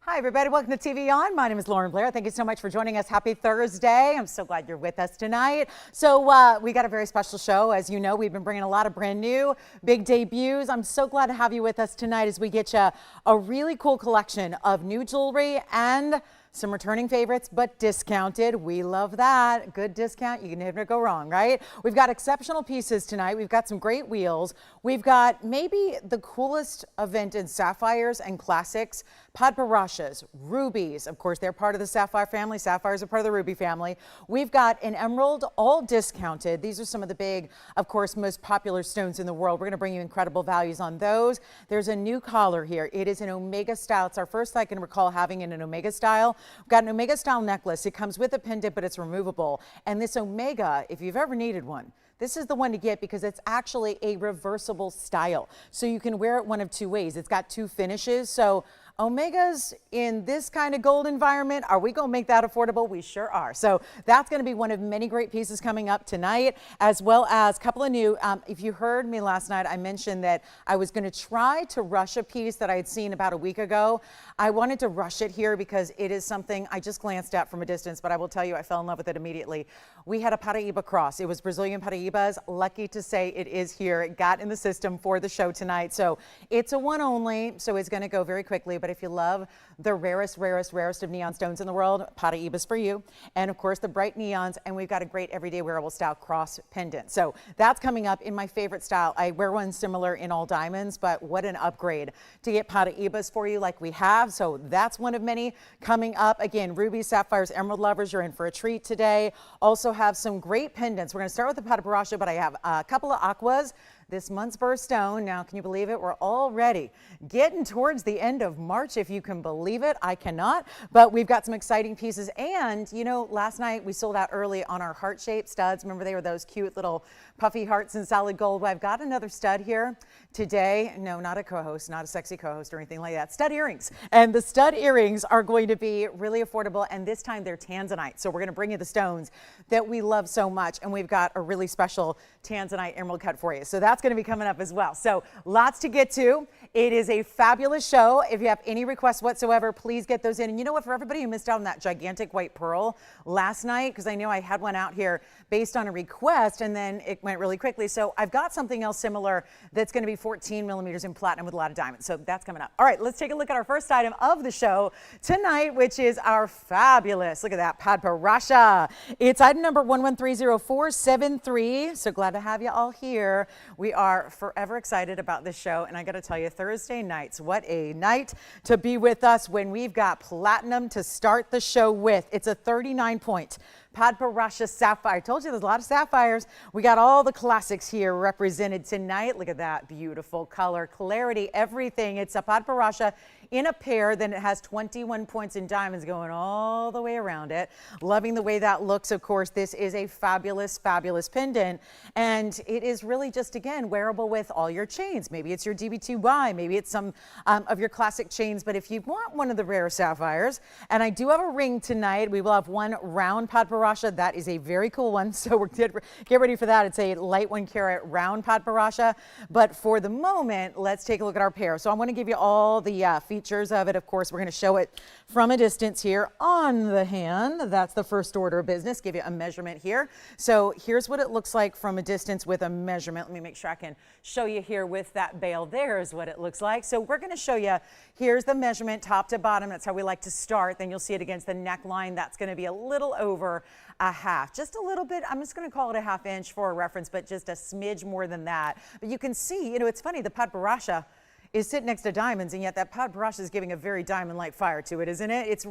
Hi, everybody. Welcome to TVON. My name is Blair. Thank you so much for joining us. Happy Thursday. I'm so glad you're with us tonight. So we got a very special show. As you know, we've been bringing a lot of brand new big debuts. I'm so glad to have you with us tonight as we get you a really cool collection of new jewelry and some returning favorites, but discounted. We love that. Good discount. You can never go wrong, right? We've got exceptional pieces tonight. We've got some great wheels. We've got maybe the coolest event in sapphires and classics. Padparadzschas, rubies. Of course, they're part of the sapphire family. Sapphires are part of the ruby family. We've got an emerald, all discounted. These are some of the big, of course, most popular stones in the world. We're going to bring you incredible values on those. There's a new collar here. It is an omega style. It's our first I can recall having in an omega style. We've got an omega style necklace. It comes with a pendant, but it's removable. And this omega, if you've ever needed one, this is the one to get because it's actually a reversible style. So you can wear it one of two ways. It's got two finishes. So omegas in this kind of gold environment, are we going to make that affordable? We sure are. So that's going to be one of many great pieces coming up tonight, as well as a couple of new. If you heard me last night, I mentioned that I was going to try to rush a piece that I had seen about a week ago. I wanted to rush it here because it is something I just glanced at from a distance, but I will tell you I fell in love with it immediately. We had a Paraiba cross. It was Brazilian Paraibas. Lucky to say it is here. It got in the system for the show tonight. So it's a one only, so it's going to go very quickly. But if you love the rarest of neon stones in the world, Paraiba's for you. And of course the bright neons, and we've got a great everyday wearable style cross pendant. So that's coming up in my favorite style. I wear one similar in all diamonds, but what an upgrade to get Paraibas for you like we have. So that's one of many coming up. Again, rubies, sapphires, emerald lovers, you're in for a treat today. Also have some great pendants. We're going to start with the Padparadscha, but I have a couple of aquas. This month's birthstone. Now, can you believe it? We're already getting towards the end of March, if you can believe it. I cannot, but we've got some exciting pieces. And, you know, last night we sold out early on our heart-shaped studs. Remember, they were those cute little puffy hearts in solid gold. Well, I've got another stud here today. No, not a co-host, not a sexy co-host or anything like that. Stud earrings. And the stud earrings are going to be really affordable. And this time they're Tanzanite. So we're going to bring you the stones that we love so much. And we've got a really special Tanzanite emerald cut for you. So that's going to be coming up as well. So lots to get to. It is a fabulous show. If you have any requests whatsoever, please get those in. And you know what, for everybody who missed out on that gigantic white pearl last night, because I know I had one out here based on a request and then it went really quickly. So I've got something else similar that's going to be 14 millimeters in platinum with a lot of diamonds. So that's coming up. All right, let's take a look at our first item of the show tonight, which is our fabulous, look at that, Padparadscha. It's item number 11300473. So glad to have you all here. We are forever excited about this show, and I got to tell you, Thursday nights, what a night to be with us when we've got platinum to start the show with. It's a 39-point Padparadscha sapphire. I told you there's a lot of sapphires. We got all the classics here represented tonight. Look at that beautiful color, clarity, everything. It's a Padparadscha in a pair. Then it has 21 points in diamonds going all the way around it. Loving the way that looks. Of course, this is a fabulous, fabulous pendant. And it is really just, again, wearable with all your chains. Maybe it's your DB2Y. Maybe it's some of your classic chains. But if you want one of the rare sapphires, and I do have a ring tonight, we will have one round Padparadscha. That is a very cool one. So we're get ready for that. It's a light 1 carat round Padparadscha. But for the moment, let's take a look at our pair. So I want to give you all the features of it. Of course, we're going to show it from a distance here on the hand. That's the first order of business. Give you a measurement here. So here's what it looks like from a distance with a measurement. Let me make sure I can show you here with that bail. There's what it looks like. So we're going to show you, here's the measurement top to bottom. That's how we like to start. Then you'll see it against the neckline. That's going to be a little over a half, just a little bit. I'm just going to call it a ½ inch for a reference, but just a smidge more than that. But you can see, you know, it's funny, the Padparadscha is sitting next to diamonds, and yet that Padparadscha is giving a very diamond-like fire to it, isn't it? It's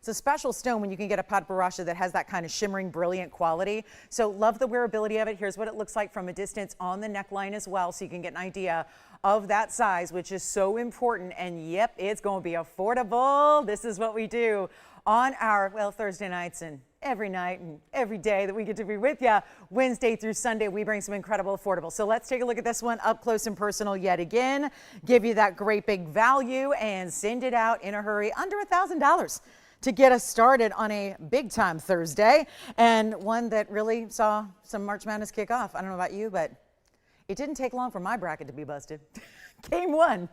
a special stone when you can get a Padparadscha that has that kind of shimmering, brilliant quality. So love the wearability of it. Here's what it looks like from a distance on the neckline as well, so you can get an idea of that size, which is so important. And yep, it's going to be affordable. This is what we do on our, well, Thursday nights and every night and every day that we get to be with you, Wednesday through Sunday, we bring some incredible affordable. So let's take a look at this one up close and personal yet again, give you that great big value and send it out in a hurry, under $1,000 to get us started on a big time Thursday, and one that really saw some March Madness kick off. I don't know about you, but It didn't take long for my bracket to be busted. Game one.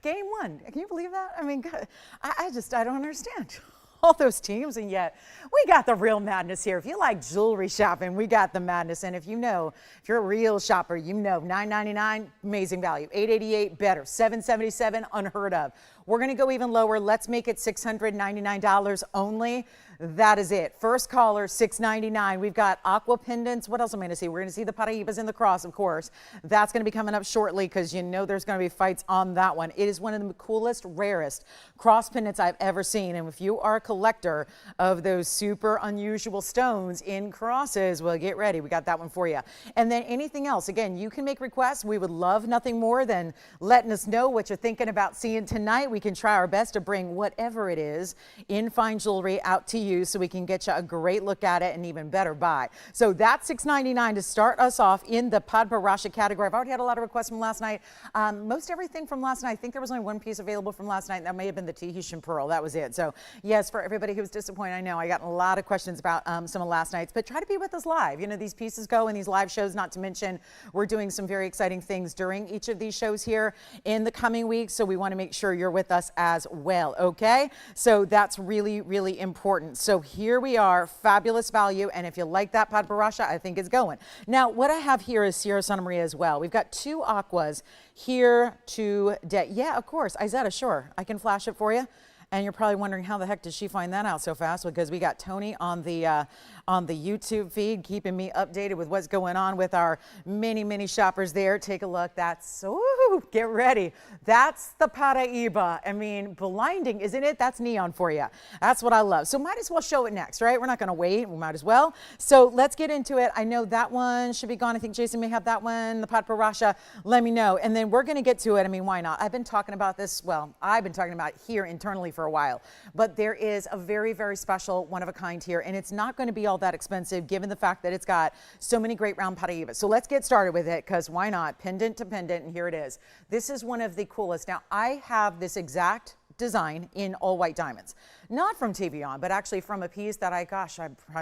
Game one. Can you believe that? I mean, God, I don't understand. All those teams, and yet we got the real madness here. If you like jewelry shopping, we got the madness. And if you're a real shopper, you know $9.99, amazing value. $8.88, better. $7.77, unheard of. We're going to go even lower. Let's make it $699 only. That is it. First caller, $699. We've got aqua pendants. What else am I going to see? We're going to see the Paraibas in the cross, of course. That's going to be coming up shortly because you know there's going to be fights on that one. It is one of the coolest, rarest cross pendants I've ever seen. And if you are a collector of those super unusual stones in crosses, well, get ready. We got that one for you. And then anything else, again, you can make requests. We would love nothing more than letting us know what you're thinking about seeing tonight. We can try our best to bring whatever it is in fine jewelry out to you so we can get you a great look at it and even better buy. So that's $699 to start us off in the Padparadscha category. I've already had a lot of requests from last night. Most everything from last night. I think there was only one piece available from last night. That may have been the Tahitian pearl. That was it. So yes, for everybody who was disappointed, I know I got a lot of questions about some of last night's, but try to be with us live. You know, these pieces go in these live shows, not to mention we're doing some very exciting things during each of these shows here in the coming weeks. So we want to make sure you're with us as well. Okay. So that's really, really important. So here we are, fabulous value. And if you like that Padparadscha, I think it's going. Now, what I have here is Sierra Santa Maria as well. We've got two aquas here today. Yeah, of course. Izetta, sure. I can flash it for you. And you're probably wondering how the heck did she find that out so fast? Because we got Tony on the YouTube feed, keeping me updated with what's going on with our many shoppers there. Take a look. That's, ooh, get ready. That's the Paraiba. I mean, blinding, isn't it? That's neon for you. That's what I love. So might as well show it next, right? We're not going to wait. We might as well. So let's get into it. I know that one should be gone. I think Jason may have that one, the Padparadscha. Let me know. And then we're going to get to it. I mean, why not? I've been talking about this. Well, I've been talking about it here internally for a while, but there is a very, very special one of a kind here, and it's not going to be all that expensive given the fact that it's got so many great round Paraibas. So let's get started with it, because why not? Pendant to pendant, and here it is. This is one of the coolest. Now, I have this exact design in all white diamonds. Not from TVON, but actually from a piece that I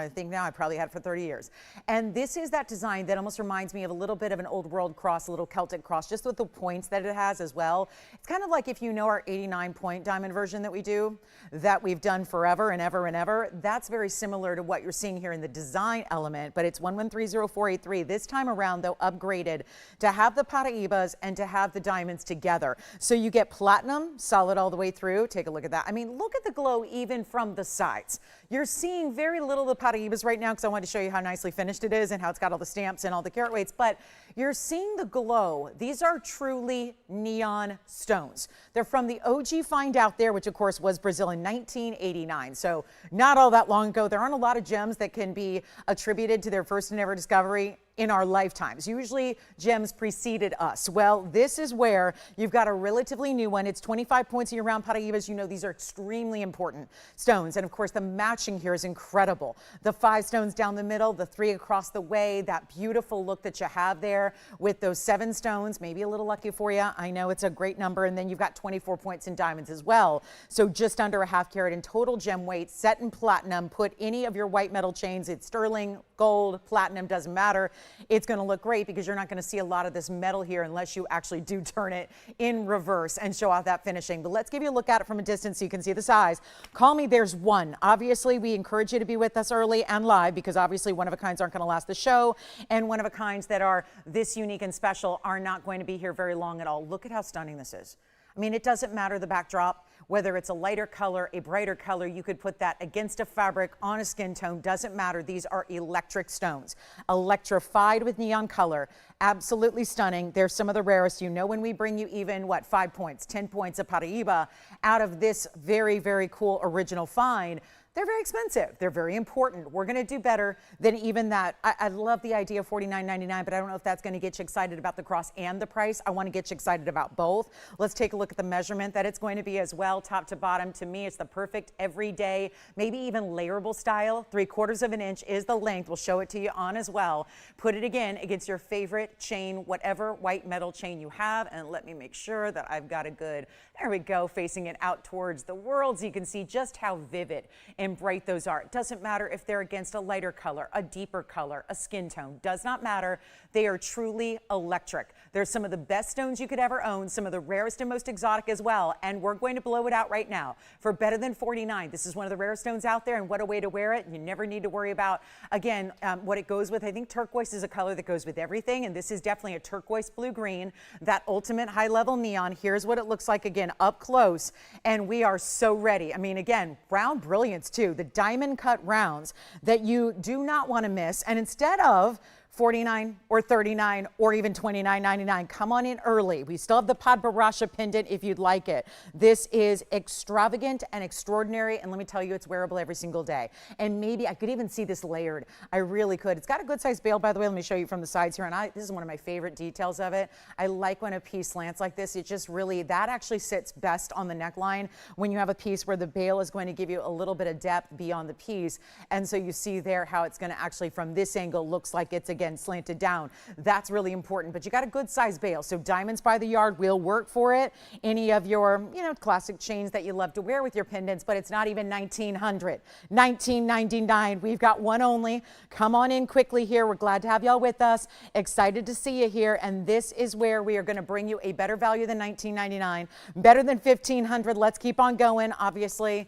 think now I probably had for 30 years. And this is that design that almost reminds me of a little bit of an old world cross, a little Celtic cross, just with the points that it has as well. It's kind of like if you know our 89 point diamond version that we do, that we've done forever and ever and ever. That's very similar to what you're seeing here in the design element, but it's 1130,483. This time around, though, upgraded to have the Paraibas and to have the diamonds together. So you get platinum, solid all the way through. Take a look at that. I mean, look at the glow even from the sides. You're seeing very little of the Paraibas right now because I wanted to show you how nicely finished it is and how it's got all the stamps and all the carat weights, but you're seeing the glow. These are truly neon stones. They're from the OG find out there, which of course was Brazil in 1989. So not all that long ago. There aren't a lot of gems that can be attributed to their first and ever discovery in our lifetimes. Usually gems preceded us. Well, this is where you've got a relatively new one. It's 25 points in your round Paraibas. You know, these are extremely important stones. And of course, the matching here is incredible. The 5 stones down the middle, the 3 across the way, that beautiful look that you have there with those 7 stones, maybe a little lucky for you. I know it's a great number. And then you've got 24 points in diamonds as well. So just under a ½ carat in total gem weight, set in platinum. Put any of your white metal chains, it's sterling, gold, platinum, doesn't matter. It's going to look great because you're not going to see a lot of this metal here unless you actually do turn it in reverse and show off that finishing. But let's give you a look at it from a distance so you can see the size. Call me, there's one. Obviously, we encourage you to be with us early and live because obviously one of a kinds aren't going to last the show, and one of a kinds that are this unique and special are not going to be here very long at all. Look at how stunning this is. I mean, it doesn't matter the backdrop, whether it's a lighter color, a brighter color, you could put that against a fabric, on a skin tone, doesn't matter. These are electric stones, electrified with neon color, absolutely stunning. They're some of the rarest. You know, when we bring you even, what, 5 points, 10 points of Paraiba out of this very, very cool original find, they're very expensive. They're very important. We're going to do better than even that. I love the idea of $49.99, but I don't know if that's going to get you excited about the cross and the price. I want to get you excited about both. Let's take a look at the measurement that it's going to be as well, top to bottom. To me, it's the perfect everyday, maybe even layerable style. 3/4 of an inch is the length. We'll show it to you on as well. Put it again against your favorite chain, whatever white metal chain you have, and let me make sure that I've got a good, there we go, facing it out towards the world so you can see just how vivid and and bright those are. It doesn't matter if they're against a lighter color, a deeper color, a skin tone, does not matter. They are truly electric. They're some of the best stones you could ever own, some of the rarest and most exotic as well, and we're going to blow it out right now for better than $49. This is one of the rarest stones out there, and what a way to wear it. You never need to worry about, again, what it goes with. I think turquoise is a color that goes with everything, and this is definitely a turquoise blue-green, that ultimate high-level neon. Here's what it looks like, again, up close, and we are so ready. I mean, again, round brilliance, too. The diamond-cut rounds that you do not want to miss, and instead of $49 or $39 or even $29.99. Come on in early. We still have the Padparadscha pendant if you'd like it. This is extravagant and extraordinary, and let me tell you, it's wearable every single day. And maybe I could even see this layered. I really could. It's got a good sized bail, by the way. Let me show you from the sides here. And this is one of my favorite details of it. I like when a piece slants like this. It just really, that actually sits best on the neckline when you have a piece where the bail is going to give you a little bit of depth beyond the piece. And so you see there how it's going to actually, from this angle, looks like it's, again, slanted down. That's really important, but you got a good size bail. So diamonds by the yard will work for it. Any of your, classic chains that you love to wear with your pendants, but it's not even $1,900. $19.99. We've got one only. Come on in quickly here. We're glad to have y'all with us. Excited to see you here. And this is where we are going to bring you a better value than $19.99, better than $1,500. Let's keep on going. Obviously,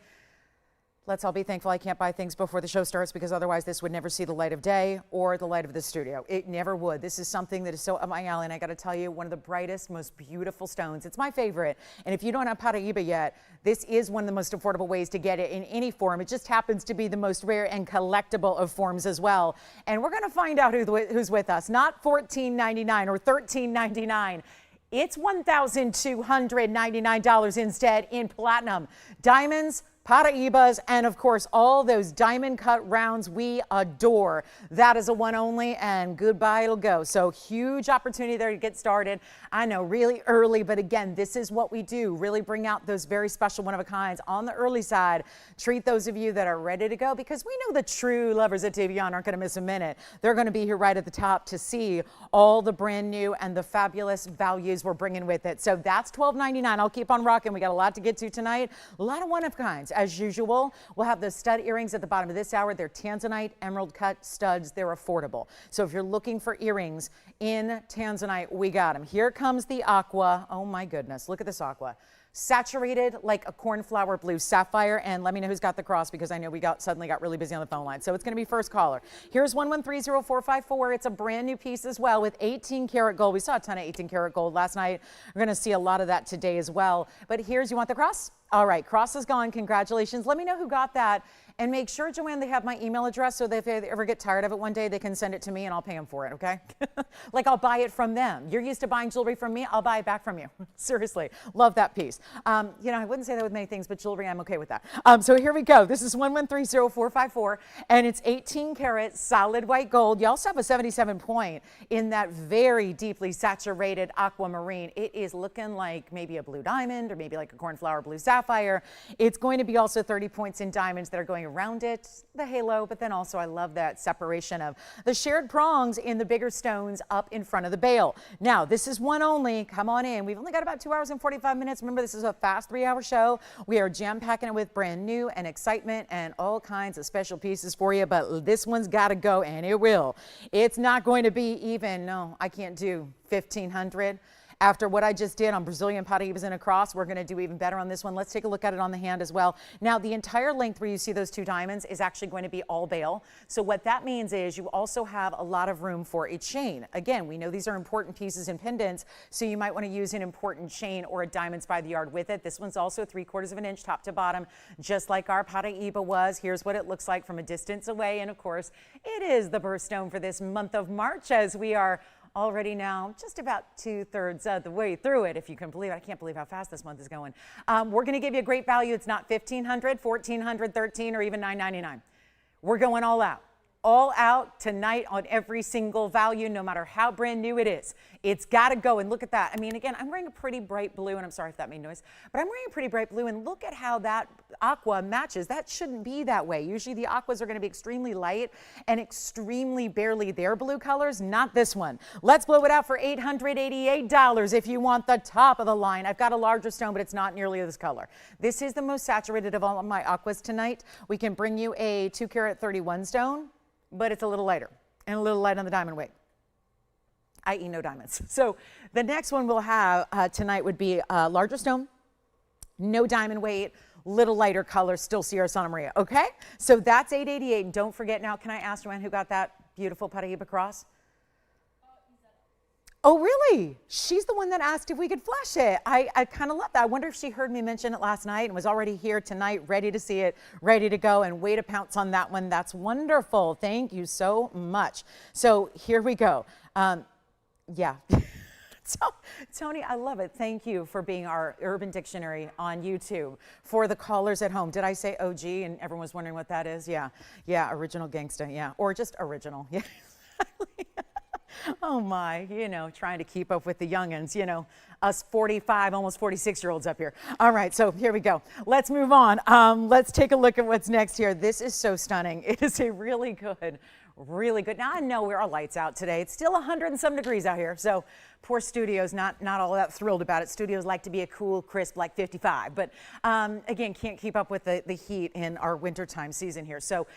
let's all be thankful I can't buy things before the show starts, because otherwise this would never see the light of day or the light of the studio. It never would. This is something that is so up my alley, and I got to tell you, one of the brightest, most beautiful stones. It's my favorite. And if you don't have Paraiba yet, this is one of the most affordable ways to get it in any form. It just happens to be the most rare and collectible of forms as well. And we're going to find out who's with us. Not $14.99 or $13.99. It's $1,299 instead in platinum. Diamonds, Paraibas, and of course all those diamond cut rounds we adore. That is a one only, and goodbye it'll go. So huge opportunity there to get started. I know, really early, but again, this is what we do. Really bring out those very special one of a kinds on the early side. Treat those of you that are ready to go, because we know the true lovers at TVON aren't going to miss a minute. They're going to be here right at the top to see all the brand new and the fabulous values we're bringing with it. So that's $12.99. I'll keep on rocking. We got a lot to get to tonight. A lot of one of kinds. As usual, we'll have the stud earrings at the bottom of this hour. They're Tanzanite emerald cut studs. They're affordable. So if you're looking for earrings in Tanzanite, we got them. Here comes the aqua. Oh my goodness, look at this aqua. Saturated like a cornflower blue sapphire. And let me know who's got the cross, because I know we suddenly got really busy on the phone line. So it's going to be first caller. Here's 1130454. It's a brand new piece as well with 18 karat gold. We saw a ton of 18 karat gold last night. We're going to see a lot of that today as well. But you want the cross? All right, cross is gone. Congratulations. Let me know who got that. And make sure, Joanne, they have my email address, so that if they ever get tired of it one day, they can send it to me and I'll pay them for it, okay? Like, I'll buy it from them. You're used to buying jewelry from me, I'll buy it back from you. Seriously, love that piece. I wouldn't say that with many things, but jewelry, I'm okay with that. So here we go. This is 1130454, and it's 18 karat solid white gold. You also have a 77 point in that very deeply saturated aquamarine. It is looking like maybe a blue diamond or maybe like a cornflower blue sapphire. It's going to be also 30 points in diamonds that are going around it, the halo, but then also I love that separation of the shared prongs in the bigger stones up in front of the bail. Now, this is one only. Come on in. We've only got about 2 hours and 45 minutes. Remember, this is a fast 3-hour show. We are jam-packing it with brand new and excitement and all kinds of special pieces for you, but this one's got to go, and it will. It's not going to be even, no, I can't do $1,500. After what I just did on Brazilian Paraibas and a cross, we're going to do even better on this one. Let's take a look at it on the hand as well. Now, the entire length where you see those two diamonds is actually going to be all bail. So what that means is you also have a lot of room for a chain. Again, we know these are important pieces and pendants, so you might want to use an important chain or a diamonds by the yard with it. This one's also 3/4 of an inch top to bottom, just like our Paraiba was. Here's what it looks like from a distance away. And of course, it is the birthstone for this month of March, as we are already now just about 2/3 of the way through it, if you can believe it. I can't believe how fast this month is going. We're going to give you a great value. It's not $1,500, $1,400, $13, or even $9.99. We're going all out. all out tonight on every single value, no matter how brand new it is. It's got to go. And look at that. I mean, again, I'm wearing a pretty bright blue, and I'm sorry if that made noise, but I'm wearing a pretty bright blue, and look at how that aqua matches. That shouldn't be that way. Usually the aquas are going to be extremely light and extremely barely their blue colors, not this one. Let's blow it out for $888 if you want the top of the line. I've got a larger stone, but it's not nearly this color. This is the most saturated of all of my aquas tonight. We can bring you a 2 carat 31 stone, but it's a little lighter and a little light on the diamond weight, i.e. no diamonds. So the next one we'll have tonight would be a larger stone, no diamond weight, little lighter color, still Sierra Santa Maria, okay? So that's $888, and don't forget now, can I ask Joanne who got that beautiful Paraiba cross? Oh, really? She's the one that asked if we could flash it. I kind of love that. I wonder if she heard me mention it last night and was already here tonight, ready to see it, ready to go, and way to pounce on that one. That's wonderful. Thank you so much. So here we go. Yeah. So, Tony, I love it. Thank you for being our Urban Dictionary on YouTube. For the callers at home, did I say OG and everyone was wondering what that is? Yeah. Yeah, original gangsta, yeah. Or just original, yeah. Oh my, you know, trying to keep up with the youngins, you know, us 45, almost 46-year-olds up here. All right, so here we go. Let's move on. Let's take a look at what's next here. This is so stunning. It is a really good. Now I know our lights out today. It's still 100 and some degrees out here, so poor studios not all that thrilled about it. Studios like to be a cool, crisp, like 55, but again, can't keep up with the heat in our wintertime season here. So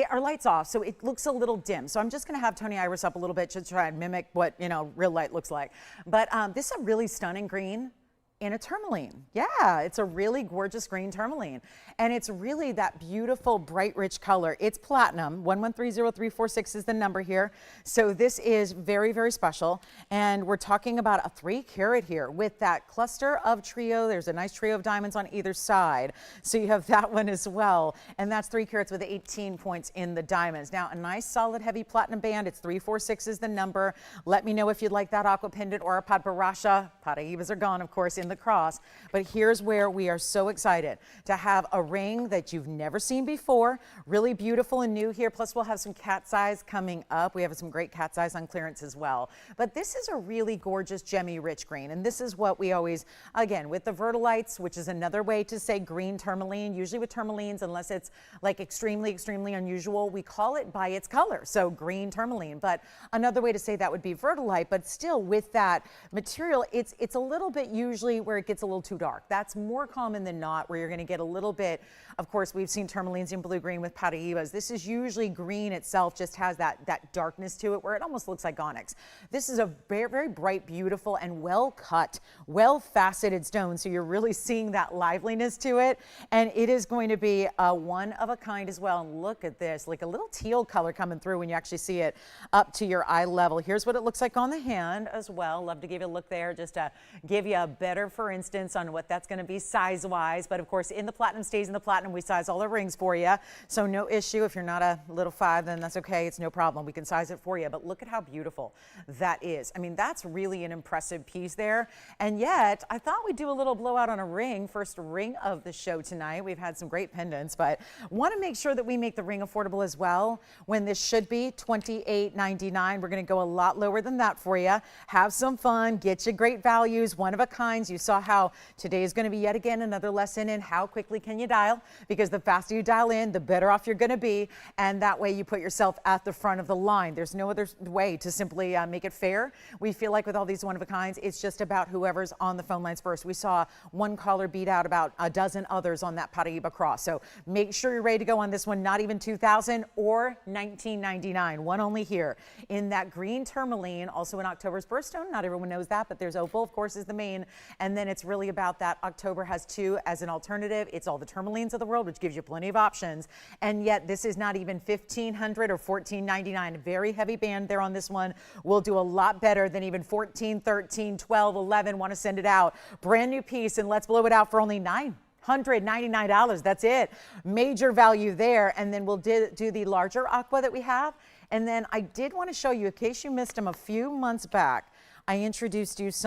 our light's off, so it looks a little dim. So I'm just going to have Tony Iris up a little bit to try and mimic what, you know, real light looks like. But this is a really stunning green in a tourmaline. Yeah, it's a really gorgeous green tourmaline. And it's really that beautiful, bright, rich color. It's platinum. 1130346 is the number here. So this is very, very special. And we're talking about a 3 carat here with that cluster of trio. There's a nice trio of diamonds on either side. So you have that one as well. And that's 3 carats with 18 points in the diamonds. Now, a nice, solid, heavy platinum band. It's 346 is the number. Let me know if you'd like that aqua pendant or a Padparadscha. Paraibas are gone, of course, in the cross. But here's where we are so excited to have a ring that you've never seen before, really beautiful and new here. Plus we'll have some cat's eyes coming up. We have some great cat's eyes on clearance as well. But this is a really gorgeous gemmy rich green, and this is what we always, again, with the verdolites, which is another way to say green tourmaline. Usually with tourmalines, unless it's like extremely unusual, we call it by its color, so green tourmaline. But another way to say that would be verdolite, but still with that material, it's a little bit usually where it gets a little too dark. That's more common than not, where you're going to get a little bit. Of course, we've seen tourmalines in blue-green with Paraibas. This is usually green itself, just has that darkness to it where it almost looks like onyx. This is a very, very bright, beautiful, and well-cut, well-faceted stone, so you're really seeing that liveliness to it, and it is going to be one of a kind as well. And look at this, like a little teal color coming through when you actually see it up to your eye level. Here's what it looks like on the hand as well. Love to give you a look there, just to give you a better, for instance, on what that's going to be size-wise. But of course, in the platinum stays in the platinum. We size all the rings for you, so no issue. If you're not a little 5, then that's okay. It's no problem. We can size it for you. But look at how beautiful that is. I mean, that's really an impressive piece there. And yet, I thought we'd do a little blowout on a ring. First ring of the show tonight. We've had some great pendants, but want to make sure that we make the ring affordable as well, when this should be $28.99. We're going to go a lot lower than that for you. Have some fun. Get you great values. One of a kinds. You saw how today is going to be yet again another lesson in how quickly can you dial, because the faster you dial in, the better off you're going to be, and that way you put yourself at the front of the line. There's no other way to simply make it fair. We feel like with all these one of a kinds, it's just about whoever's on the phone lines first. We saw one caller beat out about a dozen others on that Paraiba cross, so make sure you're ready to go on this one. Not even $2,000 or $19.99. One only here in that green tourmaline, also in October's birthstone. Not everyone knows that, but there's opal, of course, is the main, and then it's really about that October has 2 as an alternative. It's all the tourmalines of the world, which gives you plenty of options, and yet this is not even $1,500 or $14.99. Very heavy band there on this one. We'll do a lot better than even $14, $13, $12, $11. Want to send it out. Brand new piece, and let's blow it out for only $999. That's it. Major value there. And then we'll do the larger aqua that we have. And then I did want to show you, in case you missed them a few months back, I introduced you to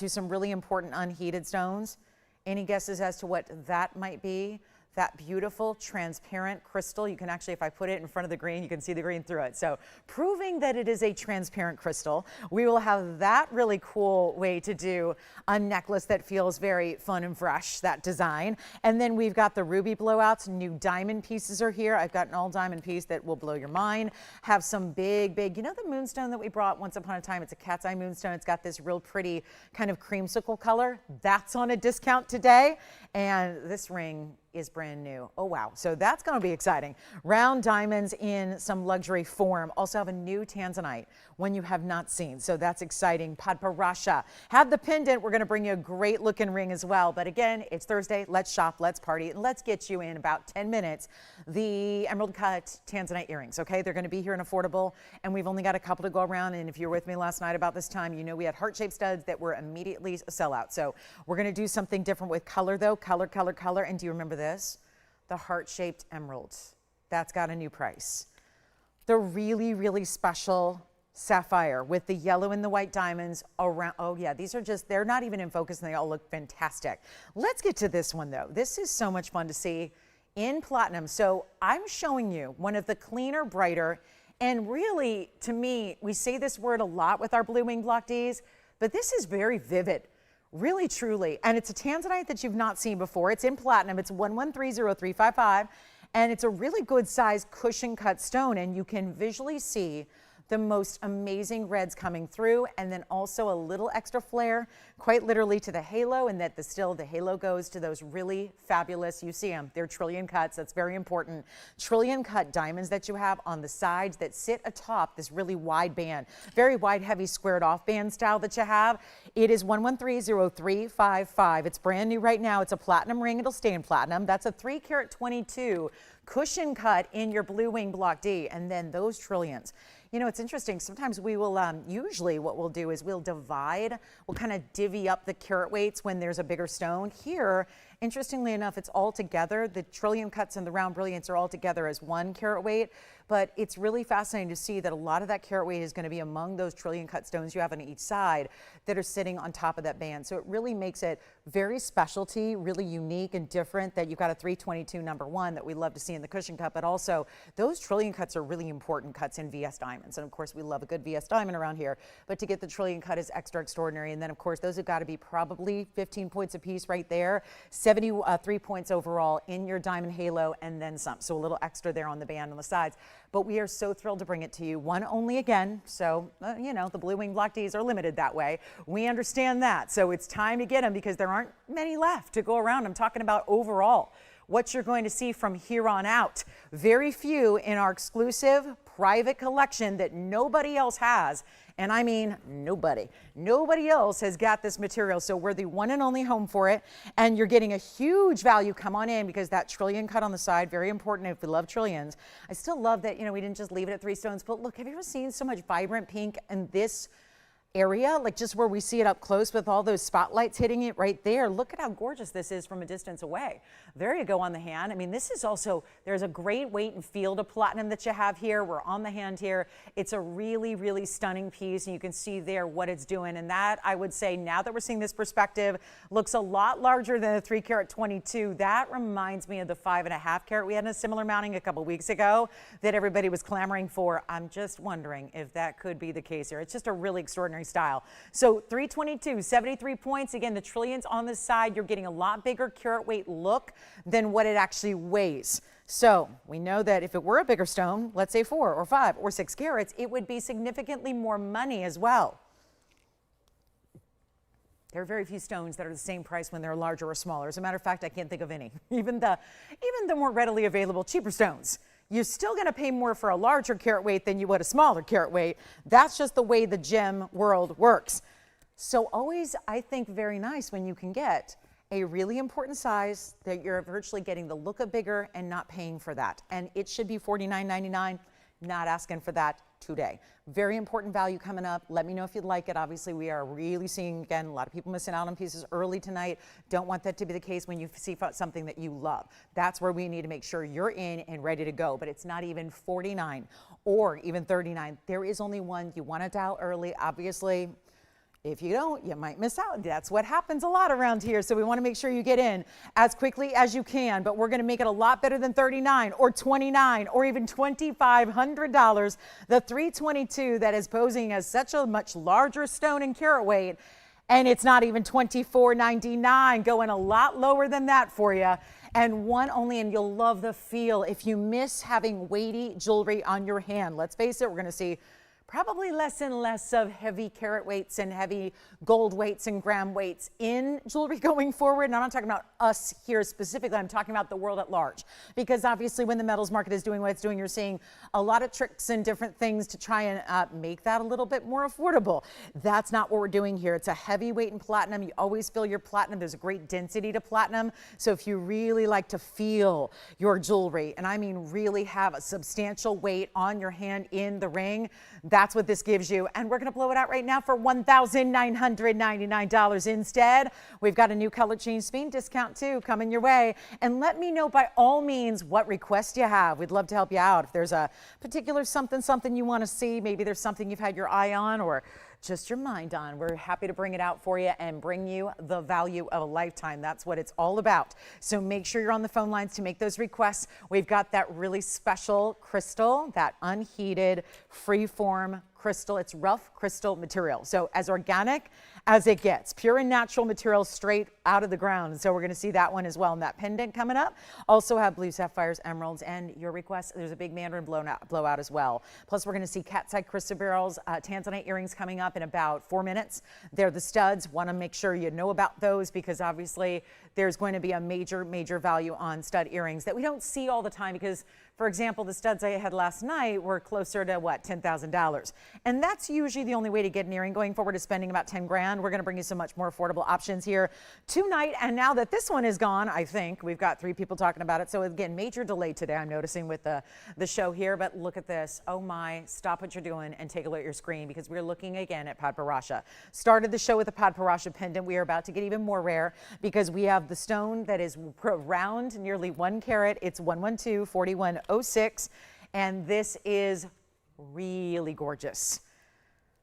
some really important unheated stones. Any guesses as to what that might be? that beautiful transparent crystal. You can actually, if I put it in front of the green, you can see the green through it. So proving that it is a transparent crystal. We will have that really cool way to do a necklace that feels very fun and fresh, that design. And then we've got the ruby blowouts. New diamond pieces are here. I've got an all diamond piece that will blow your mind. Have some big, you know the moonstone that we brought once upon a time? It's a cat's eye moonstone. It's got this real pretty kind of creamsicle color. That's on a discount today. And this ring is brand new. Oh, wow. So that's going to be exciting. Round diamonds in some luxury form. Also have a new Tanzanite, one you have not seen. So that's exciting. Padparadscha. Have the pendant. We're going to bring you a great looking ring as well. But again, it's Thursday. Let's shop. Let's party. And let's get you in about 10 minutes the emerald cut Tanzanite earrings. Okay. They're going to be here and affordable. And we've only got a couple to go around. And if you were with me last night about this time, you know we had heart-shaped studs that were immediately a sellout. So we're going to do something different with color though. Color. And do you remember this? The heart-shaped emerald. That's got a new price. The really, really special sapphire with the yellow and the white diamonds around. Oh yeah, these are just, they're not even in focus and they all look fantastic. Let's get to this one though. This is so much fun to see in platinum. So I'm showing you one of the cleaner, brighter, and really, to me, we say this word a lot with our blue wing block Ds, but this is very vivid. Really, truly. And it's a Tanzanite that you've not seen before. It's in platinum. It's 1130-355. And it's a really good size cushion cut stone. And you can visually see the most amazing reds coming through, and then also a little extra flare, quite literally to the halo, and that the halo goes to those really fabulous, you see them, they're trillion cuts, that's very important, trillion cut diamonds that you have on the sides that sit atop this really wide band, very wide, heavy, squared off band style that you have. It is 1130-355. It's brand new right now. It's a platinum ring. It'll stay in platinum. That's a 3 carat 22 cushion cut in your blue wing block D, and then those trillions. You know, it's interesting. Sometimes we will, usually what we'll do is we'll divide, we'll kind of divvy up the carat weights when there's a bigger stone. Here, interestingly enough, it's all together. The trillion cuts and the round brilliants are all together as 1 carat weight. But it's really fascinating to see that a lot of that carat weight is going to be among those trillion cut stones you have on each side that are sitting on top of that band. So it really makes it very specialty, really unique and different, that you've got a 322 number 1 that we love to see in the cushion cut, but also those trillion cuts are really important cuts in VS diamonds. And of course we love a good VS diamond around here, but to get the trillion cut is extra extraordinary. And then of course those have got to be probably 15 points a piece right there, 73 points overall in your diamond halo and then some. So a little extra there on the band on the sides. But we are so thrilled to bring it to you. One only again. So, you know, the blue wing block Ds are limited that way. We understand that. So it's time to get them because there aren't many left to go around. I'm talking about overall what you're going to see from here on out. Very few in our exclusive private collection that nobody else has. And I mean nobody. Nobody else has got this material. So we're the one and only home for it. And you're getting a huge value. Come on in, because that trillion cut on the side, very important if we love trillions. I still love that, you know, we didn't just leave it at 3 stones. But look, have you ever seen so much vibrant pink in this area, like just where we see it up close with all those spotlights hitting it right there? Look at how gorgeous this is from a distance away. There you go on the hand. I mean, this is also, there's a great weight and feel to platinum that you have here. We're on the hand here. It's a really, really stunning piece, and you can see there what it's doing. And that, I would say, now that we're seeing this perspective, looks a lot larger than a 3 carat 22. That reminds me of the 5.5 carat we had in a similar mounting a couple weeks ago that everybody was clamoring for. I'm just wondering if that could be the case here. It's just a really extraordinary style. So 322, 73 points. Again, the trillions on this side, you're getting a lot bigger carat weight look than what it actually weighs. So we know that if it were a bigger stone, let's say 4 or 5 or 6 carats, it would be significantly more money as well. There are very few stones that are the same price when they're larger or smaller. As a matter of fact, I can't think of any. Even the more readily available cheaper stones, you're still going to pay more for a larger carat weight than you would a smaller carat weight. That's just the way the gem world works. So always, I think, very nice when you can get a really important size that you're virtually getting the look of bigger and not paying for that. And it should be $49.99, not asking for that today. Very important value coming up. Let me know if you'd like it. Obviously, we are really seeing, again, a lot of people missing out on pieces early tonight. Don't want that to be the case when you see something that you love. That's where we need to make sure you're in and ready to go. But it's not even 49 or even 39. There is only one. You want to dial early. Obviously, If you don't, you might miss out. That's what happens a lot around here. So we want to make sure you get in as quickly as you can, but we're going to make it a lot better than $39 or $29 or even $2,500. The 322 that is posing as such a much larger stone in carat weight, and it's not even $24.99, going a lot lower than that for you. And one only, and you'll love the feel. If you miss having weighty jewelry on your hand, let's face it, we're going to see probably less and less of heavy carat weights and heavy gold weights and gram weights in jewelry going forward. And I'm not talking about us here specifically, I'm talking about the world at large. Because obviously when the metals market is doing what it's doing, you're seeing a lot of tricks and different things to try and make that a little bit more affordable. That's not what we're doing here. It's a heavy weight in platinum. You always feel your platinum. There's a great density to platinum. So if you really like to feel your jewelry, and I mean really have a substantial weight on your hand in the ring, that's what this gives you. And we're going to blow it out right now for $1,999 instead. We've got a new color change sphene discount too coming your way. And let me know by all means what request you have. We'd love to help you out. If there's a particular something you want to see, maybe there's something you've had your eye on or just your mind on, we're happy to bring it out for you and bring you the value of a lifetime. That's what it's all about. So make sure you're on the phone lines to make those requests. We've got that really special crystal, that unheated free-form crystal. It's rough crystal material. So as organic as it gets, pure and natural material straight out of the ground. And so we're going to see that one as well. And that pendant coming up. Also have blue sapphires, emeralds, and your request. There's a big mandarin blowout as well. Plus we're going to see cat's eye crystal barrels, Tanzanite earrings coming up in about 4 minutes. They're the studs. Want to make sure you know about those because obviously there's going to be a major value on stud earrings that we don't see all the time because, for example, the studs I had last night were closer to what, $10,000. And that's usually the only way to get an earring going forward is spending about 10 grand. We're going to bring you some much more affordable options here tonight. And now that this one is gone, I think we've got 3 people talking about it. So again, major delay today I'm noticing with the show here, but look at this. Oh my, stop what you're doing and take a look at your screen because we're looking again at Padparadscha. Started the show with a Padparadscha pendant. We are about to get even more rare because we have the stone that is round, nearly 1 carat. It's 112-4106, and this is really gorgeous.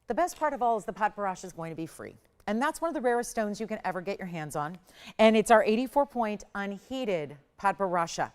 The best part of all is the Padparadscha is going to be free. And that's one of the rarest stones you can ever get your hands on. And it's our 84-point unheated Padparadscha,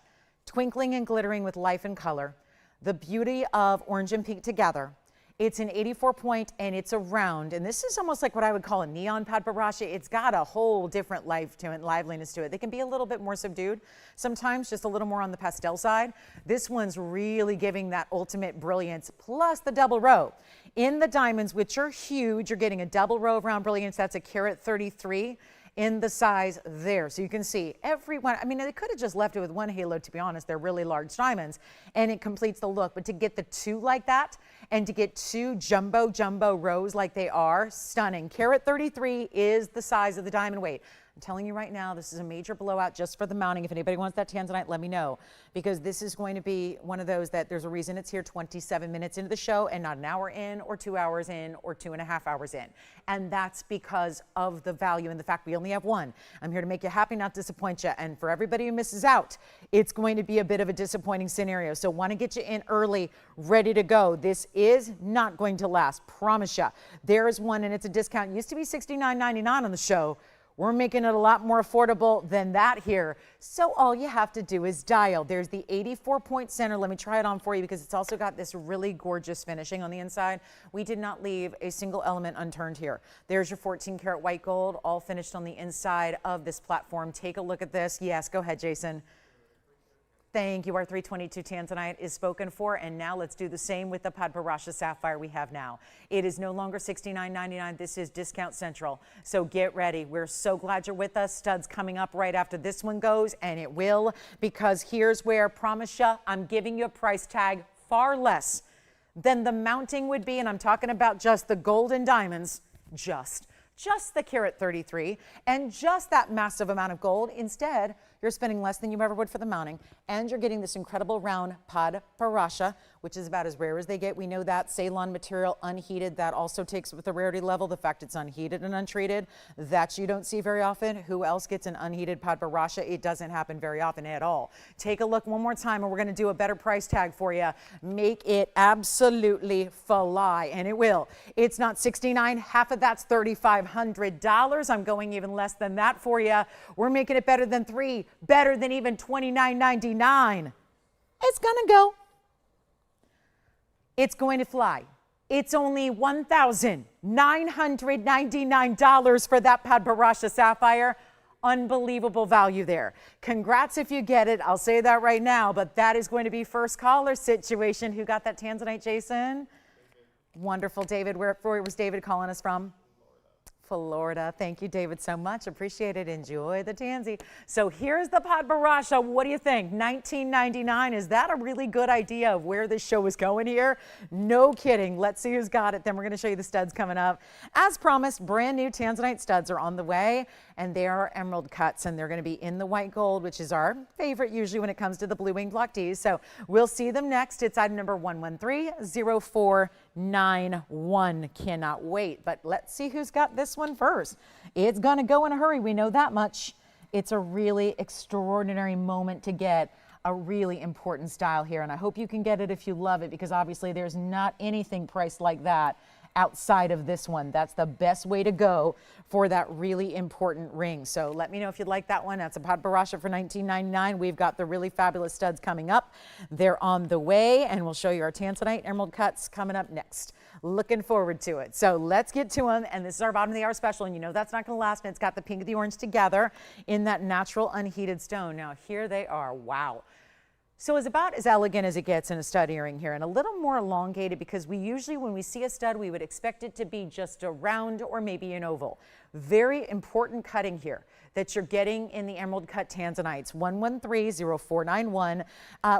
twinkling and glittering with life and color. The beauty of orange and pink together. It's an 84-point and it's a round. And this is almost like what I would call a neon Padparadscha. It's got a whole different life to it, liveliness to it. They can be a little bit more subdued, sometimes just a little more on the pastel side. This one's really giving that ultimate brilliance, plus the double row. In the diamonds, which are huge, you're getting a double row of round brilliance. That's a carat 33 in the size there. So you can see everyone, I mean, they could have just left it with 1 halo, to be honest. They're really large diamonds and it completes the look. But to get the 2 like that and to get 2 jumbo rows like they are, stunning. Carat 33 is the size of the diamond weight. I'm telling you right now, this is a major blowout just for the mounting. If anybody wants that Tanzanite, let me know, because this is going to be one of those that there's a reason it's here 27 minutes into the show and not an hour in or 2 hours in or 2.5 hours in. And that's because of the value and the fact we only have one. I'm here to make you happy, not disappoint you. And for everybody who misses out, it's going to be a bit of a disappointing scenario. So want to get you in early, ready to go. This is not going to last, promise you. There is one and it's a discount. It used to be $69.99 on the show. We're making it a lot more affordable than that here. So all you have to do is dial. There's the 84-point center. Let me try it on for you because it's also got this really gorgeous finishing on the inside. We did not leave a single element unturned here. There's your 14-karat white gold, all finished on the inside of this platform. Take a look at this. Yes, go ahead, Jason. Thank you. Our 322 Tanzanite is spoken for, and now let's do the same with the Padparadscha sapphire we have now. It is no longer $69.99. This is Discount Central, so get ready. We're so glad you're with us. Studs coming up right after this one goes, and it will, because here's where, promise you, I'm giving you a price tag far less than the mounting would be, and I'm talking about just the gold and diamonds, just the carat 33, and just that massive amount of gold. Instead, you're spending less than you ever would for the mounting, and you're getting this incredible round Padparadscha, which is about as rare as they get. We know that Ceylon material, unheated, that also takes with the rarity level, the fact it's unheated and untreated, that you don't see very often. Who else gets an unheated Padparadscha? It doesn't happen very often at all. Take a look one more time, and we're going to do a better price tag for you. Make it absolutely fly, and it will. It's not $69, half of that's $3,500. I'm going even less than that for you. We're making it better than $3, better than even $29.99. It's gonna go. It's going to fly. It's only $1,999 for that Padparadscha sapphire. Unbelievable value there. Congrats if you get it. I'll say that right now, but that is going to be first caller situation. Who got that Tanzanite, Jason? Wonderful, David. Where was David calling us from? Florida. Thank you, David, so much. Appreciate it. Enjoy the tansy. So here's the Padparadscha. What do you think? $19.99. Is that a really good idea of where this show is going here? No kidding. Let's see who's got it. Then we're going to show you the studs coming up. As promised, brand new Tanzanite studs are on the way, and they are emerald cuts, and they're going to be in the white gold, which is our favorite usually when it comes to the blue wing block Ds. So we'll see them next. It's item number 1130491. Cannot wait, but let's see who's got this one first. It's going to go in a hurry. We know that much. It's a really extraordinary moment to get a really important style here, and I hope you can get it if you love it, because obviously there's not anything priced like that outside of this one. That's the best way to go for that really important ring. So let me know if you'd like that one. That's a Padparadscha for $19.99. We've got the really fabulous studs coming up. They're on the way, and we'll show you our Tanzanite emerald cuts coming up next. Looking forward to it. So let's get to them, and this is our bottom of the hour special, and you know that's not going to last, and it's got the pink and the orange together in that natural unheated stone. Now here they are. Wow. So it's about as elegant as it gets in a stud earring here, and a little more elongated, because we usually, when we see a stud, we would expect it to be just a round or maybe an oval. Very important cutting here that you're getting in the emerald cut Tanzanites. 1130491.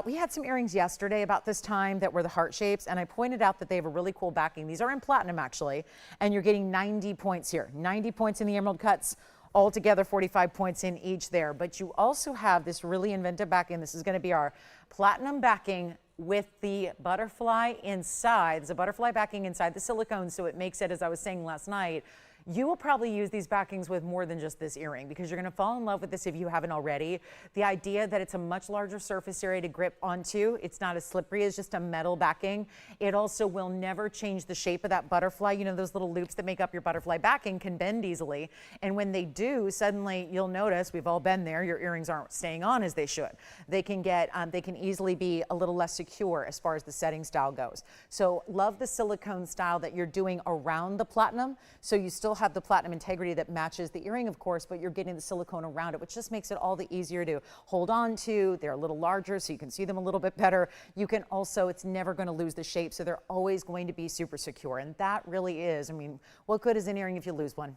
We had some earrings yesterday about this time that were the heart shapes, and I pointed out that they have a really cool backing. These are in platinum actually, and you're getting 90 points here. 90 points in the emerald cuts. Altogether 45 points in each there, but you also have this really inventive backing. This is going to be our platinum backing with the butterfly inside. There's a butterfly backing inside the silicone, so it makes it, as I was saying last night, you will probably use these backings with more than just this earring, because you're going to fall in love with this if you haven't already. The idea that it's a much larger surface area to grip onto. It's not as slippery as just a metal backing. It also will never change the shape of that butterfly. You know, those little loops that make up your butterfly backing can bend easily. And when they do, suddenly you'll notice, we've all been there, your earrings aren't staying on as they should. They can get, they can easily be a little less secure as far as the setting style goes. So love the silicone style that you're doing around the platinum. So you still have the platinum integrity that matches the earring, of course, but you're getting the silicone around it, which just makes it all the easier to hold on to. They're a little larger, so you can see them a little bit better. You can also, it's never going to lose the shape, so they're always going to be super secure. And that really is, I mean, what good is an earring if you lose one?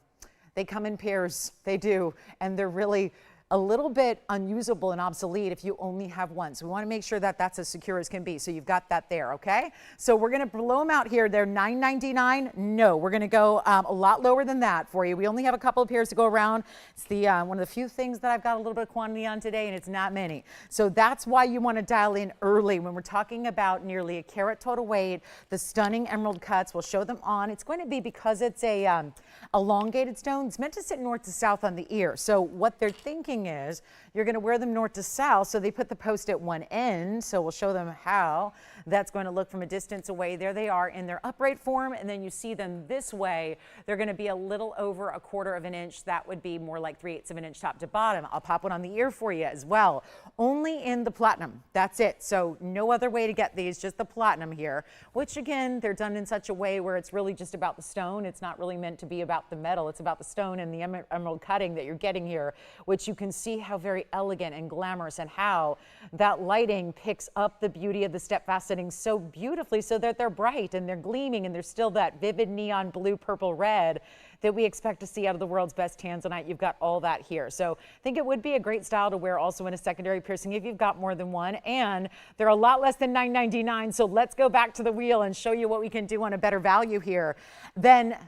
They come in pairs, they do, and they're really a little bit unusable and obsolete if you only have one. So we want to make sure that that's as secure as can be. So you've got that there, okay? So we're going to blow them out here. They're $9.99. No, we're going to go a lot lower than that for you. We only have a couple of pairs to go around. It's the one of the few things that I've got a little bit of quantity on today, and it's not many. So that's why you want to dial in early when we're talking about nearly a carat total weight. The stunning emerald cuts, we'll show them on. It's going to be, because it's a elongated stone, it's meant to sit north to south on the ear. So what they're thinking is you're going to wear them north to south, so they put the post at one end. So we'll show them how that's going to look from a distance away. There they are in their upright form, and then you see them this way. They're going to be a little over 1/4 of an inch. That would be more like 3/8 of an inch top to bottom. I'll pop one on the ear for you as well. Only in the platinum. That's it. So no other way to get these, just the platinum here, which again, they're done in such a way where it's really just about the stone. It's not really meant to be about the metal. It's about the stone and the emerald cutting that you're getting here, which you can see how very elegant and glamorous, and how that lighting picks up the beauty of the step faceting so beautifully, so that they're bright and they're gleaming, and there's still that vivid neon blue, purple, red that we expect to see out of the world's best Tanzanite. You've got all that here. So I think it would be a great style to wear also in a secondary piercing if you've got more than one, and they're a lot less than $9.99. So let's go back to the wheel and show you what we can do on a better value here. Then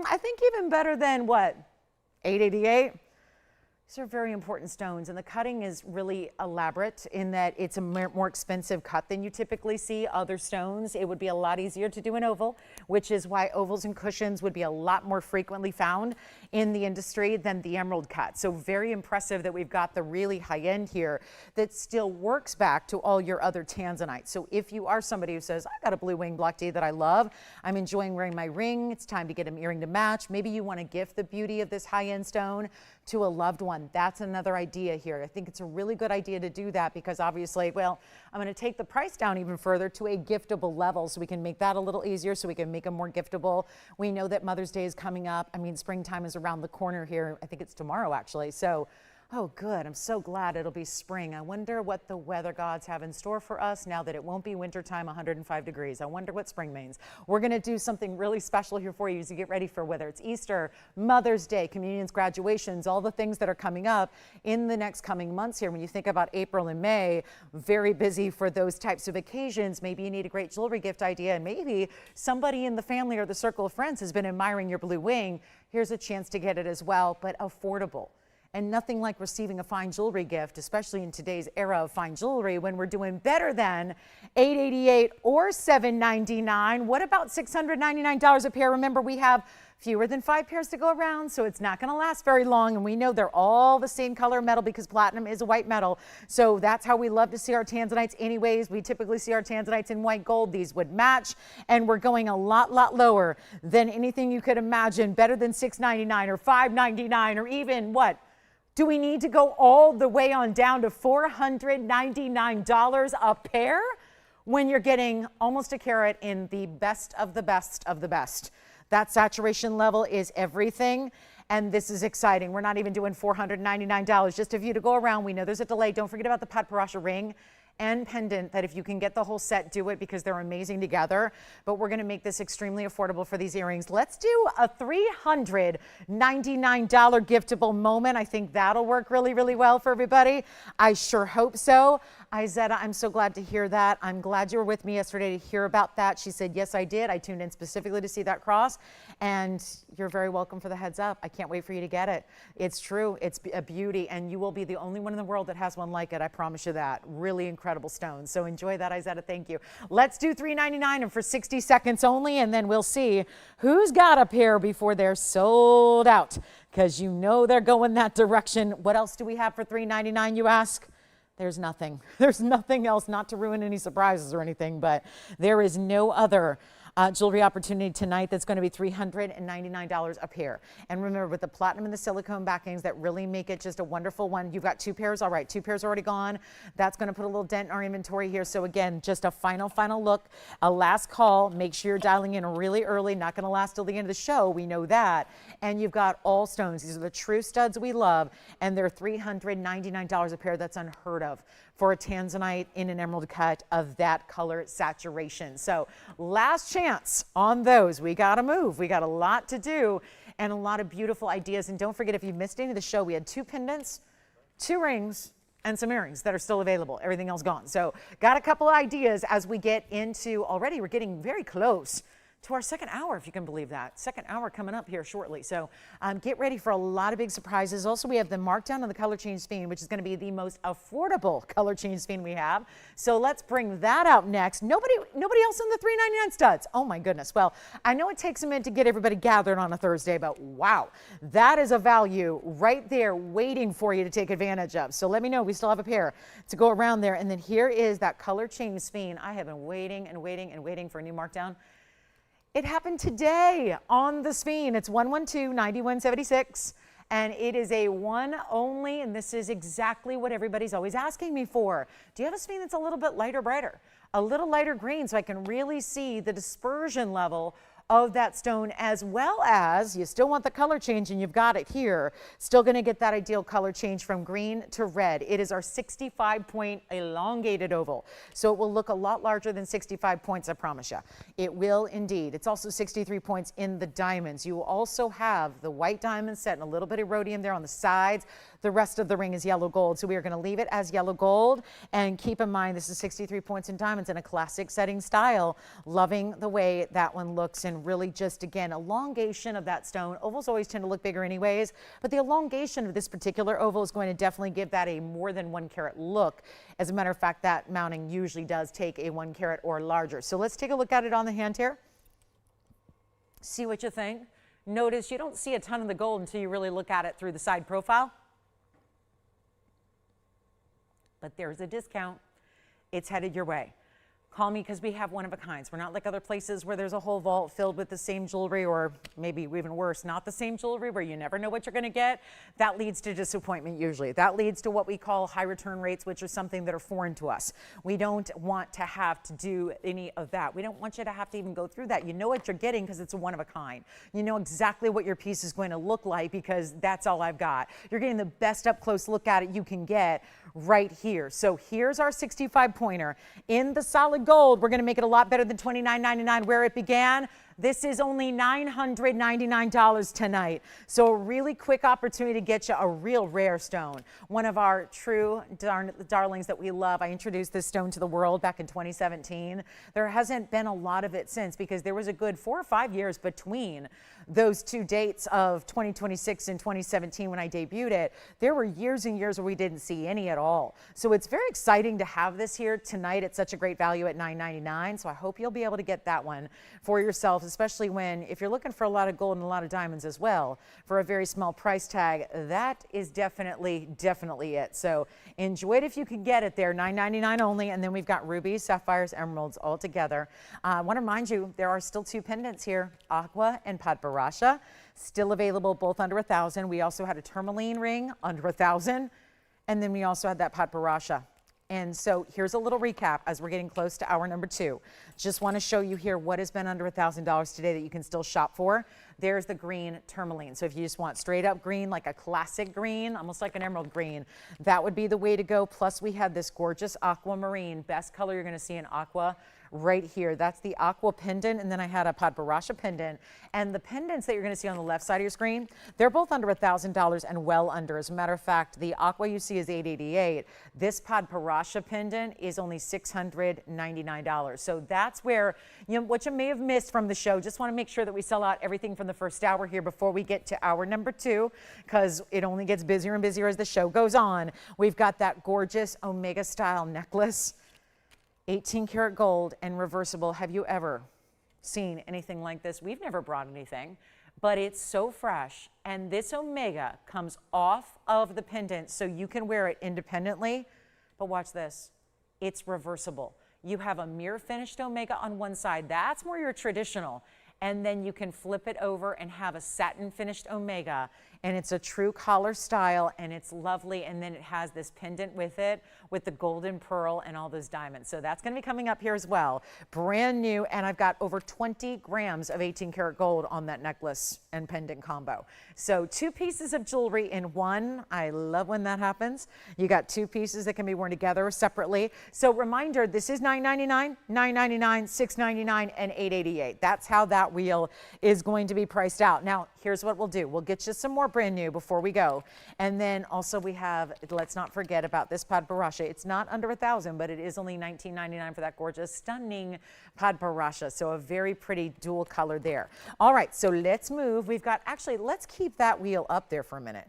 I think even better than what, $8.88? These are very important stones, and the cutting is really elaborate in that it's a more expensive cut than you typically see other stones. It would be a lot easier to do an oval, which is why ovals and cushions would be a lot more frequently found in the industry than the emerald cut. So very impressive that we've got the really high end here that still works back to all your other Tanzanite. So if you are somebody who says, I got a blue wing block D that I love, I'm enjoying wearing my ring, it's time to get an earring to match. Maybe you want to gift the beauty of this high end stone to a loved one. That's another idea here. I think it's a really good idea to do that because obviously, well, I'm going to take the price down even further to a giftable level so we can make that a little easier, so we can make them more giftable. We know that Mother's Day is coming up. I mean, springtime is around the corner here. I think it's tomorrow actually. So oh, good. I'm so glad it'll be spring. I wonder what the weather gods have in store for us now that it won't be wintertime, 105 degrees. I wonder what spring means. We're going to do something really special here for you as you get ready for whether it's Easter, Mother's Day, communions, graduations, all the things that are coming up in the next coming months here. When you think about April and May, very busy for those types of occasions. Maybe you need a great jewelry gift idea, and maybe somebody in the family or the circle of friends has been admiring your blue wing. Here's a chance to get it as well, but affordable. And nothing like receiving a fine jewelry gift, especially in today's era of fine jewelry when we're doing better than $888 or $799. What about $699 a pair? Remember, we have fewer than 5 pairs to go around, so it's not going to last very long. And we know they're all the same color metal because platinum is a white metal. So that's how we love to see our Tanzanites anyways. We typically see our Tanzanites in white gold. These would match, and we're going a lot lower than anything you could imagine. Better than $699 or $599 or even what? Do we need to go all the way on down to $499 a pair when you're getting almost a carat in the best of the best of the best? That saturation level is everything, and this is exciting. We're not even doing $499 just a few to go around. We know there's a delay. Don't forget about the Padparadscha ring and pendant, that if you can get the whole set, do it because they're amazing together. But we're going to make this extremely affordable for these earrings. Let's do a $399 giftable moment. I think that'll work really well for everybody. I sure hope so. Izetta, I'm so glad to hear that. I'm glad you were with me yesterday to hear about that. She said, yes, I did. I tuned in specifically to see that cross, and you're very welcome for the heads up. I can't wait for you to get it. It's true. It's a beauty, and you will be the only one in the world that has one like it. I promise you that. Really incredible stone. So enjoy that, Izetta. Thank you. Let's do $399 and for 60 seconds only, and then we'll see who's got a pair before they're sold out, because you know they're going that direction. What else do we have for $399, you ask? There's nothing. There's nothing else, not to ruin any surprises or anything, but there is no other jewelry opportunity tonight that's going to be $399 a pair. And remember, with the platinum and the silicone backings that really make it just a wonderful one. You've got 2 pairs. All right, 2 pairs already gone. That's going to put a little dent in our inventory here. So again, just a final look, a last call. Make sure you're dialing in really early. Not going to last till the end of the show. We know that. And you've got all stones. These are the true studs we love, and they're $399 a pair. That's unheard of for a Tanzanite in an emerald cut of that color saturation. So last chance on those. We got to move. We got a lot to do and a lot of beautiful ideas. And don't forget, if you missed any of the show, we had 2 pendants, 2 rings, and some earrings that are still available. Everything else gone. So got a couple of ideas as we get into, already we're getting very close to our second hour, if you can believe that. Second hour coming up here shortly. So get ready for a lot of big surprises. Also, we have the markdown on the color change sphene, which is going to be the most affordable color change sphene we have. So let's bring that out next. Nobody else in the $399 studs. Oh my goodness. Well, I know it takes a minute to get everybody gathered on a Thursday, but wow, that is a value right there waiting for you to take advantage of. So let me know. We still have a pair to go around there. And then here is that color change sphene. I have been waiting for a new markdown. It happened today on the sphene. It's 112-9176, and it is a one only, and this is exactly what everybody's always asking me for. Do you have a sphene that's a little bit lighter, brighter? A little lighter green, so I can really see the dispersion level of that stone, as well as you still want the color change, and you've got it here. Still going to get that ideal color change from green to red. It is our 65-point elongated oval, so it will look a lot larger than 65 points, I promise you. It will indeed. It's also 63 points in the diamonds. You will also have the white diamond set and a little bit of rhodium there on the sides. The rest of the ring is yellow gold, so we are going to leave it as yellow gold. And keep in mind, this is 63 points in diamonds in a classic setting style. Loving the way that one looks and and really just, again, elongation of that stone. Ovals always tend to look bigger anyways, but the elongation of this particular oval is going to definitely give that a more than 1 carat look. As a matter of fact, that mounting usually does take a 1 carat or larger. So let's take a look at it on the hand here. See what you think. Notice you don't see a ton of the gold until you really look at it through the side profile. But there's a discount. It's headed your way. Call me because we have one of a kinds. We're not like other places where there's a whole vault filled with the same jewelry, or maybe even worse, not the same jewelry, where you never know what you're going to get. That leads to disappointment usually. That leads to what we call high return rates, which are something that are foreign to us. We don't want to have to do any of that. We don't want you to have to even go through that. You know what you're getting because it's a one of a kind. You know exactly what your piece is going to look like because that's all I've got. You're getting the best up close look at it you can get right here. So here's our 65 pointer in the solid gold. We're going to make it a lot better than $29.99 where it began. This is only $999 tonight. So a really quick opportunity to get you a real rare stone. One of our true darlings that we love. I introduced this stone to the world back in 2017. There hasn't been a lot of it since because there was a good 4 or 5 years between those two dates of 2026 and 2017 when I debuted it. There were years and years where we didn't see any at all. So it's very exciting to have this here tonight at such a great value at $999. So I hope you'll be able to get that one for yourself, especially if you're looking for a lot of gold and a lot of diamonds as well for a very small price tag. That is definitely it. So enjoy it if you can get it there. $999 only. And then we've got rubies, sapphires, emeralds all together. I want to remind you, there are still 2 pendants here, Aqua and Padparadscha, still available both under $1,000. We also had a tourmaline ring under $1,000. And then we also had that Padparadscha. And so here's a little recap as we're getting close to hour number 2. Just want to show you here what has been under $1,000 today that you can still shop for. There's the green tourmaline. So if you just want straight up green, like a classic green, almost like an emerald green, that would be the way to go. Plus we had this gorgeous aquamarine, best color you're going to see in aqua right here. That's the aqua pendant, and then I had a Padparadscha pendant. And the pendants that you're going to see on the left side of your screen, they're both under $1,000 and well under. As a matter of fact, the aqua you see is $888. This Padparadscha pendant is only $699. So that's where, what you may have missed from the show. Just want to make sure that we sell out everything from the first hour here before we get to hour number 2, because it only gets busier and busier as the show goes on. We've got that gorgeous Omega style necklace, 18 karat gold and reversible. Have you ever seen anything like this? We've never brought anything, but it's so fresh. And this Omega comes off of the pendant so you can wear it independently. But watch this, it's reversible. You have a mirror finished Omega on one side. That's more your traditional. And then you can flip it over and have a satin finished Omega. And it's a true collar style, and it's lovely. And then it has this pendant with it, with the golden pearl and all those diamonds. So that's going to be coming up here as well. Brand new, and I've got over 20 grams of 18 karat gold on that necklace and pendant combo. So 2 pieces of jewelry in one. I love when that happens. You got 2 pieces that can be worn together or separately. So reminder, this is $999, $999, $699, and $888. That's how that wheel is going to be priced out. Now, here's what we'll do. We'll get you some more brand new before we go. And then also we have, let's not forget about this Padparadscha. It's not under $1,000, but it is only $19.99 for that gorgeous, stunning Padparadscha. So a very pretty dual color there. All right, so let's move. We've got, actually, let's keep that wheel up there for a minute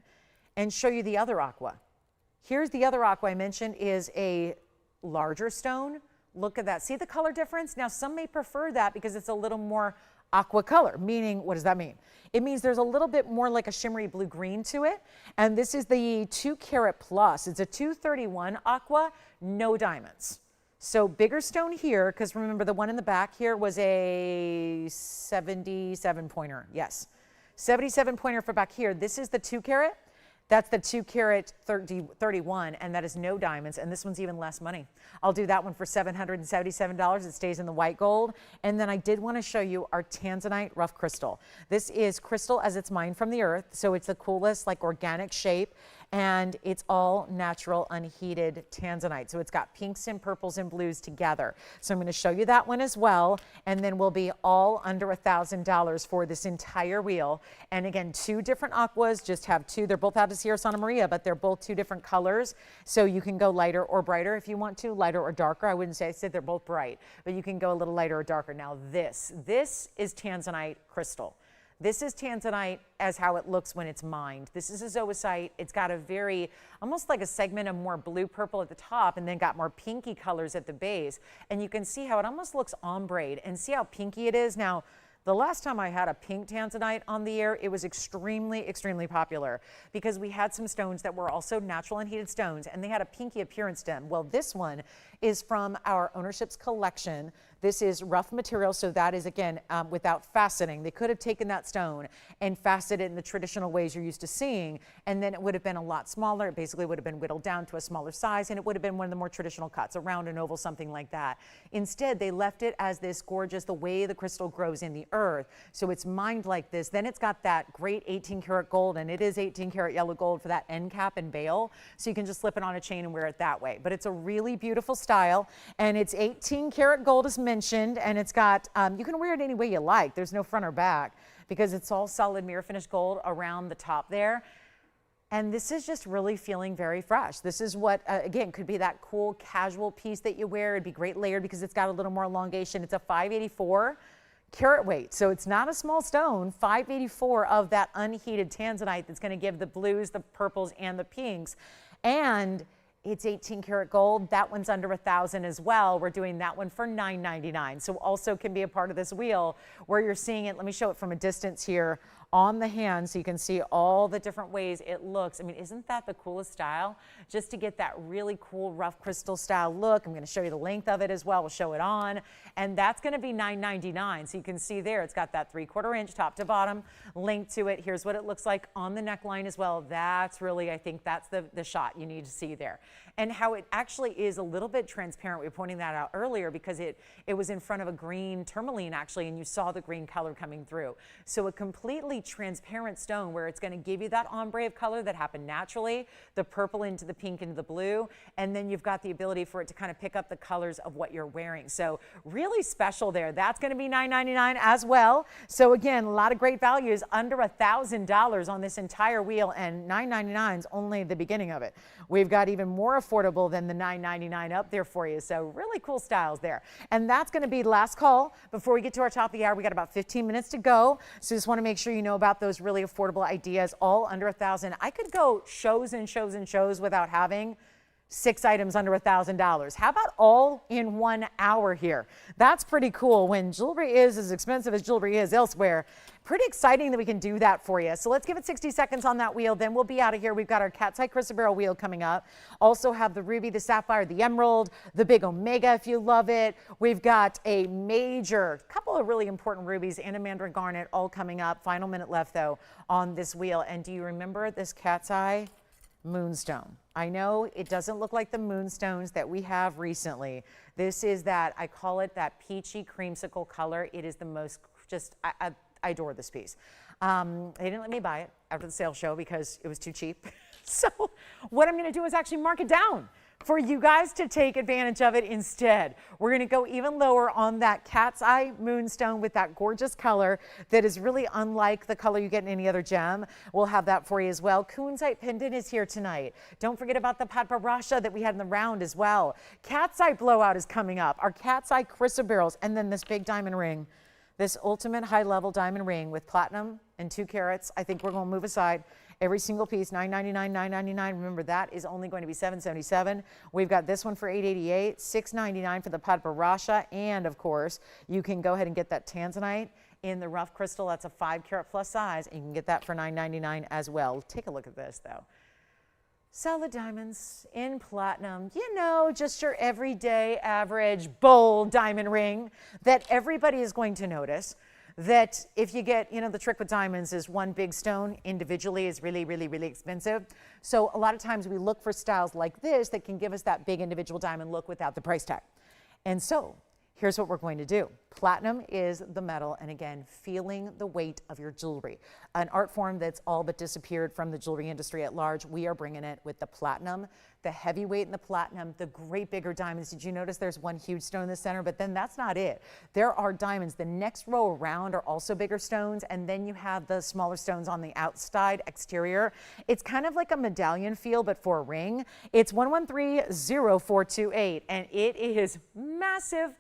and show you the other aqua. Here's the other aqua I mentioned is a larger stone. Look at that. See the color difference? Now, some may prefer that because it's a little more aqua color, meaning, what does that mean? It means there's a little bit more like a shimmery blue-green to it. And this is the 2 karat plus. It's a 231 aqua, no diamonds. So bigger stone here, because remember the one in the back here was a 77 pointer. Yes, 77 pointer for back here. This is the 2 karat. That's the 2 karat 31, and that is no diamonds, and this one's even less money. I'll do that one for $777. It stays in the white gold. And then I did want to show you our Tanzanite rough crystal. This is crystal as it's mined from the earth, so it's the coolest, like, organic shape. and it's all natural unheated Tanzanite. So it's got pinks and purples and blues together. So I'm going to show you that one as well, and then we'll be all under $1,000 for this entire wheel. And again, 2 different aquas, just have 2. They're both out of Sierra Santa Maria, but they're both 2 different colors. So you can go lighter or brighter if you want to, lighter or darker. I wouldn't say, I said they're both bright, but you can go a little lighter or darker. Now this is Tanzanite crystal. This is Tanzanite as how it looks when it's mined. This is a zoisite. It's got a very, almost like a segment of more blue purple at the top and then got more pinky colors at the base. And you can see how it almost looks ombre, and see how pinky it is. Now, the last time I had a pink Tanzanite on the air, it was extremely, extremely popular because we had some stones that were also natural unheated stones, and they had a pinky appearance to them. Well, this one is from our ownership's collection. This is rough material, so that is, again, without faceting. They could have taken that stone and faceted it in the traditional ways you're used to seeing, and then it would have been a lot smaller. It basically would have been whittled down to a smaller size, and it would have been one of the more traditional cuts, a round, an oval, something like that. Instead, they left it as this gorgeous, the way the crystal grows in the earth. So it's mined like this. Then it's got that great 18 karat gold, and it is 18 karat yellow gold for that end cap and bail. So you can just slip it on a chain and wear it that way. But it's a really beautiful style, and it's 18 karat gold as mentioned, and it's got, you can wear it any way you like. There's no front or back because it's all solid mirror finished gold around the top there. And this is just really feeling very fresh. This is what, again, could be that cool casual piece that you wear. It'd be great layered because it's got a little more elongation. It's a 584 carat weight. So it's not a small stone, 584 of that unheated Tanzanite that's going to give the blues, the purples, and the pinks. And it's 18 karat gold. That one's under $1,000 as well. We're doing that one for $999. So also can be a part of this wheel where you're seeing it. Let me show it from a distance here on the hand so you can see all the different ways it looks. I mean, isn't that the coolest style? Just to get that really cool rough crystal style look. I'm going to show you the length of it as well. We'll show it on. And that's going to be $999. So you can see there, it's got that 3/4 inch top to bottom length to it. Here's what it looks like on the neckline as well. That's really, I think that's the shot you need to see there. And how it actually is a little bit transparent. We were pointing that out earlier because it was in front of a green tourmaline actually, and you saw the green color coming through. So a completely transparent stone where it's going to give you that ombre of color that happened naturally, the purple into the pink into the blue, and then you've got the ability for it to kind of pick up the colors of what you're wearing. So really special there. That's going to be $999 as well. So again, a lot of great values, under $1,000 on this entire wheel, and $999 is only the beginning of it. We've got even more affordable than the $999 up there for you. So really cool styles there. And that's going to be last call before we get to our top of the hour. We got about 15 minutes to go. So just want to make sure you know about those really affordable ideas, all under $1,000. I could go shows and shows and shows without having 6 items under $1,000. How about all in 1 hour here? That's pretty cool when jewelry is as expensive as jewelry is elsewhere. Pretty exciting that we can do that for you. So let's give it 60 seconds on that wheel, then we'll be out of here. We've got our cat's eye chrysoberyl wheel coming up. Also have the ruby, the sapphire, the emerald, the big omega if you love it. We've got a major, couple of really important rubies and a mandarin garnet all coming up. Final minute left though on this wheel. And do you remember this cat's eye? Moonstone. I know it doesn't look like the moonstones that we have recently. This is that, I call it that peachy creamsicle color. It is the most, just, I adore this piece. They didn't let me buy it after the sales show because it was too cheap. So what I'm going to do is actually mark it down for you guys to take advantage of it instead. We're going to go even lower on that cat's eye moonstone with that gorgeous color that is really unlike the color you get in any other gem. We'll have that for you as well. Kunzite pendant is here tonight. Don't forget about the Padparadscha that we had in the round as well. Cat's eye blowout is coming up. Our cat's eye chrysoberyls, and then this big diamond ring. This ultimate high-level diamond ring with platinum and 2 carats. I think we're going to move aside every single piece, $999, $999. Remember, that is only going to be $777. We've got this one for $888, $699 for the Padparadscha, and of course, you can go ahead and get that Tanzanite in the rough crystal. That's a 5 carat plus size, and you can get that for $999 as well. Take a look at this, though. Solid diamonds in platinum, you know, just your everyday average bold diamond ring that everybody is going to notice. That if you get, you know, the trick with diamonds is one big stone individually is really, really, really expensive. So a lot of times we look for styles like this that can give us that big individual diamond look without the price tag. And so here's what we're going to do. Platinum is the metal, and again, feeling the weight of your jewelry. An art form that's all but disappeared from the jewelry industry at large. We are bringing it with the platinum, the heavyweight in the platinum, the great bigger diamonds. Did you notice there's one huge stone in the center? But then that's not it. There are diamonds. The next row around are also bigger stones, and then you have the smaller stones on the outside exterior. It's kind of like a medallion feel, but for a ring. It's 1130428, and it is massive.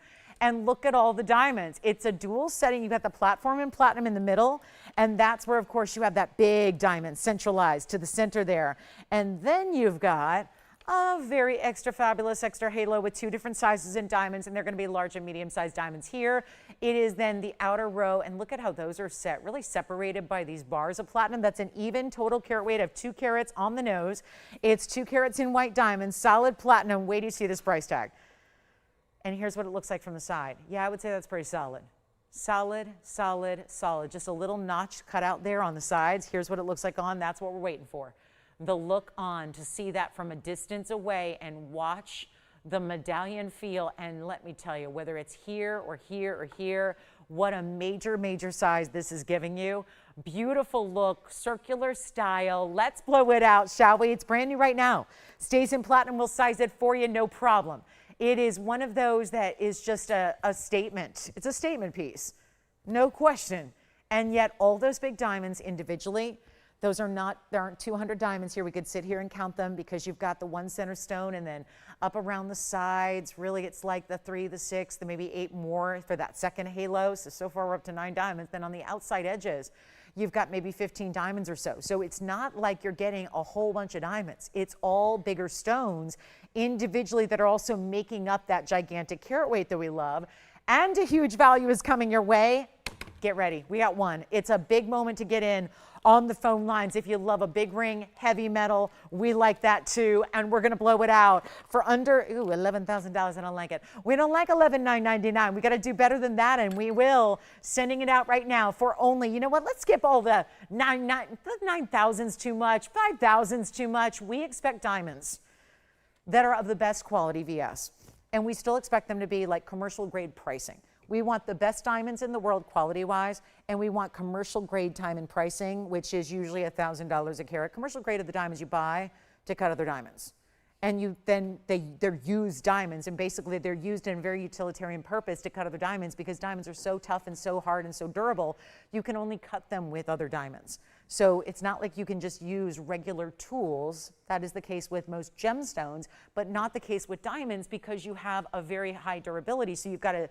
And look at all the diamonds. It's a dual setting. You've got the platform and platinum in the middle, and that's where, of course, you have that big diamond centralized to the center there. And then you've got a very extra fabulous extra halo with 2 different sizes in diamonds, and they're going to be large and medium-sized diamonds here. It is then the outer row, and look at how those are set, really separated by these bars of platinum. That's an even total carat weight of 2 carats on the nose. It's 2 carats in white diamonds, solid platinum. Wait till you see this price tag. And here's what it looks like from the side. Yeah, I would say that's pretty solid. Solid, solid, solid. Just a little notch cut out there on the sides. Here's what it looks like on. That's what we're waiting for. The look on, to see that from a distance away and watch the medallion feel. And let me tell you, whether it's here or here or here, what a major, major size this is giving you. Beautiful look, circular style. Let's blow it out, shall we? It's brand new right now. Stays in platinum. We'll size it for you, no problem. It is one of those that is just a statement. It's a statement piece, no question. And yet all those big diamonds individually, those are not, there aren't 200 diamonds here. We could sit here and count them because you've got the 1 center stone, and then up around the sides, really it's like the 3, the 6, the maybe 8 more for that second halo. So far we're up to 9 diamonds. Then on the outside edges, you've got maybe 15 diamonds or so. So it's not like you're getting a whole bunch of diamonds. It's all bigger stones individually that are also making up that gigantic carat weight that we love. And a huge value is coming your way. Get ready. We got one. It's a big moment to get in on the phone lines. If you love a big ring, heavy metal, we like that too. And we're going to blow it out for under $11,000. I don't like it. We don't like $11,999. We got to do better than that, and we will. Sending it out right now for only, you know what? Let's skip all the 9,000's too much, 5,000's too much. We expect diamonds that are of the best quality VS, and we still expect them to be like commercial grade pricing. We want the best diamonds in the world quality-wise, and we want commercial grade diamond pricing, which is usually $1,000 a carat. Commercial grade are the diamonds you buy to cut other diamonds. And they're used diamonds, and basically they're used in a very utilitarian purpose to cut other diamonds, because diamonds are so tough and so hard and so durable, you can only cut them with other diamonds. So it's not like you can just use regular tools. That is the case with most gemstones, but not the case with diamonds, because you have a very high durability. So you've got to,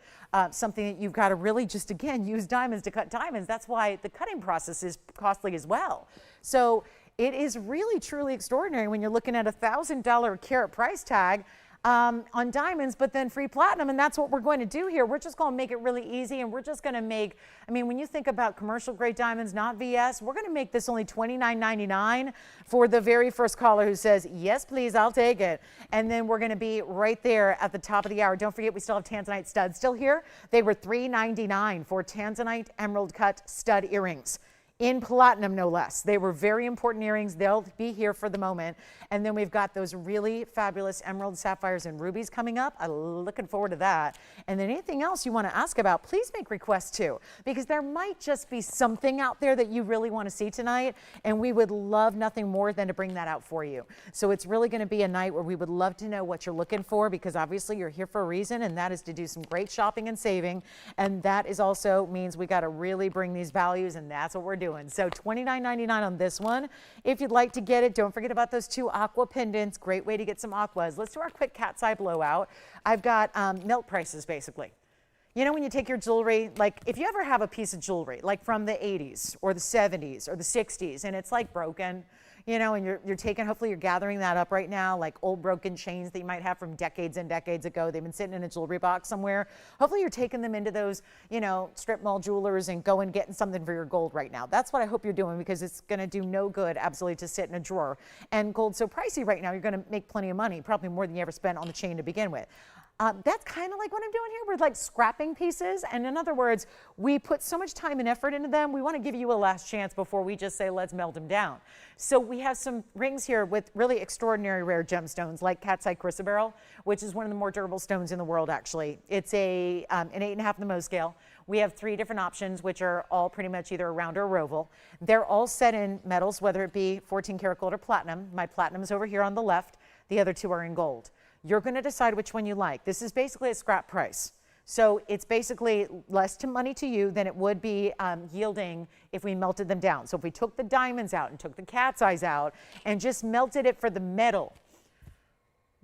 something that you've got to really just, again, use diamonds to cut diamonds. That's why the cutting process is costly as well. So it is really, truly extraordinary when you're looking at $1,000 carat price tag on diamonds, but then free platinum. And that's what we're going to do here. We're just going to make it really easy, and we're just going to make, I mean, when you think about commercial grade diamonds, not VS, we're going to make this only $29.99 for the very first caller who says, yes, please, I'll take it. And then we're going to be right there at the top of the hour. Don't forget, we still have Tanzanite studs still here. They were $3.99 for Tanzanite emerald cut stud earrings. In platinum, no less. They were very important earrings. They'll be here for the moment. And then we've got those really fabulous emerald, sapphires, and rubies coming up. I'm looking forward to that. And then anything else you want to ask about, please make requests too, because there might just be something out there that you really want to see tonight, and we would love nothing more than to bring that out for you. So it's really going to be a night where we would love to know what you're looking for, because obviously you're here for a reason, and that is to do some great shopping and saving. And that is also means we got to really bring these values, and that's what we're doing. So $29.99 on this one. If you'd like to get it, don't forget about those 2 aqua pendants. Great way to get some aquas. Let's do our quick cat's eye blowout. I've got melt prices, basically. You know, when you take your jewelry, like if you ever have a piece of jewelry, like from the 80s or the 70s or the 60s, and it's like broken, you know, and you're taking, hopefully you're gathering that up right now, like old broken chains that you might have from decades and decades ago. They've been sitting in a jewelry box somewhere. Hopefully you're taking them into those, you know, strip mall jewelers and going getting something for your gold right now. That's what I hope you're doing, because it's going to do no good, absolutely, to sit in a drawer. And gold's so pricey right now, you're going to make plenty of money, probably more than you ever spent on the chain to begin with. That's kind of like what I'm doing here. We're like scrapping pieces. And in other words, we put so much time and effort into them. We want to give you a last chance before we just say, let's melt them down. So we have some rings here with really extraordinary rare gemstones like cat's eye chrysoberyl, which is one of the more durable stones in the world, actually. It's an 8.5 in the Mohs scale. We have 3 different options, which are all pretty much either a round or a roval. They're all set in metals, whether it be 14 karat gold or platinum. My platinum is over here on the left. The other 2 are in gold. You're going to decide which one you like. This is basically a scrap price. So it's basically less money to you than it would be yielding if we melted them down. So if we took the diamonds out and took the cat's eyes out and just melted it for the metal,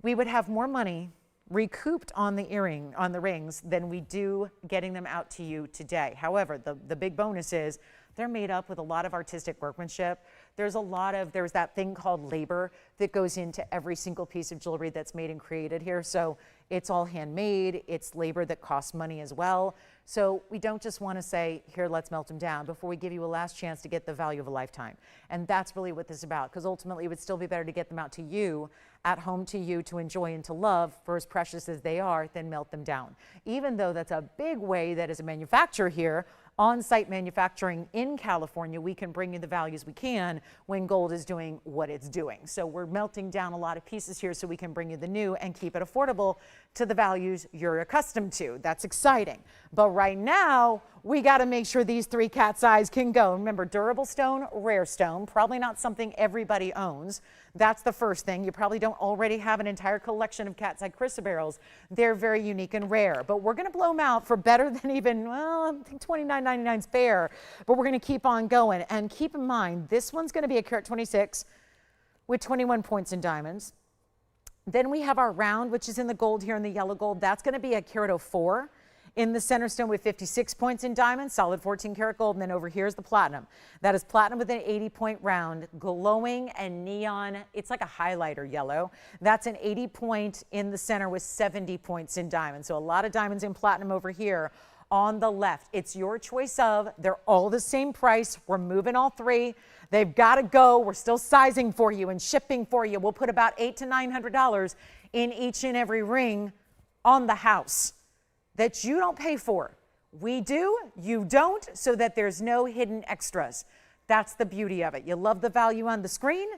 we would have more money recouped on the rings than we do getting them out to you today. However, the big bonus is they're made up with a lot of artistic workmanship. There's that thing called labor that goes into every single piece of jewelry that's made and created here. So it's all handmade. It's labor that costs money as well. So we don't just want to say, here, let's melt them down before we give you a last chance to get the value of a lifetime. And that's really what this is about, because ultimately it would still be better to get them out to you, at home to you, to enjoy and to love for as precious as they are, than melt them down. Even though that's a big way that as a manufacturer here, on-site manufacturing in California, we can bring you the values we can when gold is doing what it's doing. So we're melting down a lot of pieces here so we can bring you the new and keep it affordable to the values you're accustomed to. That's exciting. But right now, we got to make sure these 3 cat's eyes can go. Remember, durable stone, rare stone, probably not something everybody owns. That's the first thing. You probably don't already have an entire collection of cat's eye chrysoberyls. They're very unique and rare, but we're going to blow them out for better than even, well, I think $29.99 is fair, but we're going to keep on going. And keep in mind, this one's going to be a carat 26 with 21 points in diamonds. Then we have our round, which is in the gold here in the yellow gold. That's going to be a carat 04. In the center stone with 56 points in diamonds, solid 14 karat gold, and then over here is the platinum. That is platinum with an 80-point round, glowing and neon. It's like a highlighter yellow. That's an 80-point in the center with 70 points in diamonds. So a lot of diamonds in platinum over here on the left. It's your choice of. They're all the same price. We're moving all 3. They've got to go. We're still sizing for you and shipping for you. We'll put about $800 to $900 in each and every ring on the house that you don't pay for. We do, you don't, so that there's no hidden extras. That's the beauty of it. You love the value on the screen,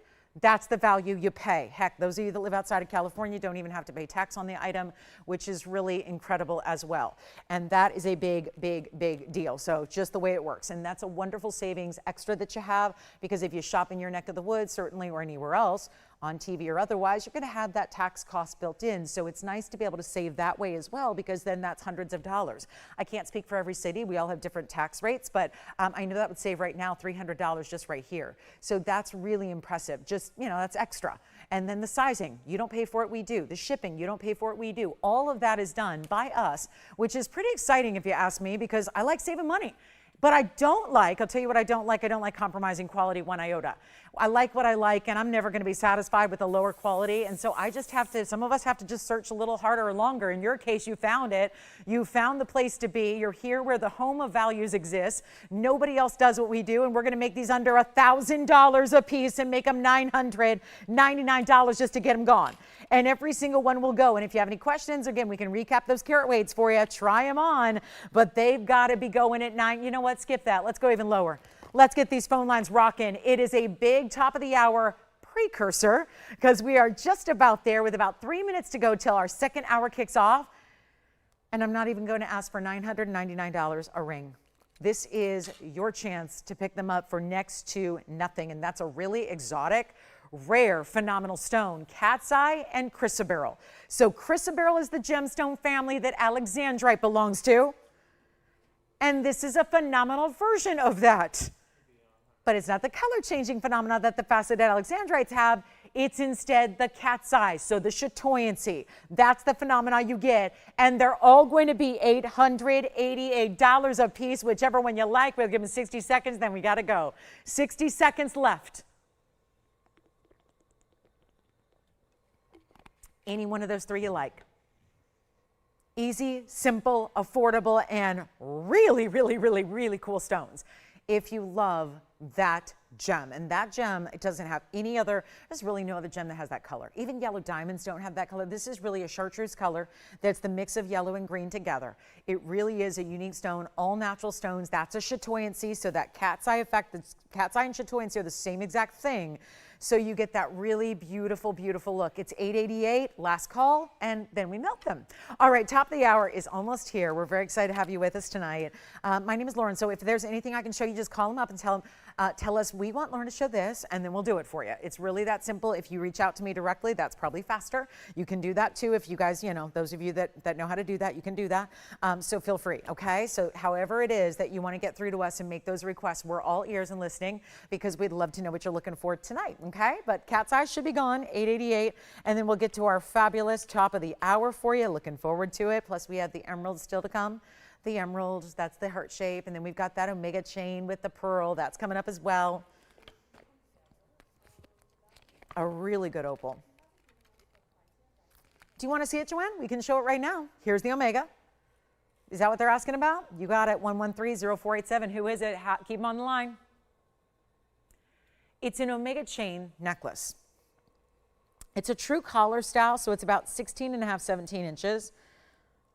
that's the value you pay. Heck, those of you that live outside of California don't even have to pay tax on the item, which is really incredible as well. And that is a big, big, big deal. So just the way it works. And that's a wonderful savings extra that you have, because if you shop in your neck of the woods, certainly, or anywhere else, on TV or otherwise, you're going to have that tax cost built in. So it's nice to be able to save that way as well, because then that's hundreds of dollars. I can't speak for every city. We all have different tax rates, but I know that would save right now $300 just right here. So that's really impressive. Just, that's extra. And then the sizing, you don't pay for it, we do. The shipping, you don't pay for it, we do. All of that is done by us, which is pretty exciting if you ask me, because I like saving money. But I'll tell you what I don't like compromising quality one iota. I like what I like, and I'm never going to be satisfied with a lower quality. And so I just have to, some of us have to just search a little harder or longer. In your case, you found it. You found the place to be. You're here where the home of values exists. Nobody else does what we do, and we're going to make these under $1,000 a piece and make them $999 just to get them gone. And every single one will go. And if you have any questions, again, we can recap those carat weights for you. Try them on, but they've got to be going at 9. You know what? Skip that. Let's go even lower. Let's get these phone lines rocking. It is a big top of the hour precursor, because we are just about there with about 3 minutes to go till our second hour kicks off. And I'm not even going to ask for $999 a ring. This is your chance to pick them up for next to nothing. And that's a really exotic, rare, phenomenal stone, cat's eye and chrysoberyl. So chrysoberyl is the gemstone family that alexandrite belongs to. And this is a phenomenal version of that. But it's not the color-changing phenomena that the faceted alexandrites have. It's instead the cat's eye, so the chatoyancy. That's the phenomena you get. And they're all going to be $888 a piece, whichever one you like. We'll give them 60 seconds, then we got to go. 60 seconds left. Any one of those 3 you like. Easy, simple, affordable, and really, really, really, really cool stones. If you love that gem. And that gem, it doesn't have any other, there's really no other gem that has that color. Even yellow diamonds don't have that color. This is really a chartreuse color that's the mix of yellow and green together. It really is a unique stone, all natural stones. That's a chatoyancy, so that cat's eye effect, cat's eye and chatoyancy are the same exact thing. So you get that really beautiful, beautiful look. It's 888, last call, and then we melt them. All right, top of the hour is almost here. We're very excited to have you with us tonight. My name is Lauren, so if there's anything I can show you, just call them up and tell us, we want Lauren to show this, and then we'll do it for you. It's really that simple. If you reach out to me directly, that's probably faster. You can do that too if you guys, you know, those of you that know how to do that, you can do that. So feel free, okay? So however it is that you want to get through to us and make those requests, we're all ears and listening because we'd love to know what you're looking for tonight, okay? But cat's eyes should be gone, 888, and then we'll get to our fabulous top of the hour for you. Looking forward to it. Plus we have the emeralds still to come. The emeralds, that's the heart shape, and then we've got that omega chain with the pearl. That's coming up as well. A really good opal. Do you want to see it, Joanne? We can show it right now. Here's the omega. Is that what they're asking about? You got it, 113-0487. Who is it? Keep them on the line. It's an omega chain necklace. It's a true collar style, so it's about 16 and a half, 17 inches.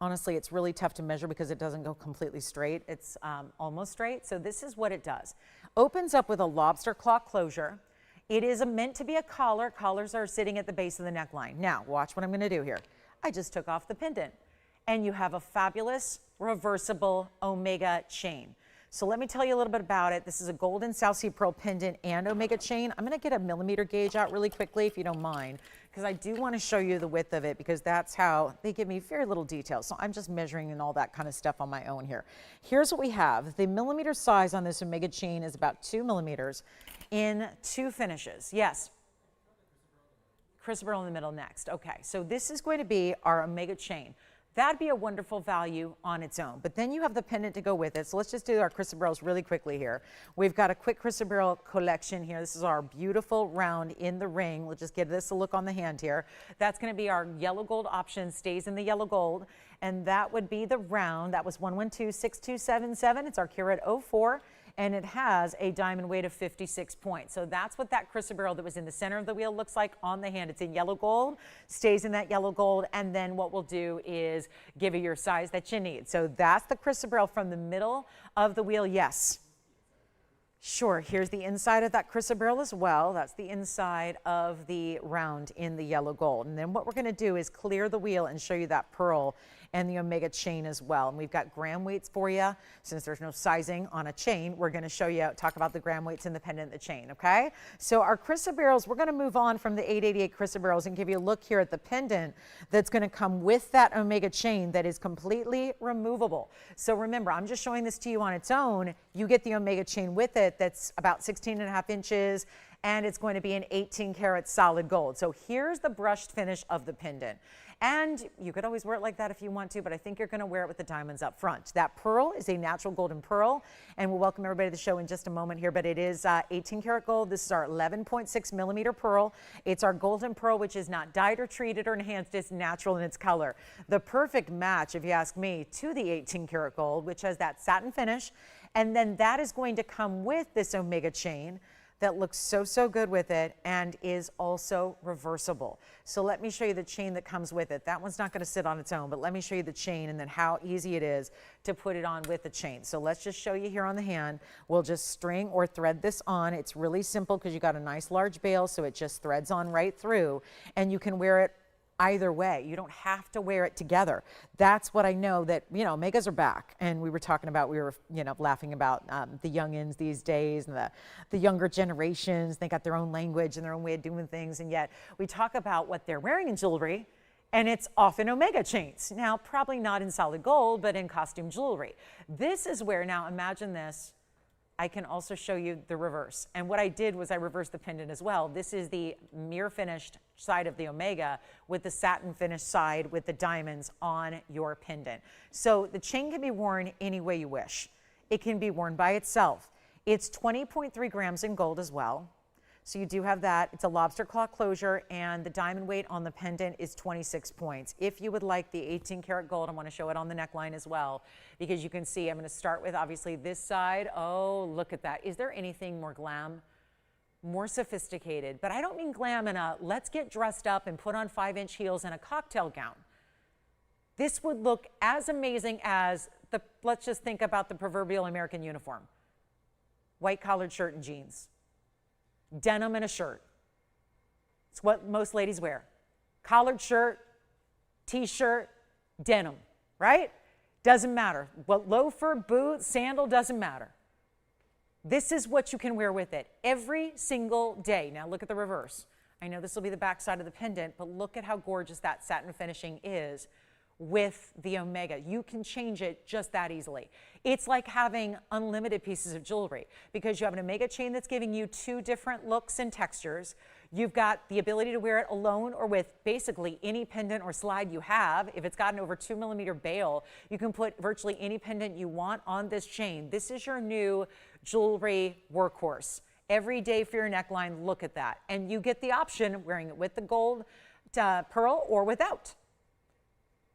Honestly, it's really tough to measure because it doesn't go completely straight. It's almost straight. So this is what it does. Opens up with a lobster claw closure. It is meant to be a collar. Collars are sitting at the base of the neckline. Now, watch what I'm going to do here. I just took off the pendant. And you have a fabulous reversible omega chain. So let me tell you a little bit about it. This is a golden South Sea pearl pendant and omega chain. I'm going to get a millimeter gauge out really quickly if you don't mind, because I do want to show you the width of it because that's how they give me very little detail. So I'm just measuring and all that kind of stuff on my own here. Here's what we have. The millimeter size on this omega chain is about 2 millimeters in 2 finishes. Yes. Chrysoberyl in the middle next. Okay, so this is going to be our omega chain. That'd be a wonderful value on its own. But then you have the pendant to go with it. So let's just do our chrysoberyls really quickly here. We've got a quick chrysoberyl collection here. This is our beautiful round in the ring. We'll just give this a look on the hand here. That's going to be our yellow gold option, stays in the yellow gold. And that would be the round. That was 1126277. It's our carat 04. And it has a diamond weight of 56 points. So that's what that chrysoberyl that was in the center of the wheel looks like on the hand. It's in yellow gold, stays in that yellow gold, and then what we'll do is give you your size that you need. So that's the chrysoberyl from the middle of the wheel. Yes. Sure, here's the inside of that chrysoberyl as well. That's the inside of the round in the yellow gold. And then what we're going to do is clear the wheel and show you that pearl and the omega chain as well. And we've got gram weights for you. Since there's no sizing on a chain, we're going to show you, talk about the gram weights in the pendant and the chain, okay? So our chrysoberyls, we're going to move on from the 888 chrysoberyls and give you a look here at the pendant that's going to come with that omega chain that is completely removable. So remember, I'm just showing this to you on its own. You get the omega chain with it that's about 16 and a half inches, and it's going to be an 18 karat solid gold. So here's the brushed finish of the pendant. And you could always wear it like that if you want to, but I think you're going to wear it with the diamonds up front. That pearl is a natural golden pearl, and we'll welcome everybody to the show in just a moment here, but it is 18 karat gold. This is our 11.6 millimeter pearl. It's our golden pearl, which is not dyed or treated or enhanced. It's natural in its color. The perfect match, if you ask me, to the 18 karat gold, which has that satin finish, and then that is going to come with this omega chain that looks so, so good with it and is also reversible. So let me show you the chain that comes with it. That one's not going to sit on its own, but let me show you the chain and then how easy it is to put it on with the chain. So let's just show you here on the hand. We'll just string or thread this on. It's really simple because you got a nice large bail, so it just threads on right through, and you can wear it either way. You don't have to wear it together. That's what I know that, you know, omegas are back. And we were talking about, we were, you know, laughing about the youngins these days and the younger generations. They got their own language and their own way of doing things. And yet we talk about what they're wearing in jewelry, and it's often omega chains. Now, probably not in solid gold, but in costume jewelry. This is where, now imagine this, I can also show you the reverse. And what I did was I reversed the pendant as well. This is the mirror finished side of the omega with the satin finished side with the diamonds on your pendant. So the chain can be worn any way you wish. It can be worn by itself. It's 20.3 grams in gold as well. So you do have that. It's a lobster claw closure, and the diamond weight on the pendant is 26 points. If you would like the 18 karat gold, I want to show it on the neckline as well, because you can see I'm going to start with obviously this side. Oh, look at that. Is there anything more glam more sophisticated, but I don't mean glam in a let's get dressed up and put on 5-inch heels and a cocktail gown. This would look as amazing as let's just think about the proverbial American uniform. White collared shirt and jeans, denim and a shirt. It's what most ladies wear. Collared shirt, t-shirt, denim, right? Doesn't matter. What loafer, boot, sandal, doesn't matter. This is what you can wear with it every single day. Now look at the reverse. I know this will be the back side of the pendant, but look at how gorgeous that satin finishing is with the Omega. You can change it just that easily. It's like having unlimited pieces of jewelry because you have an Omega chain that's giving you 2 different looks and textures. You've got the ability to wear it alone or with basically any pendant or slide you have. If it's got an over 2mm bail, you can put virtually any pendant you want on this chain. This is your new jewelry workhorse. Every day for your neckline, look at that. And you get the option wearing it with the gold pearl or without.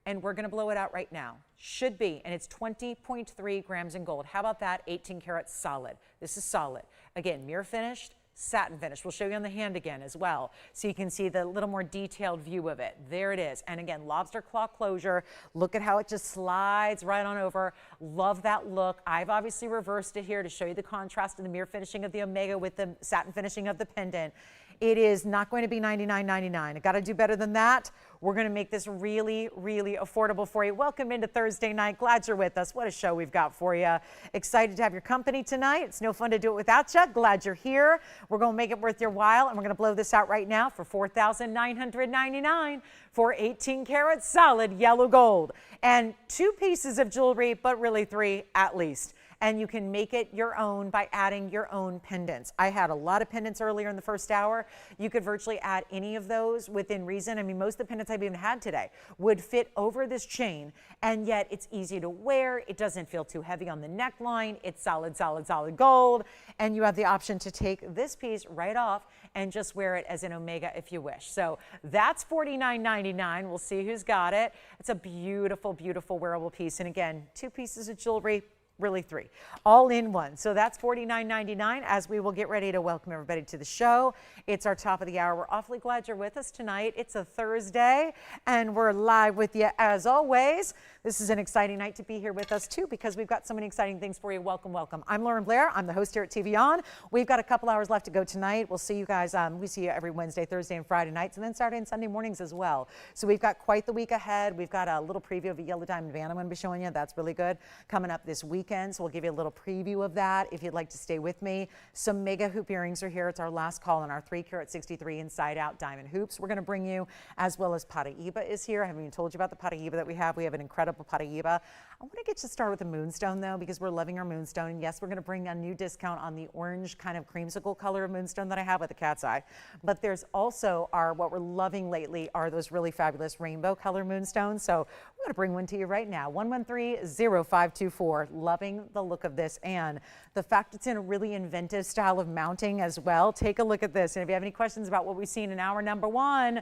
And we're going to blow it out right now. Should be, and it's 20.3 grams in gold. How about that? 18 karat solid. This is solid. Again, mirror finished, satin finish. We'll show you on the hand again as well, so you can see the little more detailed view of it. There it is. And again, lobster claw closure. Look at how it just slides right on over. Love that look. I've obviously reversed it here to show you the contrast in the mirror finishing of the Omega with the satin finishing of the pendant. It is not going to be $99.99. I got to do better than that. We're going to make this really, really affordable for you. Welcome into Thursday night. Glad you're with us. What a show we've got for you. Excited to have your company tonight. It's no fun to do it without you. Glad you're here. We're going to make it worth your while, and we're going to blow this out right now for $4,999 for 18 karat solid yellow gold. And 2 pieces of jewelry, but really 3 at least. And you can make it your own by adding your own pendants. I had a lot of pendants earlier in the first hour. You could virtually add any of those within reason. I mean, most of the pendants I've even had today would fit over this chain, and yet it's easy to wear. It doesn't feel too heavy on the neckline. It's solid, solid, solid gold. And you have the option to take this piece right off and just wear it as an Omega if you wish. So that's $49.99. We'll see who's got it. It's a beautiful, beautiful wearable piece. And again, 2 pieces of jewelry, really 3, all in one. So that's $49.99 as we will get ready to welcome everybody to the show. It's our top of the hour. We're awfully glad you're with us tonight. It's a Thursday and we're live with you as always. This is an exciting night to be here with us too because we've got so many exciting things for you. Welcome, welcome. I'm Lauren Blair. I'm the host here at TVON. We've got a couple hours left to go tonight. We'll see you guys. We see you every Wednesday, Thursday, and Friday nights, and then Saturday and Sunday mornings as well. So we've got quite the week ahead. We've got a little preview of a yellow diamond band I'm going to be showing you. That's really good. Coming up this weekend, so we'll give you a little preview of that if you'd like to stay with me. Some mega hoop earrings are here. It's our last call on our 3 karat 63 inside out diamond hoops we're going to bring you, as well as Paraiba is here. I haven't even told you about the Paraiba that we have. We have an incredible Paraiba. I want to get you started with the Moonstone though, because we're loving our Moonstone. And yes, we're going to bring a new discount on the orange kind of creamsicle color of Moonstone that I have with the cat's eye. But there's also what we're loving lately are those really fabulous rainbow color Moonstones. So we're going to bring one to you right now. 113-0524. Loving the look of this and the fact it's in a really inventive style of mounting as well. Take a look at this. And if you have any questions about what we've seen in hour number 1,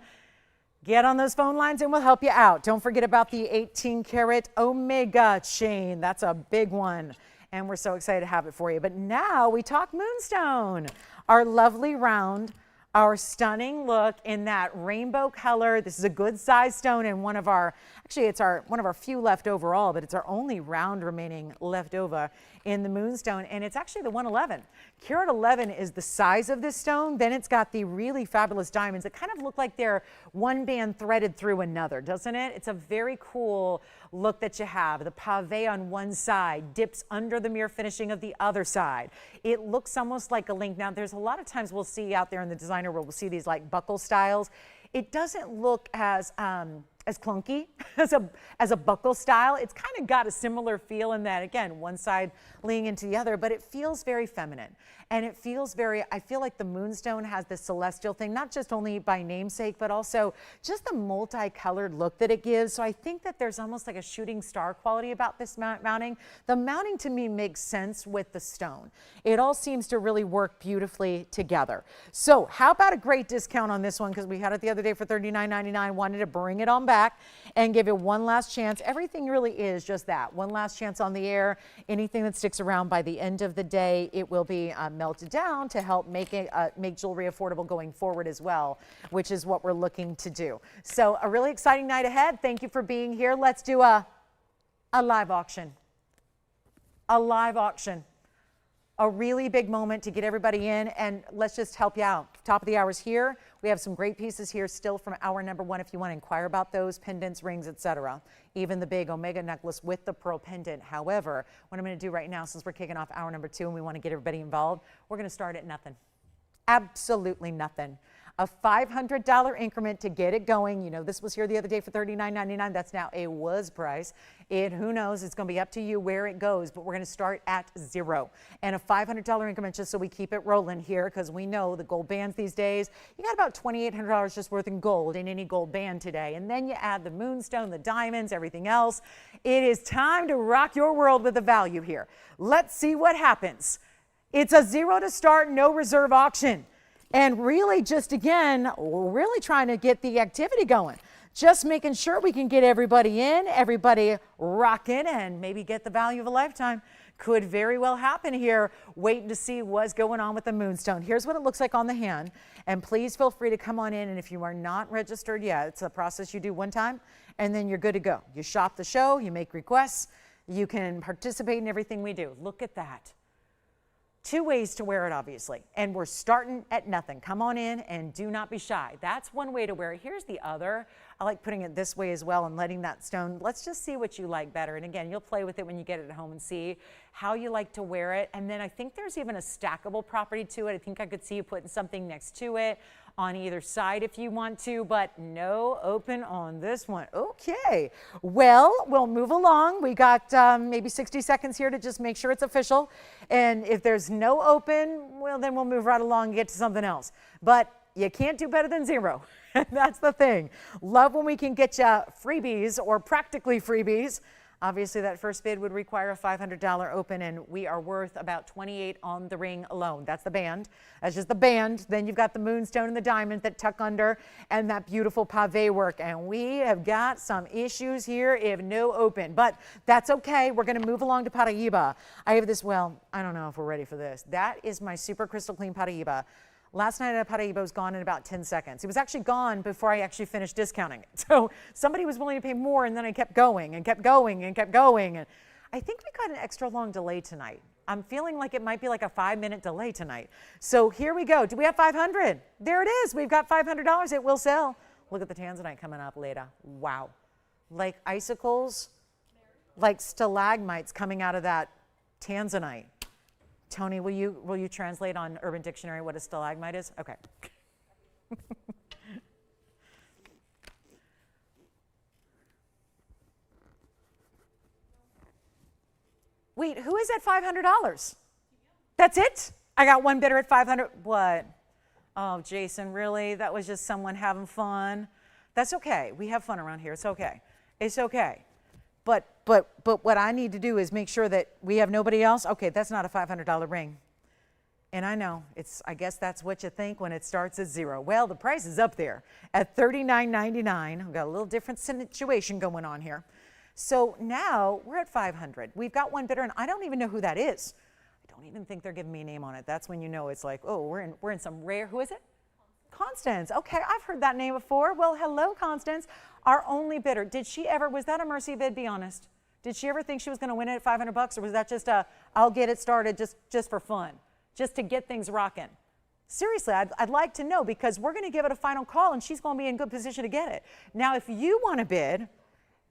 get on those phone lines and we'll help you out. Don't forget about the 18 karat Omega chain. That's a big one. And we're so excited to have it for you. But now we talk Moonstone, our lovely round, our stunning look in that rainbow color. This is a good size stone and one of our few left overall, but it's our only round remaining left over in the Moonstone, and it's actually the 111. Carat 11 is the size of this stone. Then it's got the really fabulous diamonds that kind of look like they're one band threaded through another, doesn't it? It's a very cool look that you have. The pave on one side dips under the mirror finishing of the other side. It looks almost like a link. Now, there's a lot of times we'll see out there in the designer world, we'll see these like buckle styles. It doesn't look as clunky as a buckle style. It's kind of got a similar feel in that, again, one side leaning into the other, but it feels very feminine. And it feels I feel like the Moonstone has this celestial thing, not just only by namesake, but also just the multicolored look that it gives. So I think that there's almost like a shooting star quality about this mounting. The mounting to me makes sense with the stone. It all seems to really work beautifully together. So how about a great discount on this one? Because we had it the other day for $39.99, wanted to bring it on back and give you one last chance. Everything really is just that, one last chance on the air. Anything that sticks around by the end of the day, it will be melted down to help make jewelry affordable going forward as well, which is what we're looking to do. So a really exciting night ahead. Thank you for being here. Let's do a live auction. A live auction. A really big moment to get everybody in, and let's just help you out. Top of the hour is here. We have some great pieces here still from hour number one if you want to inquire about those, pendants, rings, etc. Even the big Omega necklace with the pearl pendant. However, what I'm going to do right now, since we're kicking off hour number two and we want to get everybody involved, we're going to start at nothing. Absolutely nothing. A $500 increment to get it going. You know, this was here the other day for $39.99. That's now a was price. Who knows? It's going to be up to you where it goes, but we're going to start at zero. And a $500 increment just so we keep it rolling here, because we know the gold bands these days, you got about $2,800 just worth in gold in any gold band today. And then you add the Moonstone, the diamonds, everything else. It is time to rock your world with the value here. Let's see what happens. It's a zero to start, no reserve auction. And really just, again, we're really trying to get the activity going. Just making sure we can get everybody in, everybody rocking, and maybe get the value of a lifetime. Could very well happen here. Waiting to see what's going on with the Moonstone. Here's what it looks like on the hand. And please feel free to come on in. And if you are not registered yet, it's a process you do one time, and then you're good to go. You shop the show, you make requests, you can participate in everything we do. Look at that. Two ways to wear it, obviously, and we're starting at nothing. Come on in and do not be shy. That's one way to wear it. Here's the other. I like putting it this way as well and letting that stone. Let's just see what you like better. And again, you'll play with it when you get it at home and see how you like to wear it. And then I think there's even a stackable property to it. I think I could see you putting something next to it on either side if you want to, but no open on this one. Okay, well, we'll move along. We got maybe 60 seconds here to just make sure it's official. And if there's no open, well, then we'll move right along and get to something else. But you can't do better than zero. That's the thing. Love when we can get you freebies or practically freebies. Obviously, that first bid would require a $500 open, and we are worth about $28 on the ring alone. That's the band. That's just the band. Then you've got the Moonstone and the diamond that tuck under, and that beautiful pave work. And we have got some issues here if no open, but that's okay. We're going to move along to Paraiba. I have this, well, I don't know if we're ready for this. That is my super crystal clean Paraiba. Last night, Paraiba was gone in about 10 seconds. It was actually gone before I actually finished discounting it. So somebody was willing to pay more, and then I kept going and kept going and kept going. And I think we got an extra long delay tonight. I'm feeling like it might be like a 5-minute delay tonight. So here we go. Do we have 500? There it is. We've got $500. It will sell. Look at the Tanzanite coming up later. Wow. Like icicles, like stalagmites coming out of that Tanzanite. Tony, will you translate on Urban Dictionary what a stalagmite is? Okay. Wait, who is at $500? That's it? I got one bidder at $500. What? Oh, Jason, really? That was just someone having fun. That's okay. We have fun around here. It's okay. It's okay. But what I need to do is make sure that we have nobody else. Okay, that's not a $500 ring. And I know, I guess that's what you think when it starts at zero. Well, the price is up there at $39.99. We've got a little different situation going on here. So now we're at $500. We've got one bidder, and I don't even know who that is. I don't even think they're giving me a name on it. That's when you know it's like, oh, we're in some rare, who is it? Constance. Okay, I've heard that name before. Well, hello, Constance. Our only bidder. Did she ever, was that a mercy bid? Be honest. Did she ever think she was going to win it at $500, or was that just a, I'll get it started just for fun, just to get things rocking? Seriously, I'd like to know, because we're going to give it a final call, and she's going to be in good position to get it. Now, if you want to bid,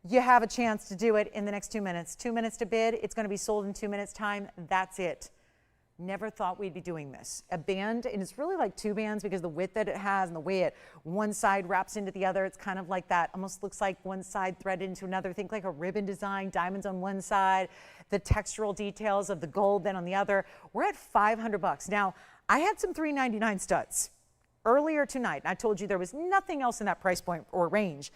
you have a chance to do it in the next 2 minutes. 2 minutes to bid. It's going to be sold in 2 minutes' time. That's it. Never thought we'd be doing this. A band, and it's really like two bands because the width that it has and the way it one side wraps into the other, it's kind of like that, almost looks like one side threaded into another. Think like a ribbon design, diamonds on one side, the textural details of the gold then on the other. We're at $500. Now, I had some $399 studs earlier tonight. I told you there was nothing else in that price point or range.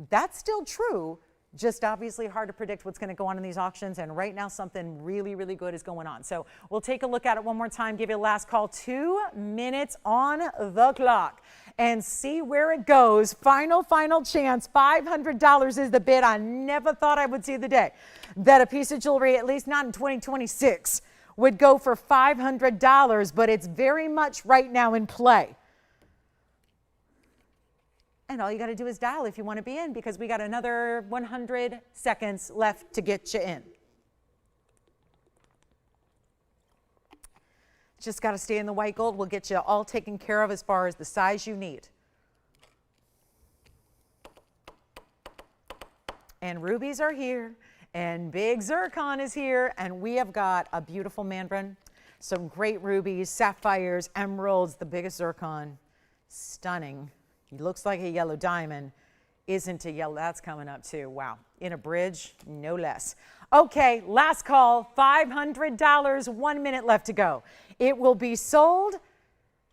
That's still true. Just obviously hard to predict what's going to go on in these auctions, and right now something really, really good is going on. So we'll take a look at it one more time, give you a last call, 2 minutes on the clock, and see where it goes. Final chance, $500 is the bid. I never thought I would see the day that a piece of jewelry, at least not in 2026, would go for $500, but it's very much right now in play. And all you got to do is dial if you want to be in, because we got another 100 seconds left to get you in. Just got to stay in the white gold. We'll get you all taken care of as far as the size you need. And rubies are here, and big zircon is here, and we have got a beautiful mandarin, some great rubies, sapphires, emeralds, the biggest zircon. Stunning. He looks like a yellow diamond. Isn't a yellow. That's coming up too. Wow. In a bridge, no less. Okay, last call, $500, 1 minute left to go. It will be sold.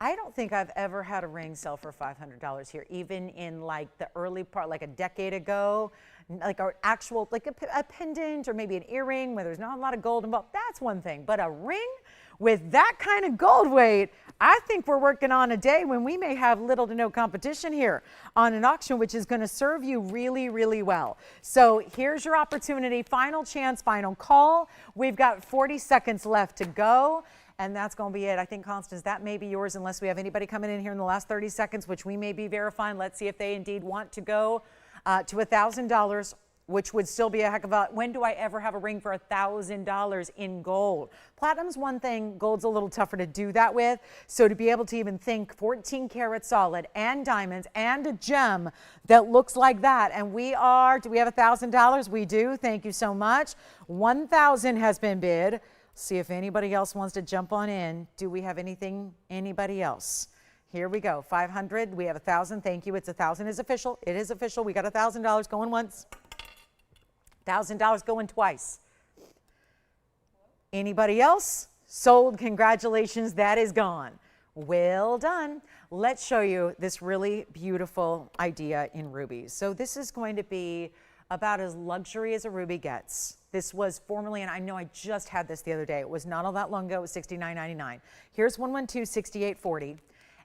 I don't think I've ever had a ring sell for $500 here, even in like the early part, like a decade ago, like an actual, like a pendant or maybe an earring where there's not a lot of gold involved. That's one thing, but a ring with that kind of gold weight, I think we're working on a day when we may have little to no competition here on an auction, which is going to serve you really, really well. So here's your opportunity. Final chance, final call. We've got 40 seconds left to go. And that's going to be it. I think, Constance, that may be yours unless we have anybody coming in here in the last 30 seconds, which we may be verifying. Let's see if they indeed want to go to $1,000, which would still be a heck of a, when do I ever have a ring for $1,000 in gold? Platinum's one thing, gold's a little tougher to do that with. So to be able to even think 14 karat solid and diamonds and a gem that looks like that. And we are, do we have $1,000? We do, thank you so much. 1,000 has been bid. See if anybody else wants to jump on in. Do we have anything, anybody else? Here we go, 500, we have 1,000, thank you. It's 1,000 is official, it is official. We got $1,000 going once, $1,000 going twice. Anybody else? Sold, congratulations, that is gone. Well done. Let's show you this really beautiful idea in rubies. So this is going to be about as luxury as a ruby gets. This was formerly, and I know I just had this the other day, it was not all that long ago, it was $69.99. Here's 112, $68.40.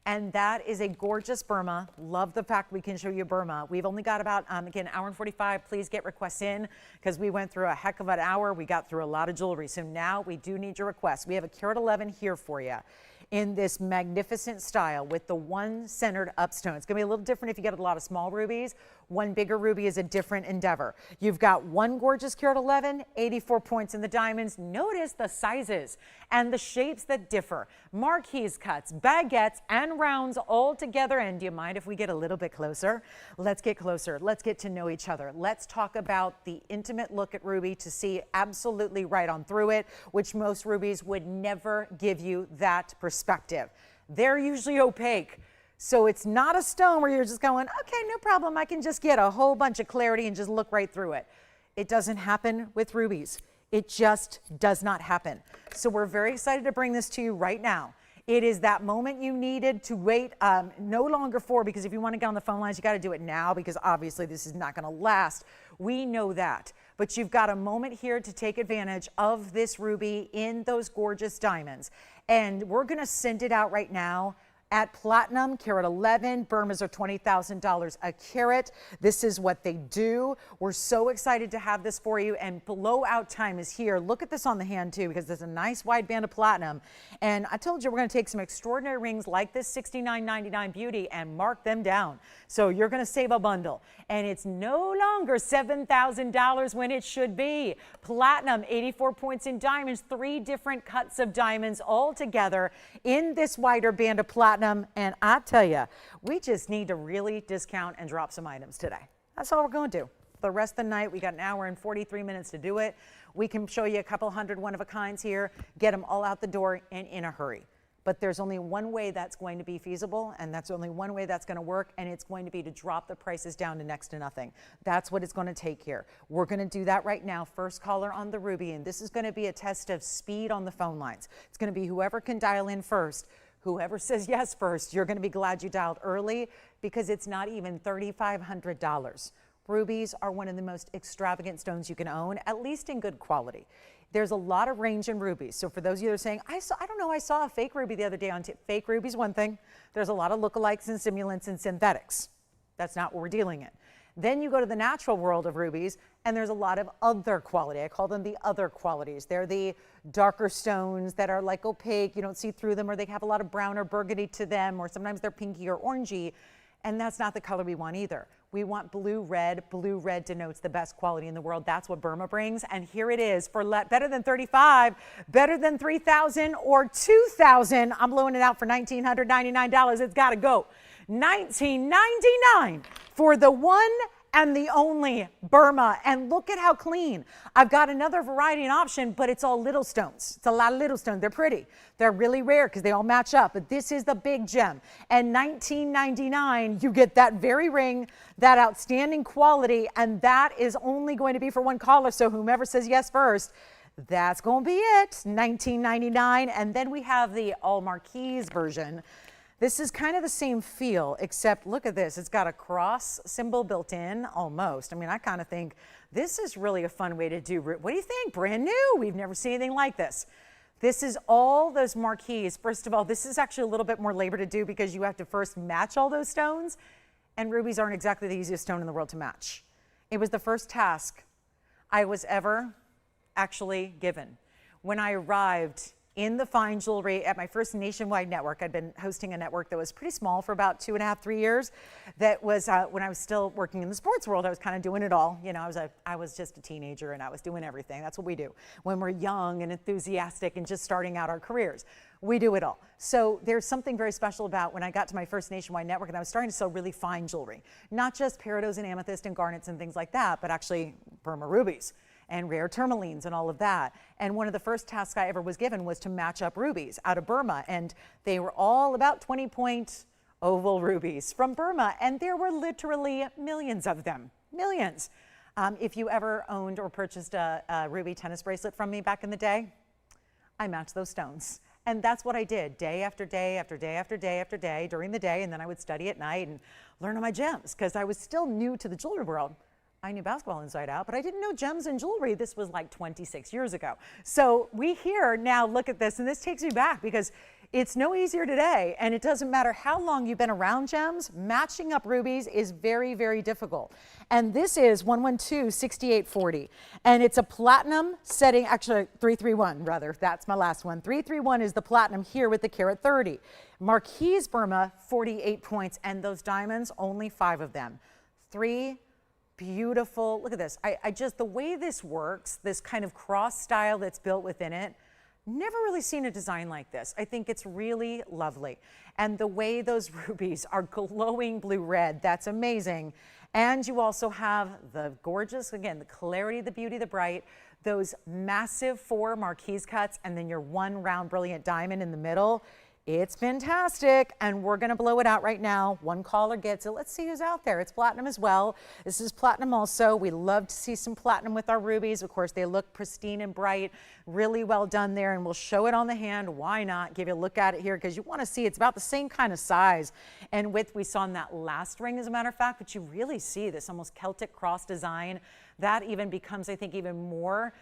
And that is a gorgeous Burma. Love the fact we can show you Burma. We've only got about, again, hour and 45. Please get requests in because we went through a heck of an hour. We got through a lot of jewelry. So now we do need your requests. We have a carat 11 here for you in this magnificent style with the one centered upstone. It's gonna be a little different if you get a lot of small rubies. One bigger ruby is a different endeavor. You've got one gorgeous carat 11, 84 points in the diamonds. Notice the sizes and the shapes that differ. Marquise cuts, baguettes, and rounds all together. And do you mind if we get a little bit closer? Let's get closer. Let's get to know each other. Let's talk about the intimate look at ruby to see absolutely right on through it, which most rubies would never give you that perspective. They're usually opaque. So it's not a stone where you're just going, okay, no problem. I can just get a whole bunch of clarity and just look right through it. It doesn't happen with rubies. It just does not happen. So we're very excited to bring this to you right now. It is that moment you needed to wait no longer for, because if you want to get on the phone lines, you got to do it now because obviously this is not going to last. We know that. But you've got a moment here to take advantage of this ruby in those gorgeous diamonds. And we're going to send it out right now at platinum, carat 11. Burmas are $20,000 a carat. This is what they do. We're so excited to have this for you, and blowout time is here. Look at this on the hand too, because there's a nice wide band of platinum. And I told you we're gonna take some extraordinary rings like this $69.99 beauty and mark them down. So you're gonna save a bundle. And it's no longer $7,000 when it should be. Platinum, 84 points in diamonds, 3 different cuts of diamonds all together in this wider band of platinum. And I tell you, we just need to really discount and drop some items today. That's all we're going to do. The rest of the night, we got an hour and 43 minutes to do it. We can show you a couple hundred one-of-a-kinds here, get them all out the door and in a hurry. But there's only one way that's going to be feasible, and that's only one way that's going to work, and it's going to be to drop the prices down to next to nothing. That's what it's going to take here. We're going to do that right now. First caller on the ruby, and this is going to be a test of speed on the phone lines. It's going to be whoever can dial in first. Whoever says yes first, you're going to be glad you dialed early because it's not even $3,500. Rubies are one of the most extravagant stones you can own, at least in good quality. There's a lot of range in rubies. So for those of you that are saying, I don't know, I saw a fake ruby the other day on fake rubies, one thing. There's a lot of lookalikes and simulants and synthetics. That's not what we're dealing in. Then you go to the natural world of rubies, and there's a lot of other quality. I call them the other qualities. They're the darker stones that are like opaque, you don't see through them, or they have a lot of brown or burgundy to them, or sometimes they're pinky or orangey, and that's not the color we want either. We want blue red. Blue red denotes the best quality in the world. That's what Burma brings, and here it is for better than 35, better than 3,000 or 2,000. I'm blowing it out for $1,999. It's got to go. $19.99 for the one and the only Burma. And look at how clean. I've got another variety and option, but it's all little stones. It's a lot of little stones. They're pretty. They're really rare because they all match up, but this is the big gem. And $19.99, you get that very ring, that outstanding quality, and that is only going to be for one caller. So whomever says yes first, that's going to be it. $19.99. And then we have the all marquise version. This is kind of the same feel, except look at this. It's got a cross symbol built in, almost. I mean, I kind of think this is really a fun way to do. What do you think? Brand new. We've never seen anything like this. This is all those marquise. First of all, this is actually a little bit more labor to do because you have to first match all those stones, and rubies aren't exactly the easiest stone in the world to match. It was the first task I was ever actually given. When I arrived in the fine jewelry at my first nationwide network. I'd been hosting a network that was pretty small for about 2.5, 3 years. That was when I was still working in the sports world. I was kind of doing it all. You know, I was just a teenager and I was doing everything. That's what we do when we're young and enthusiastic and just starting out our careers. We do it all. So there's something very special about when I got to my first nationwide network and I was starting to sell really fine jewelry, not just peridots and amethyst and garnets and things like that, but actually Burma rubies and rare tourmalines and all of that. And one of the first tasks I ever was given was to match up rubies out of Burma. And they were all about 20-point oval rubies from Burma. And there were literally millions of them, millions. If you ever owned or purchased a ruby tennis bracelet from me back in the day, I matched those stones. And that's what I did day after day after day after day after day during the day. And then I would study at night and learn on my gems because I was still new to the jewelry world. I knew basketball inside out, but I didn't know gems and jewelry. This was like 26 years ago. So we here now look at this, and this takes me back because it's no easier today, and it doesn't matter how long you've been around gems, matching up rubies is very, very difficult. And this is 112-6840, and it's a platinum setting, actually 331 rather, that's my last one. 331 is the platinum here with the carat 30. Marquise Burma, 48 points, and those diamonds, only 5 of them. 3 beautiful, look at this. I just, the way this works, this kind of cross style that's built within it, never really seen a design like this. I think it's really lovely. And the way those rubies are glowing blue red, that's amazing. And you also have the gorgeous, again, the clarity, the beauty, the bright, those massive 4 marquise cuts, and then your 1 round brilliant diamond in the middle. It's fantastic, and we're gonna blow it out right now. 1 caller gets it. Let's see who's out there. It's platinum as well. This is platinum also. We love to see some platinum with our rubies. Of course, they look pristine and bright, really well done there, and we'll show it on the hand. Why not? Give you a look at it here because you wanna see it's about the same kind of size and width we saw in that last ring, as a matter of fact, but you really see this almost Celtic cross design. That even becomes, I think, even more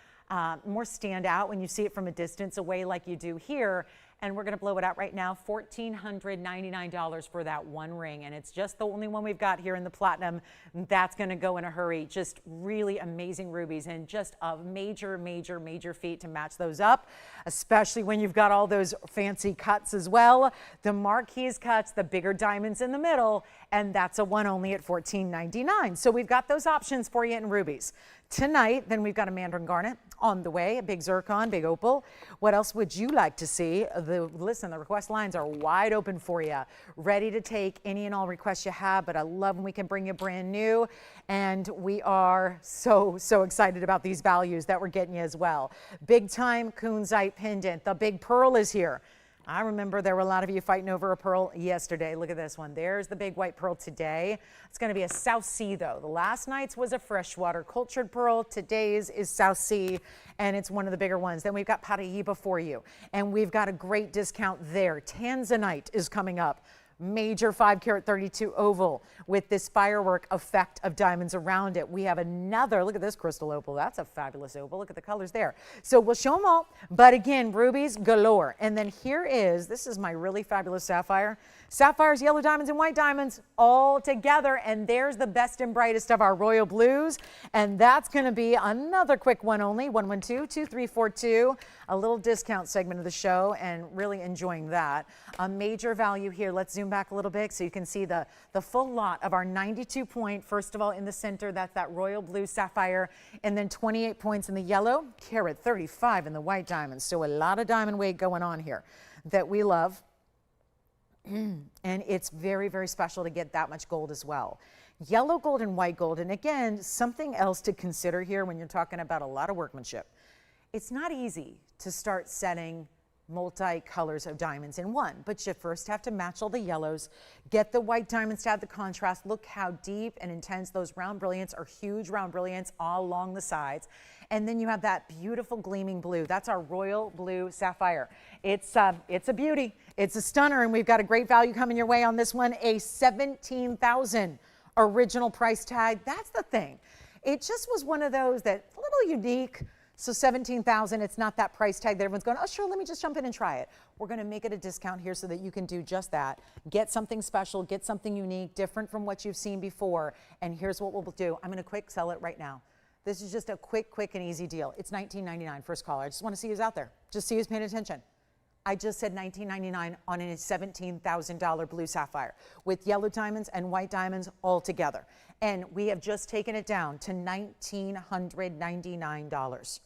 stand out when you see it from a distance away like you do here. And we're going to blow it out right now, $1,499 for that 1 ring. And it's just the only one we've got here in the platinum. That's going to go in a hurry. Just really amazing rubies and just a major, major, major feat to match those up, especially when you've got all those fancy cuts as well. The marquise cuts, the bigger diamonds in the middle, and that's a one only at $1,499. So we've got those options for you in rubies. Tonight, then we've got a mandarin garnet on the way, a big zircon, big opal. What else would you like to see? Listen, the request lines are wide open for you. Ready to take any and all requests you have, but I love when we can bring you brand new. And we are so, so excited about these values that we're getting you as well. Big time Kunzite pendant. The big pearl is here. I remember there were a lot of you fighting over a pearl yesterday. Look at this one. There's the big white pearl today. It's going to be a South Sea though. The last night's was a freshwater cultured pearl. Today's is South Sea, and it's one of the bigger ones. Then we've got Paraiba for you, and we've got a great discount there. Tanzanite is coming up. major 5-carat 32 oval with this firework effect of diamonds around it. We have another, look at this crystal opal. That's a fabulous opal. Look at the colors there. So we'll show them all, but again, rubies galore. And then here is, this is my really fabulous sapphire. Sapphires, yellow diamonds, and white diamonds all together. And there's the best and brightest of our royal blues. And that's going to be another quick one only, 112-2342. A little discount segment of the show, and really enjoying that. A major value here. Let's zoom back a little bit so you can see the full lot of our 92 point. First of all, in the center, that's that royal blue sapphire, and then 28 points in the yellow, carat 35 in the white diamonds. So a lot of diamond weight going on here that we love. And it's very, very special to get that much gold as well. Yellow gold and white gold. And again, something else to consider here when you're talking about a lot of workmanship. It's not easy to start setting multi-colors of diamonds in one, but you first have to match all the yellows, get the white diamonds to add the contrast. Look how deep and intense those round brilliants are, huge round brilliants all along the sides. And then you have that beautiful gleaming blue. That's our royal blue sapphire. It's a beauty. It's a stunner, and we've got a great value coming your way on this one, a $17,000 original price tag. That's the thing. It just was one of those that a little unique. So $17,000, it's not that price tag that everyone's going, oh, sure, let me just jump in and try it. We're going to make it a discount here so that you can do just that. Get something special, get something unique, different from what you've seen before. And here's what we'll do. I'm going to quick sell it right now. This is just a quick and easy deal. It's $19.99, first caller. I just want to see who's out there. Just see who's paying attention. I just said $19.99 on a $17,000 blue sapphire with yellow diamonds and white diamonds all together. And we have just taken it down to $1,999.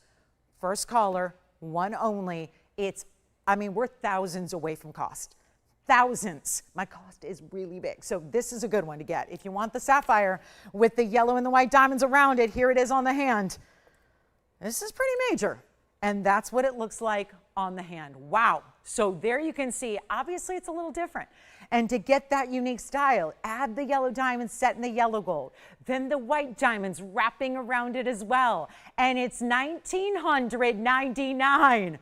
First caller, one only. We're thousands away from cost. Thousands. My cost is really big. So this is a good one to get. If you want the sapphire with the yellow and the white diamonds around it, here it is on the hand. This is pretty major. And that's what it looks like on the hand. Wow. So there you can see, obviously it's a little different. And to get that unique style, add the yellow diamonds set in the yellow gold, then the white diamonds wrapping around it as well. And it's $1,999.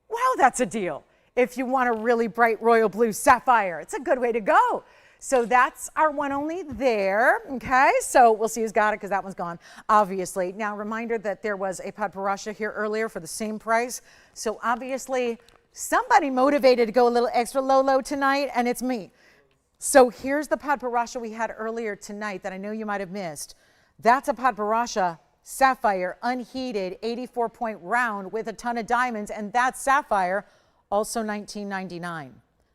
Wow, that's a deal. If you want a really bright royal blue sapphire, it's a good way to go. So that's our one only there, okay? So we'll see who's got it because that one's gone, obviously. Now, reminder that there was a Padparadscha here earlier for the same price. So obviously, somebody motivated to go a little extra low tonight, and it's me. So here's the Padparadscha we had earlier tonight that I know you might have missed. That's a Padparadscha sapphire, unheated, 84-point round with a ton of diamonds, and that sapphire, also $19.99.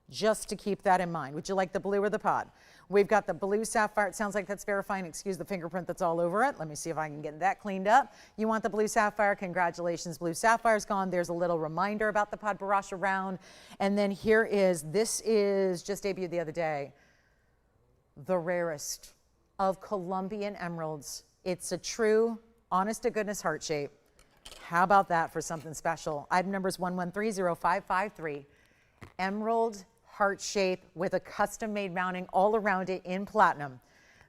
Just to keep that in mind. Would you like the blue or the pod? We've got the blue sapphire. It sounds like that's verifying. Excuse the fingerprint that's all over it. Let me see if I can get that cleaned up. You want the blue sapphire? Congratulations, blue sapphire's gone. There's a little reminder about the Padparadscha round. And then this is just debuted the other day, the rarest of Colombian emeralds. It's a true, honest to goodness heart shape. How about that for something special? Item number is 1130553. Emerald heart shape with a custom-made mounting all around it in platinum.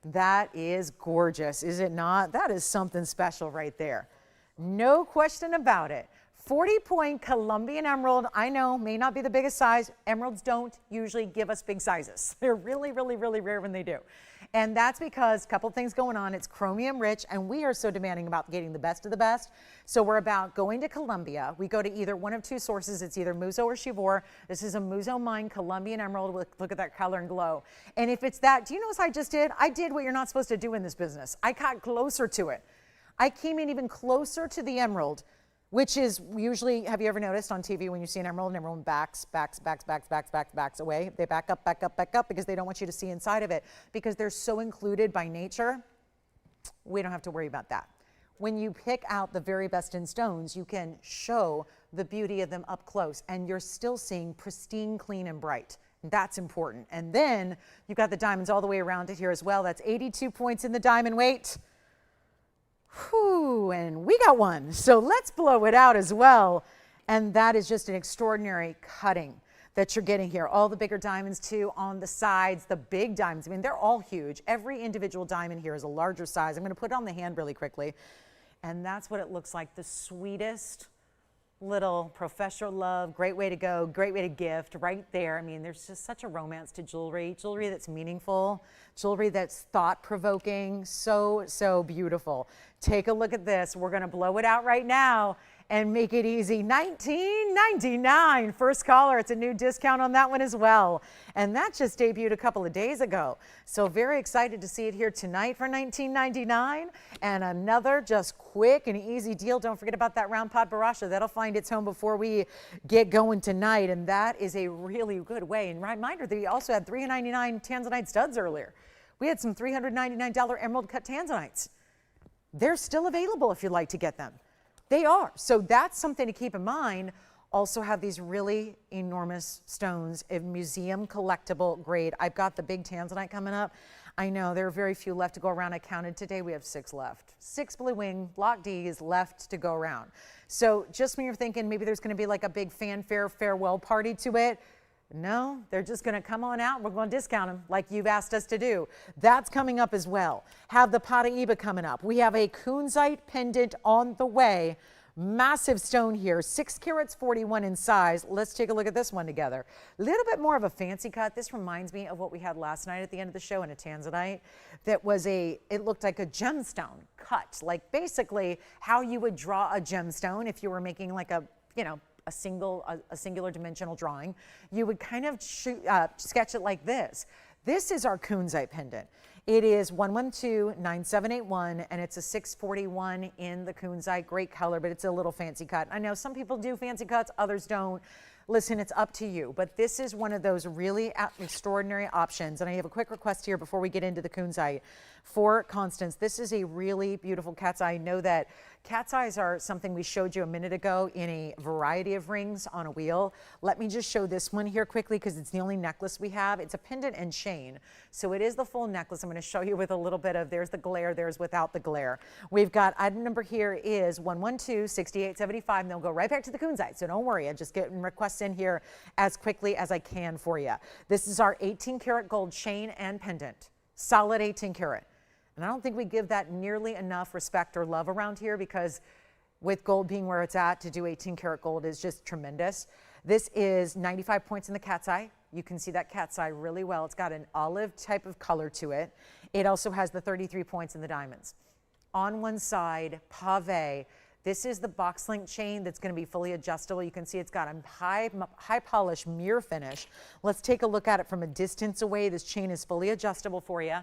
That is gorgeous, is it not? That is something special right there. No question about it. 40-point Colombian emerald, I know, may not be the biggest size. Emeralds don't usually give us big sizes. They're really, really, really rare when they do. And that's because a couple things going on. It's chromium rich, and we are so demanding about getting the best of the best. So we're about going to Colombia. We go to either one of two sources. It's either Muzo or Chivor. This is a Muzo mine Colombian emerald. Look at that color and glow. And if it's that, do you know what I just did? I did what you're not supposed to do in this business. I got closer to it. I came in even closer to the emerald, which is usually, have you ever noticed on TV when you see an emerald and everyone backs away? They back up because they don't want you to see inside of it because they're so included by nature. We don't have to worry about that. When you pick out the very best in stones, you can show the beauty of them up close and you're still seeing pristine, clean, and bright. That's important. And then you've got the diamonds all the way around it here as well. That's 82 points in the diamond weight. Whew, and we got one. So let's blow it out as well. And that is just an extraordinary cutting that you're getting here. All the bigger diamonds too on the sides, the big diamonds. I mean, they're all huge. Every individual diamond here is a larger size. I'm going to put it on the hand really quickly. And that's what it looks like. The sweetest, little professional love, great way to go, great way to gift right there. I mean, there's just such a romance to jewelry that's meaningful, jewelry that's thought-provoking, so beautiful. Take a look at this. We're gonna blow it out right now and make it easy. $19.99, first caller. It's a new discount on that one as well. And that just debuted a couple of days ago. So very excited to see it here tonight for $19.99. And another just quick and easy deal. Don't forget about that round Padparadscha. That'll find its home before we get going tonight. And that is a really good way. And reminder that we also had $399 Tanzanite studs earlier. We had some $399 emerald cut Tanzanites. They're still available if you'd like to get them. They are. So that's something to keep in mind. Also have these really enormous stones of museum collectible grade. I've got the big Tanzanite coming up. I know there are very few left to go around. I counted today, we have 6 left. 6 blue wing block Ds left to go around. So just when you're thinking maybe there's going to be like a big fanfare farewell party to it, no, they're just going to come on out. We're going to discount them like you've asked us to do. That's coming up as well. Have the Paraiba coming up. We have a kunzite pendant on the way. Massive stone here, 6 carats 41 in size. Let's take a look at this one together. A little bit more of a fancy cut. This reminds me of what we had last night at the end of the show in a Tanzanite. That was it looked like a gemstone cut, like basically how you would draw a gemstone if you were making like a, you know, a singular dimensional drawing. You would kind of sketch it like this. This is our kunzite pendant. It is 1129781 and it's a 641 in the kunzite. Great color, but it's a little fancy cut. I know some people do fancy cuts, others don't. Listen, it's up to you, but this is one of those really extraordinary options. And I have a quick request here before we get into the kunzite. For Constance, this is a really beautiful cat's eye. I know that cat's eyes are something we showed you a minute ago in a variety of rings on a wheel. Let me just show this one here quickly because it's the only necklace we have. It's a pendant and chain. So it is the full necklace. I'm going to show you with a little bit of, there's the glare, there's without the glare. We've got, item number here is 1126875, and they'll go right back to the kunzite. So don't worry, I'm just getting requests in here as quickly as I can for you. This is our 18 karat gold chain and pendant, solid 18 karat. And I don't think we give that nearly enough respect or love around here because with gold being where it's at, to do 18 karat gold is just tremendous. This is 95 points in the cat's eye. You can see that cat's eye really well. It's got an olive type of color to it. It also has the 33 points in the diamonds. On one side, pave. This is the box link chain that's going to be fully adjustable. You can see it's got a high polish mirror finish. Let's take a look at it from a distance away. This chain is fully adjustable for you.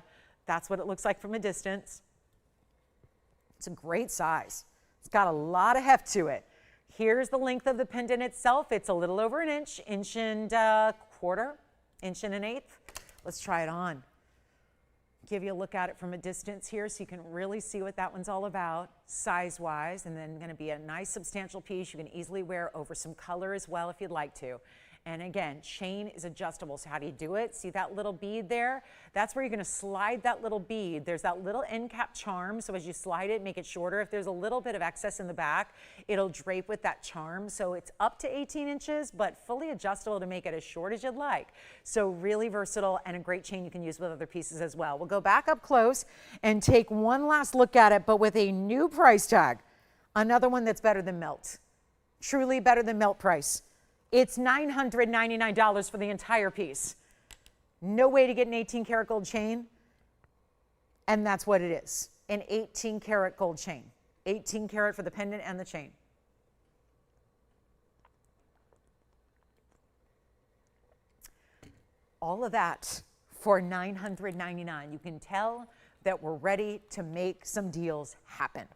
That's what it looks like from a distance. It's a great size. It's got a lot of heft to it. Here's the length of the pendant itself. It's a little over an inch, inch and a quarter, inch and an eighth. Let's try it on. Give you a look at it from a distance here so you can really see what that one's all about size-wise, and then going to be a nice substantial piece you can easily wear over some color as well if you'd like to. And again, chain is adjustable. So how do you do it? See that little bead there? That's where you're going to slide that little bead. There's that little end cap charm. So as you slide it, make it shorter. If there's a little bit of excess in the back, it'll drape with that charm. So it's up to 18 inches, but fully adjustable to make it as short as you'd like. So really versatile and a great chain you can use with other pieces as well. We'll go back up close and take one last look at it, but with a new price tag. Another one that's better than melt. Truly better than melt price. It's $999 for the entire piece. No way to get an 18 karat gold chain. And that's what it is, an 18 karat gold chain. 18 karat for the pendant and the chain. All of that for $999. You can tell that we're ready to make some deals happen.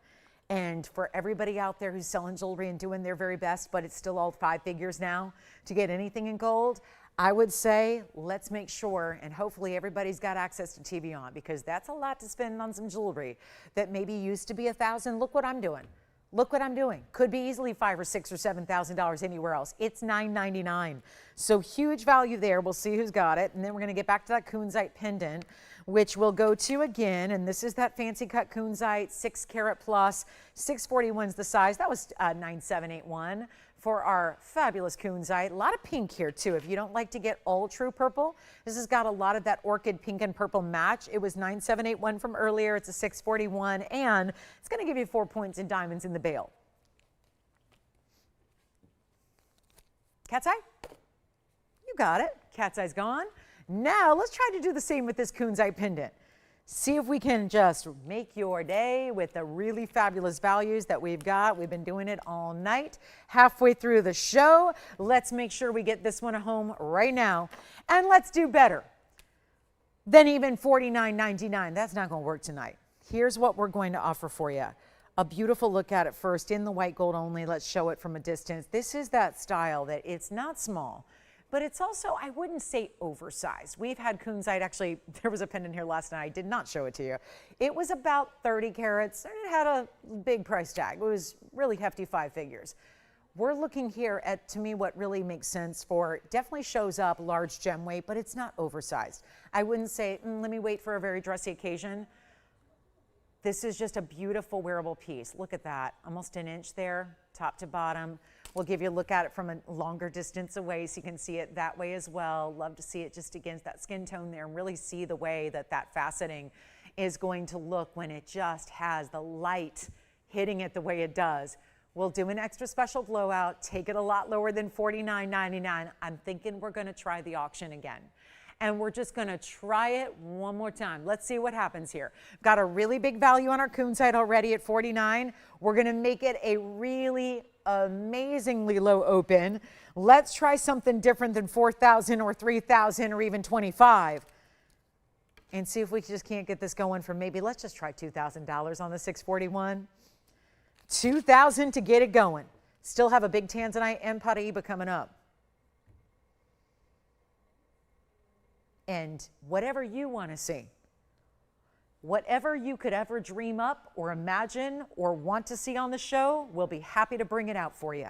And for everybody out there who's selling jewelry and doing their very best, but it's still all 5 figures now to get anything in gold, I would say let's make sure, and hopefully everybody's got access to TVON, because that's a lot to spend on some jewelry that maybe used to be $1,000. Look what I'm doing. Look what I'm doing. Could be easily $5,000 or $6,000 or $7,000 anywhere else. It's $999. So huge value there. We'll see who's got it. And then we're going to get back to that kunzite pendant, which we'll go to again. And this is that fancy cut kunzite, 6 karat plus, 641's the size. That was 9781 for our fabulous kunzite. A lot of pink here too. If you don't like to get all true purple, this has got a lot of that orchid pink and purple match. It was 9781 from earlier. It's a 641, and it's going to give you 4 points in diamonds in the bail. Cat's eye? You got it. Cat's eye's gone. Now let's try to do the same with this kunzite pendant. See if we can just make your day with the really fabulous values that we've got. We've been doing it all night. Halfway through the show, let's make sure we get this one home right now. And let's do better than even $49.99. That's not going to work tonight. Here's what we're going to offer for you. A beautiful look at it first in the white gold only. Let's show it from a distance. This is that style that it's not small, but it's also, I wouldn't say oversized. We've had kunzite, actually, there was a pendant here last night. I did not show it to you. It was about 30 carats and it had a big price tag. It was really hefty 5 figures. We're looking here at, to me, what really makes sense for, definitely shows up large gem weight, but it's not oversized. I wouldn't say, let me wait for a very dressy occasion. This is just a beautiful wearable piece. Look at that, almost an inch there, top to bottom. We'll give you a look at it from a longer distance away so you can see it that way as well. Love to see it just against that skin tone there and really see the way that that faceting is going to look when it just has the light hitting it the way it does. We'll do an extra special blowout, take it a lot lower than $49.99. I'm thinking we're gonna try the auction again. And we're just gonna try it one more time. Let's see what happens here. Got a really big value on our kunzite already at 49. We're gonna make it a really amazingly low open. Let's try something different than 4,000 or 3,000 or even 25 and see if we just can't get this going for maybe, let's just try $2,000 on the 641. 2,000 to get it going. Still have a big Tanzanite and Paraiba coming up. And whatever you want to see, whatever you could ever dream up or imagine or want to see on the show, we'll be happy to bring it out for you.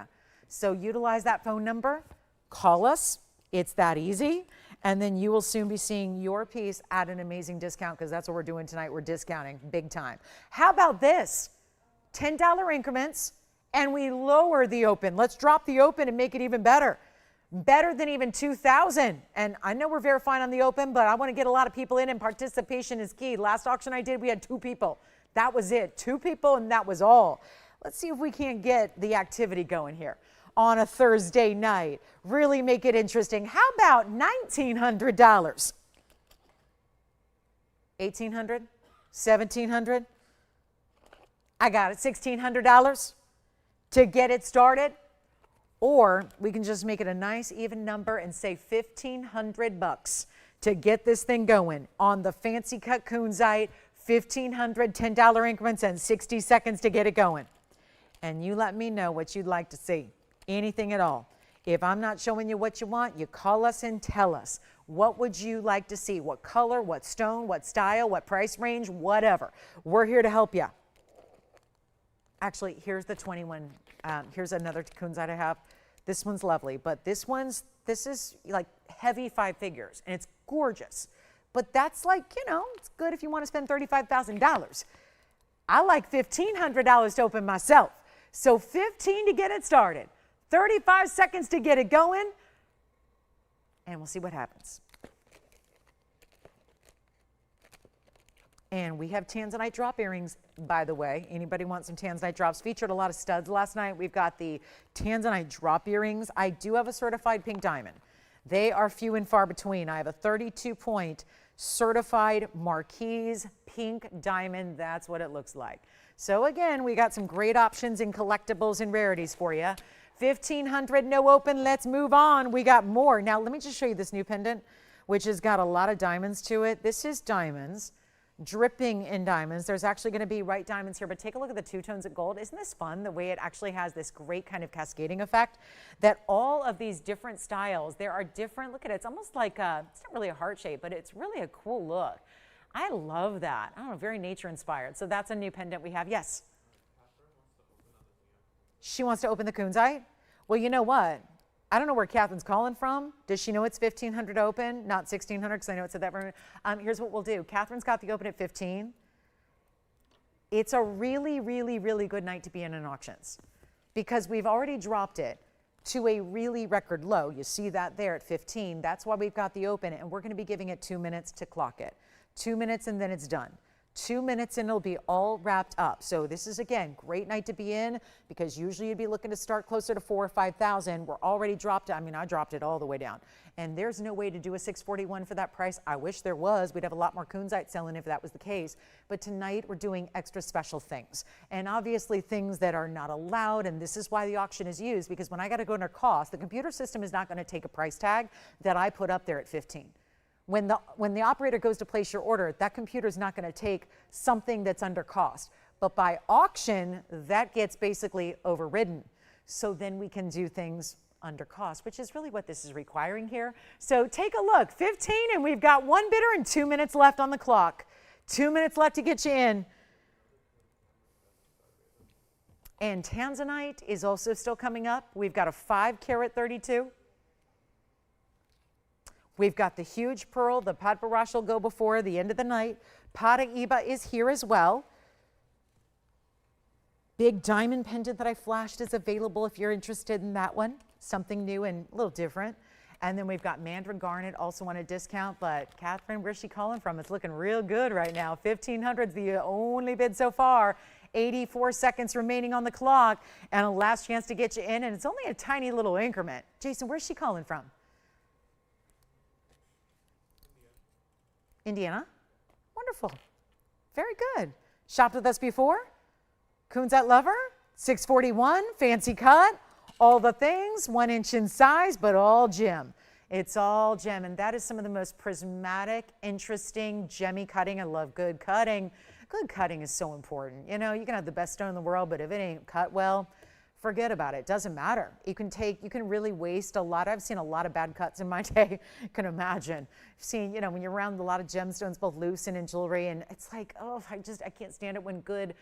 So utilize that phone number, call us, it's that easy, and then you will soon be seeing your piece at an amazing discount because that's what we're doing tonight. We're discounting big time. How about this? $10 increments, and we lower the open. Let's drop the open and make it even better. Better than even 2,000. And I know we're verifying on the open, but I want to get a lot of people in, and participation is key. Last auction I did, we had 2 people. That was it. 2 people, and that was all. Let's see if we can't get the activity going here on a Thursday night. Really make it interesting. How about $1,900? $1,800? $1,700? I got it. $1,600 to get it started. Or we can just make it a nice even number and say $1,500 to get this thing going on the fancy cut kunzite. $1,500, $10 increments, and 60 seconds to get it going. And you let me know what you'd like to see. Anything at all. If I'm not showing you what you want, you call us and tell us. What would you like to see? What color, what stone, what style, what price range, whatever. We're here to help you. Actually, here's the 21. Here's another kunzite I have. This one's lovely, but this is like heavy 5 figures, and it's gorgeous. But that's like, you know, it's good if you want to spend $35,000. I like $1,500 to open myself. So 15 to get it started, 35 seconds to get it going, and we'll see what happens. And we have Tanzanite drop earrings, by the way. Anybody want some Tanzanite drops? Featured a lot of studs last night. We've got the Tanzanite drop earrings. I do have a certified pink diamond. They are few and far between. I have a 32-point certified Marquise pink diamond. That's what it looks like. So again, we got some great options in collectibles and rarities for you. 1,500, no open. Let's move on. We got more. Now, let me just show you this new pendant, which has got a lot of diamonds to it. This is diamonds. Dripping in diamonds. There's actually going to be white diamonds here, but take a look at the 2 tones of gold. Isn't this fun, the way it actually has this great kind of cascading effect, that all of these different styles, there are different, look at it, it's almost like it's not really a heart shape, but it's really a cool look. I love that. I don't know, very nature inspired. So that's a new pendant we have. Yes? She wants to open the kunzite? Well, you know what? I don't know where Catherine's calling from. Does she know it's 1,500 open, not 1,600? Because I know it said that. Here's what we'll do. Catherine's got the open at 15. It's a really, really, really good night to be in auctions because we've already dropped it to a really record low. You see that there at 15. That's why we've got the open, and we're going to be giving it 2 minutes to clock it. 2 minutes, and then it's done. 2 minutes and it'll be all wrapped up. So this is, again, great night to be in, because usually you'd be looking to start closer to 4,000 or 5,000. We're already dropped. I mean, I dropped it all the way down, and there's no way to do a 641 for that price. I wish there was. We'd have a lot more kunzite selling if that was the case. But tonight we're doing extra special things, and obviously things that are not allowed. And this is why the auction is used, because when I got to go under cost, the computer system is not going to take a price tag that I put up there at 15. When the operator goes to place your order, that computer is not going to take something that's under cost. But by auction, that gets basically overridden. So then we can do things under cost, which is really what this is requiring here. So take a look, 15, and we've got one bidder and 2 minutes left on the clock. 2 minutes left to get you in. And Tanzanite is also still coming up. We've got a 5 carat 32. We've got the huge pearl. The Padparadscha will go before the end of the night. Paraiba is here as well. Big diamond pendant that I flashed is available if you're interested in that one. Something new and a little different. And then we've got mandarin garnet also on a discount. But Catherine, where's she calling from? It's looking real good right now. 1,500 is the only bid so far. 84 seconds remaining on the clock, and a last chance to get you in. And it's only a tiny little increment. Jason, where's she calling from? Indiana? Wonderful. Very good. Shopped with us before? Kunzite lover? 641, fancy cut, all the things, 1 inch in size, but all gem. It's all gem, and that is some of the most prismatic, interesting, gemmy cutting. I love good cutting. Good cutting is so important. You know, you can have the best stone in the world, but if it ain't cut well, forget about it. Doesn't matter. You can really waste a lot. I've seen a lot of bad cuts in my day. You can imagine. I've seen, you know, when you're around a lot of gemstones, both loose and in jewelry, and it's like, oh, I can't stand it when good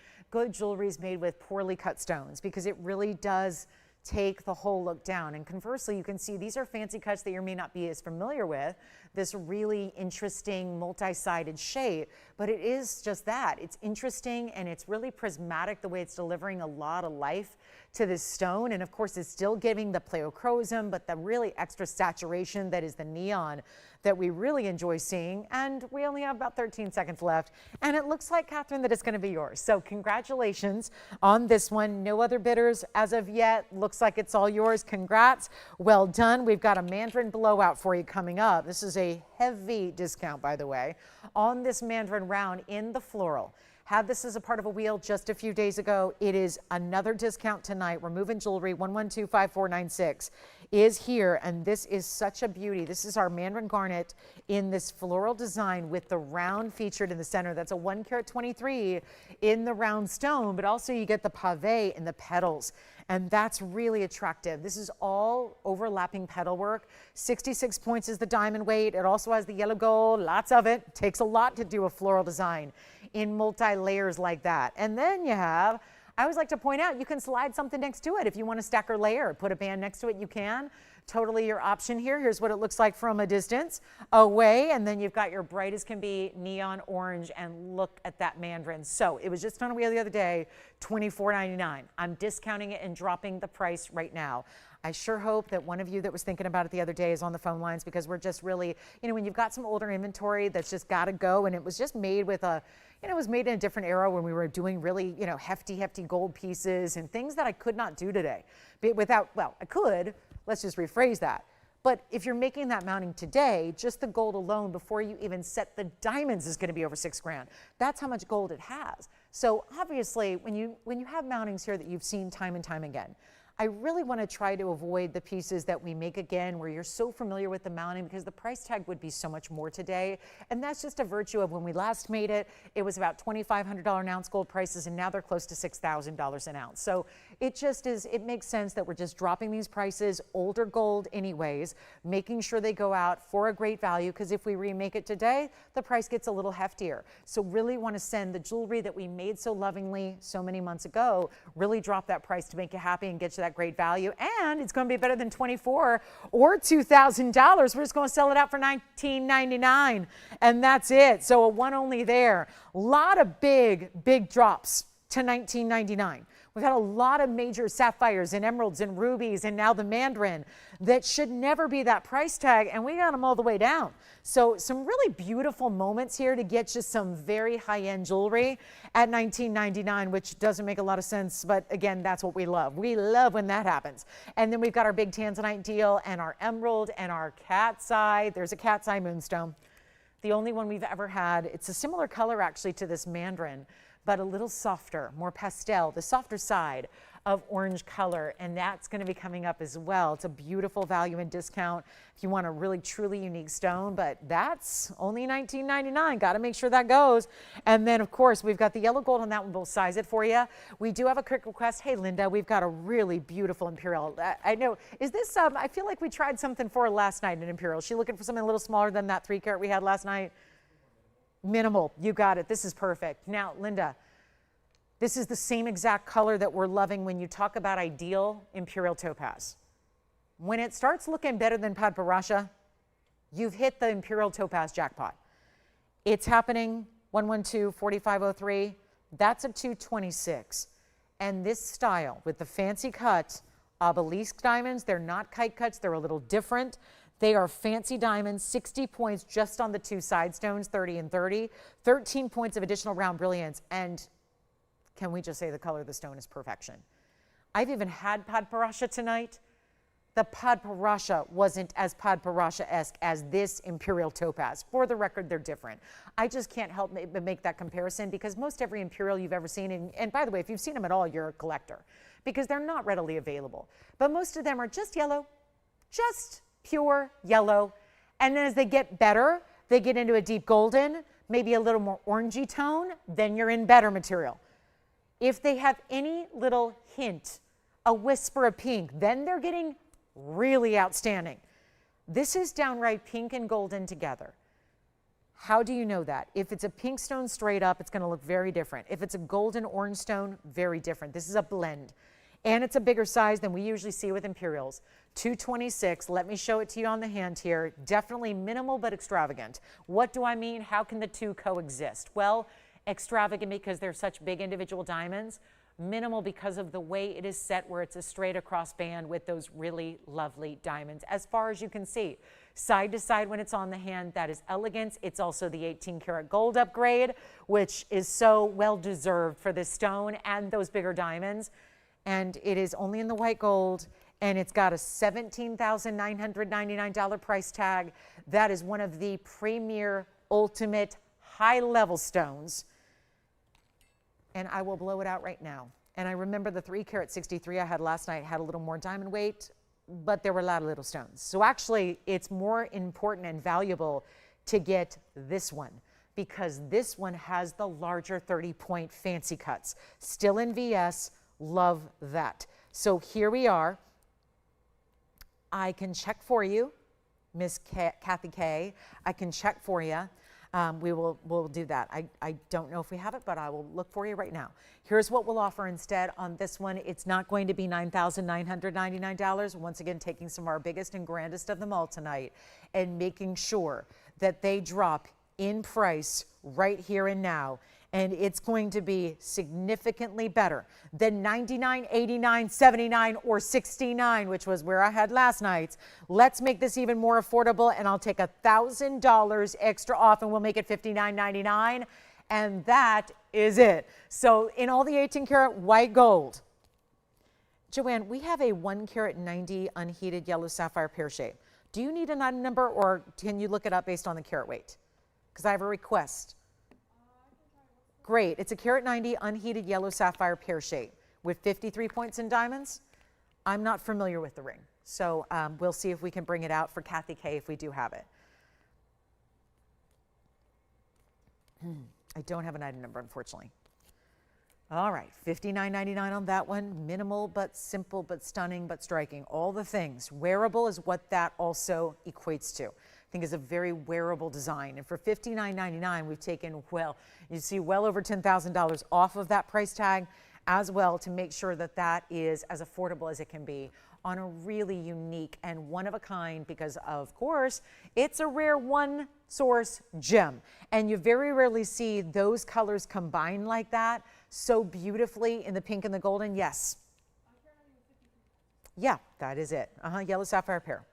jewelry is made with poorly cut stones, because it really does take the whole look down. And conversely, you can see these are fancy cuts that you may not be as familiar with, this really interesting multi-sided shape, but it is just that. It's interesting, and it's really prismatic the way it's delivering a lot of life to this stone. And of course, it's still giving the pleochrosm, but the really extra saturation that is the neon that we really enjoy seeing. And we only have about 13 seconds left. And it looks like, Catherine, that it's going to be yours. So congratulations on this one. No other bidders as of yet. Looks like it's all yours. Congrats. Well done. We've got a mandarin blowout for you coming up. This is a heavy discount, by the way, on this mandarin round in the floral. Had this as a part of a wheel just a few days ago. It is another discount tonight. We're moving jewelry. 1125496 is here, and this is such a beauty. This is our mandarin garnet in this floral design with the round featured in the center. That's a 1 carat 23 in the round stone, but also you get the pave in the petals, and that's really attractive. This is all overlapping petal work. 66 points is the diamond weight. It also has the yellow gold, lots of it. Takes a lot to do a floral design in multi-layers like that. And then you have, I always like to point out, you can slide something next to it. If you want to stack or layer, put a band next to it, you can. Totally your option here. Here's what it looks like from a distance away. And then you've got your bright as can be neon orange, and look at that mandarin. So it was just on a wheel the other day, $24.99. I'm discounting it and dropping the price right now. I sure hope that one of you that was thinking about it the other day is on the phone lines, because we're just really, you know, when you've got some older inventory that's just got to go, and it was just made with a, you know, it was made in a different era when we were doing really, you know, hefty gold pieces and things that I could not do today. But without, well, I could, let's just rephrase that. But if you're making that mounting today, just the gold alone before you even set the diamonds is going to be over $6,000. That's how much gold it has. So obviously, when you have mountings here that you've seen time and time again, I really want to try to avoid the pieces that we make again where you're so familiar with the mounting, because the price tag would be so much more today. And that's just a virtue of when we last made it, it was about $2,500 an ounce gold prices, and now they're close to $6,000 an ounce. So it just is, it makes sense that we're just dropping these prices, older gold anyways, making sure they go out for a great value, because if we remake it today, the price gets a little heftier. So really want to send the jewelry that we made so lovingly so many months ago, really drop that price to make you happy and get you that great value. And it's going to be better than $24,000 or $2,000. We're just going to sell it out for $19.99, and that's it. So a one only there. A lot of big drops to $19.99. We've had a lot of major sapphires and emeralds and rubies and now the mandarin that should never be that price tag, and we got them all the way down. So some really beautiful moments here to get you some very high-end jewelry at $19.99, which doesn't make a lot of sense, but again, that's what we love. We love when that happens. And then we've got our big Tanzanite deal and our emerald and our cat's eye. There's a cat's eye moonstone. The only one we've ever had. It's a similar color actually to this mandarin, but a little softer, more pastel, the softer side of orange color, and that's going to be coming up as well. It's a beautiful value and discount if you want a really truly unique stone, but that's only $19.99. Got to make sure that goes. And then of course we've got the yellow gold on that one. We'll size it for you. We do have a quick request. Hey Linda, we've got a really beautiful Imperial. I know, is this I feel like we tried something for her last night in Imperial. Is she looking for something a little smaller than that 3 carat we had last night? Minimal. You got it. This is perfect. Now Linda, this is the same exact color that we're loving when you talk about ideal Imperial topaz. When it starts looking better than Padparadscha, you've hit the Imperial topaz jackpot. It's happening 112-4503. That's a 226. And this style with the fancy cut obelisk diamonds, they're not kite cuts, they're a little different. They are fancy diamonds, 60 points just on the 2 side stones, 30 and 30, 13 points of additional round brilliance, and can we just say the color of the stone is perfection? I've even had Padparadscha tonight. The Padparadscha wasn't as Padparadscha-esque as this Imperial topaz. For the record, they're different. I just can't help but make that comparison because most every Imperial you've ever seen, and by the way, if you've seen them at all, you're a collector because they're not readily available. But most of them are just yellow, just pure yellow. And then as they get better, they get into a deep golden, maybe a little more orangey tone, then you're in better material. If they have any little hint, a whisper of pink, then they're getting really outstanding. This is downright pink and golden together. How do you know that? If it's a pink stone straight up, it's going to look very different. If it's a golden orange stone, very different. This is a blend. And it's a bigger size than we usually see with Imperials. 226, let me show it to you on the hand here. Definitely minimal but extravagant. What do I mean? How can the two coexist? Well, extravagant because they're such big individual diamonds, minimal because of the way it is set where it's a straight across band with those really lovely diamonds as far as you can see. Side to side when it's on the hand, that is elegance. It's also the 18 karat gold upgrade, which is so well deserved for this stone and those bigger diamonds. And it is only in the white gold, and it's got a $17,999 price tag. That is one of the premier ultimate high level stones. And I will blow it out right now. And I remember the 3 carat 63 I had last night had a little more diamond weight, but there were a lot of little stones. So actually it's more important and valuable to get this one because this one has the larger 30-point fancy cuts. Still in VS, love that. So here we are. I can check for you, Miss Kathy K. I can check for you. We'll do that. I don't know if we have it, but I will look for you right now. Here's what we'll offer instead on this one. It's not going to be $9,999. Once again, taking some of our biggest and grandest of them all tonight and making sure that they drop in price right here and now. And it's going to be significantly better than $99, $89, $79, or $69, which was where I had last night's. Let's make this even more affordable, and I'll take $1,000 extra off, and we'll make it $59.99, and that is it. So in all the 18 karat white gold, Joanne, we have a 1 carat 90 unheated yellow sapphire pear shape. Do you need an item number, or can you look it up based on the carat weight? Because I have a request. Great. It's a carat 90 unheated yellow sapphire pear shape with 53 points in diamonds. I'm not familiar with the ring, so we'll see if we can bring it out for Kathy K if we do have it. I don't have an item number, unfortunately. All right, $59.99 on that one. Minimal but simple but stunning but striking. All the things. Wearable is what that also equates to. I think is a very wearable design. And for $59.99, we've taken, well, you see well over $10,000 off of that price tag as well to make sure that that is as affordable as it can be on a really unique and one of a kind, because of course it's a rare one source gem, and you very rarely see those colors combined like that so beautifully in the pink and the golden. Yes. Yeah, that is it. Yellow sapphire pair.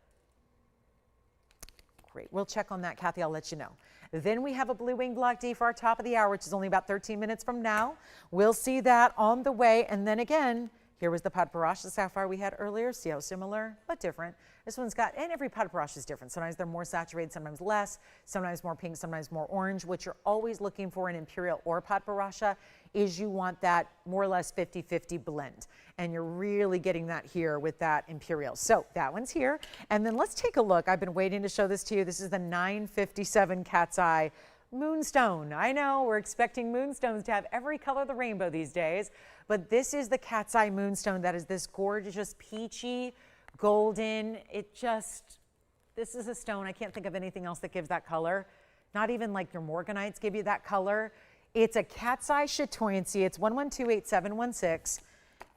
Great. We'll check on that, Kathy. I'll let you know. Then we have a blue wing block D for our top of the hour, which is only about 13 minutes from now. We'll see that on the way. And then again, here was the Padparadscha sapphire we had earlier. See how similar but different. This one's got, and every Padparadscha is different. Sometimes they're more saturated, sometimes less, sometimes more pink, sometimes more orange. What you're always looking for in Imperial or Padparadscha is you want that more or less 50-50 blend. And you're really getting that here with that Imperial. So that one's here. And then let's take a look. I've been waiting to show this to you. This is the 957 Cat's Eye Moonstone. I know we're expecting moonstones to have every color of the rainbow these days, but this is the Cat's Eye Moonstone that is this gorgeous peachy golden. This is a stone. I can't think of anything else that gives that color. Not even like your morganites give you that color. It's a Cat's Eye chatoyancy. It's 1128716,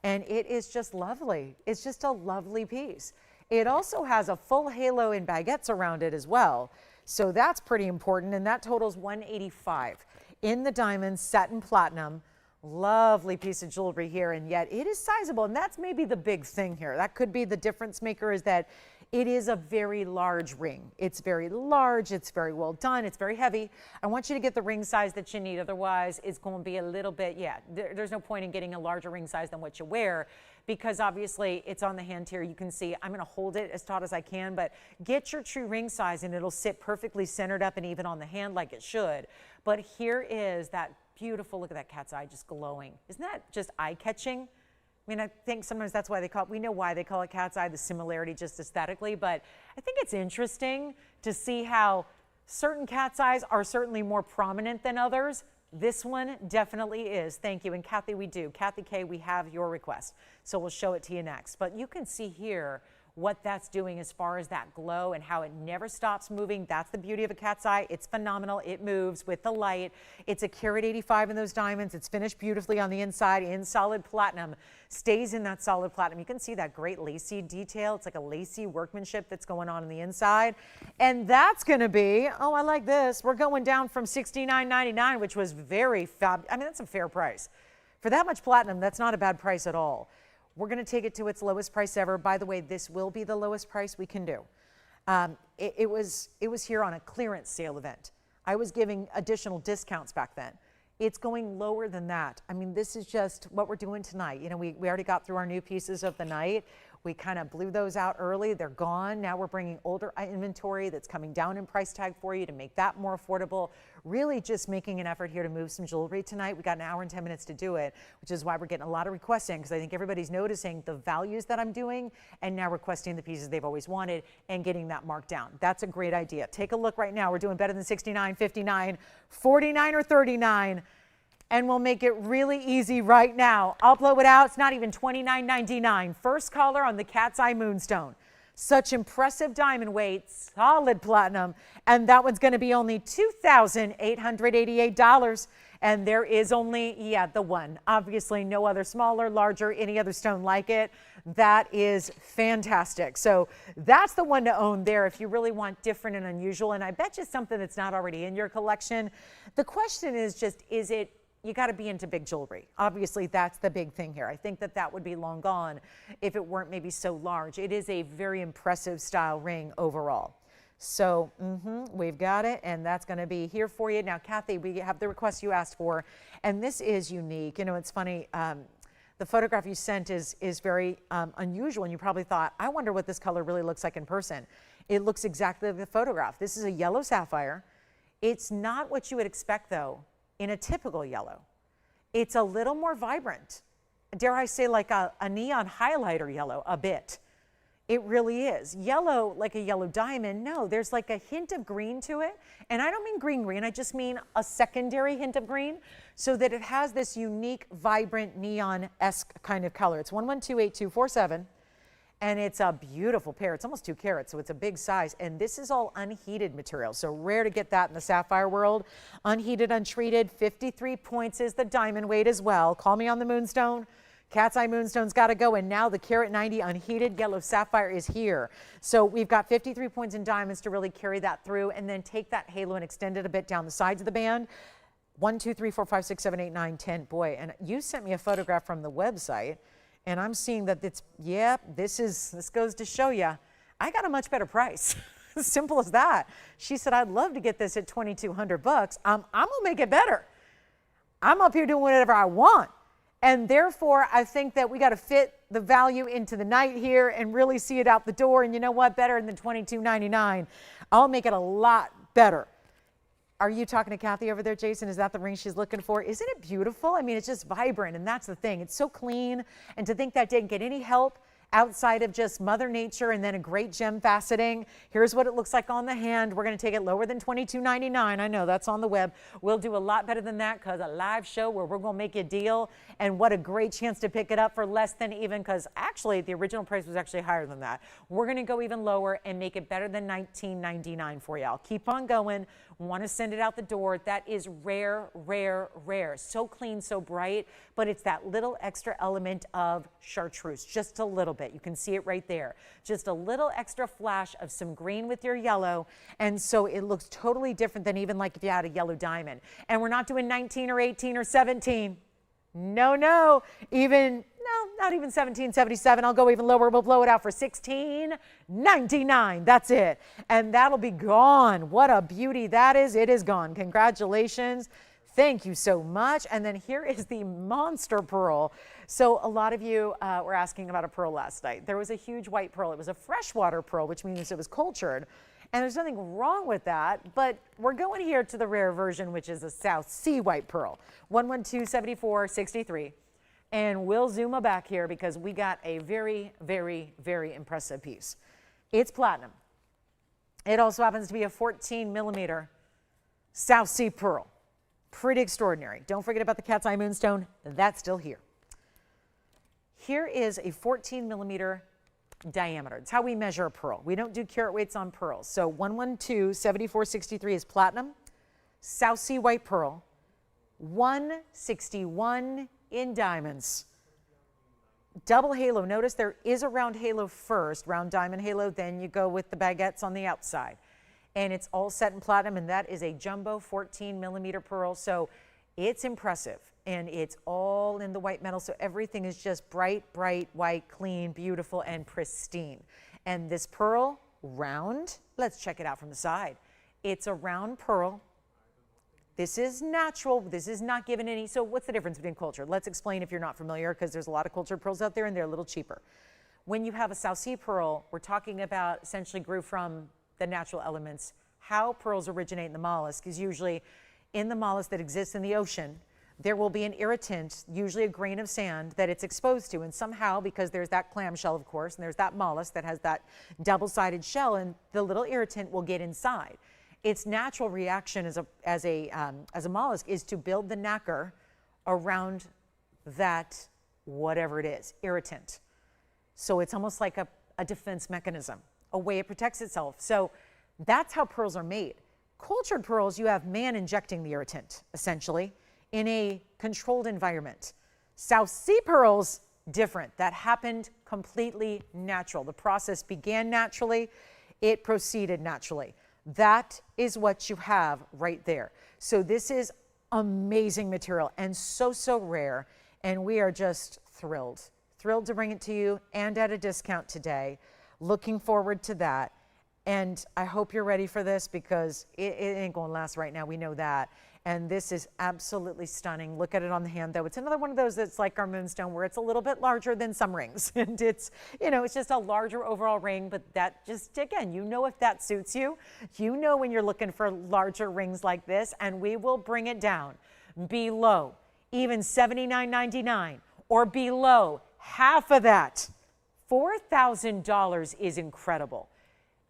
and it is just lovely. It's just a lovely piece. It also has a full halo and baguettes around it as well. So that's pretty important, and that totals 185 in the diamonds, satin platinum. Lovely piece of jewelry here, and yet it is sizable, and that's maybe the big thing here. That could be the difference maker, is that it is a very large ring. It's very large, it's very well done, it's very heavy. I want you to get the ring size that you need, otherwise it's going to be a little bit, there's no point in getting a larger ring size than what you wear, because obviously it's on the hand here. You can see I'm going to hold it as taut as I can, but get your true ring size and it'll sit perfectly centered up and even on the hand like it should. But here is that beautiful, look at that cat's eye just glowing. Isn't that just eye-catching? I mean, I think sometimes that's why they call it, we know why they call it cat's eye, the similarity just aesthetically, but I think it's interesting to see how certain cat's eyes are certainly more prominent than others. This one definitely is. Thank you. And Kathy, we do. Kathy K, we have your request, so we'll show it to you next. But you can see here what that's doing as far as that glow and how it never stops moving. That's the beauty of a cat's eye. It's phenomenal. It moves with the light. It's a carat 85 in those diamonds. It's finished beautifully on the inside in solid platinum. Stays in that solid platinum. You can see that great lacy detail. It's like a lacy workmanship that's going on the inside. And that's going to be, oh, I like this. We're going down from $69.99, which was very fab. I mean, that's a fair price. For that much platinum, that's not a bad price at all. We're going to take it to its lowest price ever. By the way, this will be the lowest price we can do. It was here on a clearance sale event. I was giving additional discounts back then. It's going lower than that. I mean, this is just what we're doing tonight. You know, we already got through our new pieces of the night. We kind of blew those out early. They're gone. Now we're bringing older inventory that's coming down in price tag for you to make that more affordable. Really just making an effort here to move some jewelry tonight. We got an hour and 10 minutes to do it, which is why we're getting a lot of requests in, because I think everybody's noticing the values that I'm doing and now requesting the pieces they've always wanted and getting that marked down. That's a great idea. Take a look right now. We're doing better than 69, 59, 49, or 39. And we'll make it really easy right now. I'll blow it out. It's not even $29.99. First caller on the Cat's Eye Moonstone. Such impressive diamond weight, solid platinum. And that one's going to be only $2,888. And there is only, the one. Obviously, no other smaller, larger, any other stone like it. That is fantastic. So that's the one to own there if you really want different and unusual. And I bet you something that's not already in your collection. The question is just, is it, you got to be into big jewelry. Obviously, that's the big thing here. I think that that would be long gone if it weren't maybe so large. It is a very impressive style ring overall. So we've got it, and that's going to be here for you. Now, Kathy, we have the request you asked for, and this is unique. You know, it's funny. The photograph you sent is very unusual, and you probably thought, I wonder what this color really looks like in person. It looks exactly like the photograph. This is a yellow sapphire. It's not what you would expect, though, in a typical yellow. It's a little more vibrant. Dare I say, like a neon highlighter yellow, a bit. It really is. Yellow, like a yellow diamond, no, there's like a hint of green to it. And I don't mean green, I just mean a secondary hint of green, so that it has this unique, vibrant, neon-esque kind of color. It's 1128247. And it's a beautiful pair. It's almost 2 carats, so it's a big size. And this is all unheated material, so rare to get that in the sapphire world. Unheated, untreated, 53 points is the diamond weight as well. Call me on the Moonstone, Cat's Eye Moonstone's got to go, and now the Carat 90 unheated yellow sapphire is here. So we've got 53 points in diamonds to really carry that through, and then take that halo and extend it a bit down the sides of the band. 1, 2, 3, 4, 5, 6, 7, 8, 9, 10. Boy, and you sent me a photograph from the website, and I'm seeing that it's, yeah, this goes to show you, I got a much better price. Simple as that. She said, I'd love to get this at $2,200. I'm gonna make it better. I'm up here doing whatever I want. And therefore, I think that we got to fit the value into the night here and really see it out the door. And you know what? Better than $22.99. I'll make it a lot better. Are you talking to Kathy over there, Jason? Is that the ring she's looking for? Isn't it beautiful? I mean, it's just vibrant, and that's the thing. It's so clean. And to think that didn't get any help outside of just Mother Nature and then a great gem faceting. Here's what it looks like on the hand. We're going to take it lower than $22.99. I know that's on the web. We'll do a lot better than that because a live show where we're going to make you a deal. And what a great chance to pick it up for less than even, because actually the original price was actually higher than that. We're going to go even lower and make it better than $19.99 for you. I'll keep on going. Want to send it out the door. That is rare, rare, rare. So clean, so bright, but it's that little extra element of chartreuse, just a little bit. You can see it right there. Just a little extra flash of some green with your yellow, and so it looks totally different than even like if you had a yellow diamond. And we're not doing 19 or 18 or 17. No, no, not even $17.77. I'll go even lower. We'll blow it out for $16.99. That's it. And that'll be gone. What a beauty that is. It is gone. Congratulations. Thank you so much. And then here is the monster pearl. So a lot of you were asking about a pearl last night. There was a huge white pearl. It was a freshwater pearl, which means it was cultured. And there's nothing wrong with that, but we're going here to the rare version, which is a South Sea white pearl. 112-74-63. And we'll zoom back here because we got a very, very, very impressive piece. It's platinum. It also happens to be a 14mm South Sea pearl. Pretty extraordinary. Don't forget about the Cat's Eye Moonstone. That's still here. Here is a 14mm diameter. It's how we measure a pearl. We don't do carat weights on pearls. So 112-74-63 is platinum. South Sea white pearl. 161 in diamonds. Double halo. Notice there is a round halo first, round diamond halo, then you go with the baguettes on the outside. And it's all set in platinum, and that is a jumbo 14mm pearl. So it's impressive, and it's all in the white metal. So everything is just bright, bright, white, clean, beautiful, and pristine. And this pearl, round, let's check it out from the side. It's a round pearl. This is natural. This is not given any. So what's the difference between cultured? Let's explain if you're not familiar, because there's a lot of cultured pearls out there and they're a little cheaper. When you have a South Sea pearl, we're talking about essentially grew from the natural elements. How pearls originate in the mollusk is usually in the mollusk that exists in the ocean. There will be an irritant, usually a grain of sand, that it's exposed to. And somehow, because there's that clamshell, of course, and there's that mollusk that has that double-sided shell, and the little irritant will get inside. Its natural reaction as a mollusk is to build the nacre around that, whatever it is, irritant. So it's almost like a defense mechanism, a way it protects itself. So that's how pearls are made. Cultured pearls, you have man injecting the irritant, essentially, in a controlled environment. South Sea pearls, different. That happened completely natural. The process began naturally. It proceeded naturally. That is what you have right there. So this is amazing material and so, so rare. And we are just thrilled to bring it to you and at a discount today. Looking forward to that. And I hope you're ready for this because it ain't going to last right now. We know that. And this is absolutely stunning. Look at it on the hand, though. It's another one of those that's like our Moonstone, where it's a little bit larger than some rings. And it's, you know, it's just a larger overall ring. But that just, again, you know if that suits you. You know when you're looking for larger rings like this. And we will bring it down below even $79.99 or below half of that. $4,000 is incredible.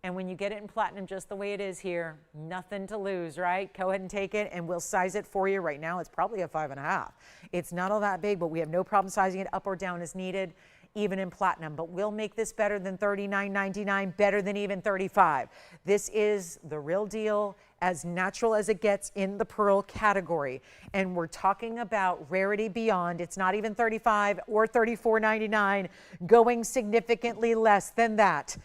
And when you get it in platinum just the way it is here, nothing to lose, right? Go ahead and take it, and we'll size it for you. Right now, it's probably a 5.5. It's not all that big, but we have no problem sizing it up or down as needed, even in platinum. But we'll make this better than $39.99, better than even $35. This is the real deal, as natural as it gets in the pearl category. And we're talking about rarity beyond. It's not even $35 or $34.99, going significantly less than that.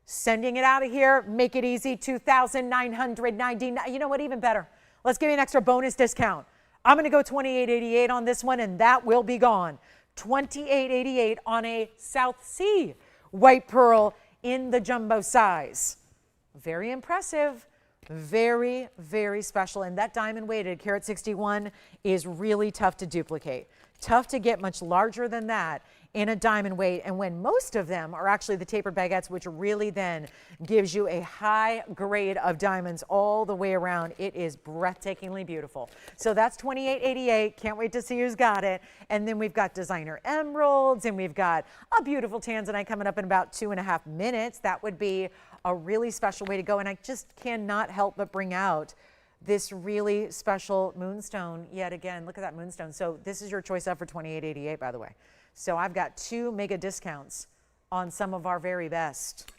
Sending it out of here, make it easy, $2,999. You know what, even better. Let's give you an extra bonus discount. I'm going to go $28.88 on this one, and that will be gone. $28.88 on a South Sea white pearl in the jumbo size. Very impressive. Very, very special. And that diamond weighted carat 61 is really tough to duplicate. Tough to get much larger than that in a diamond weight, and when most of them are actually the tapered baguettes, which really then gives you a high grade of diamonds all the way around. It is breathtakingly beautiful. So that's $28.88. Can't wait to see who's got it. And then we've got designer emeralds, and we've got a beautiful Tanzanite coming up in about 2.5 minutes. That would be a really special way to go, and I just cannot help but bring out this really special Moonstone yet again. Look at that Moonstone. So this is your choice up for $28.88, by the way. So I've got 2 mega discounts on some of our very best.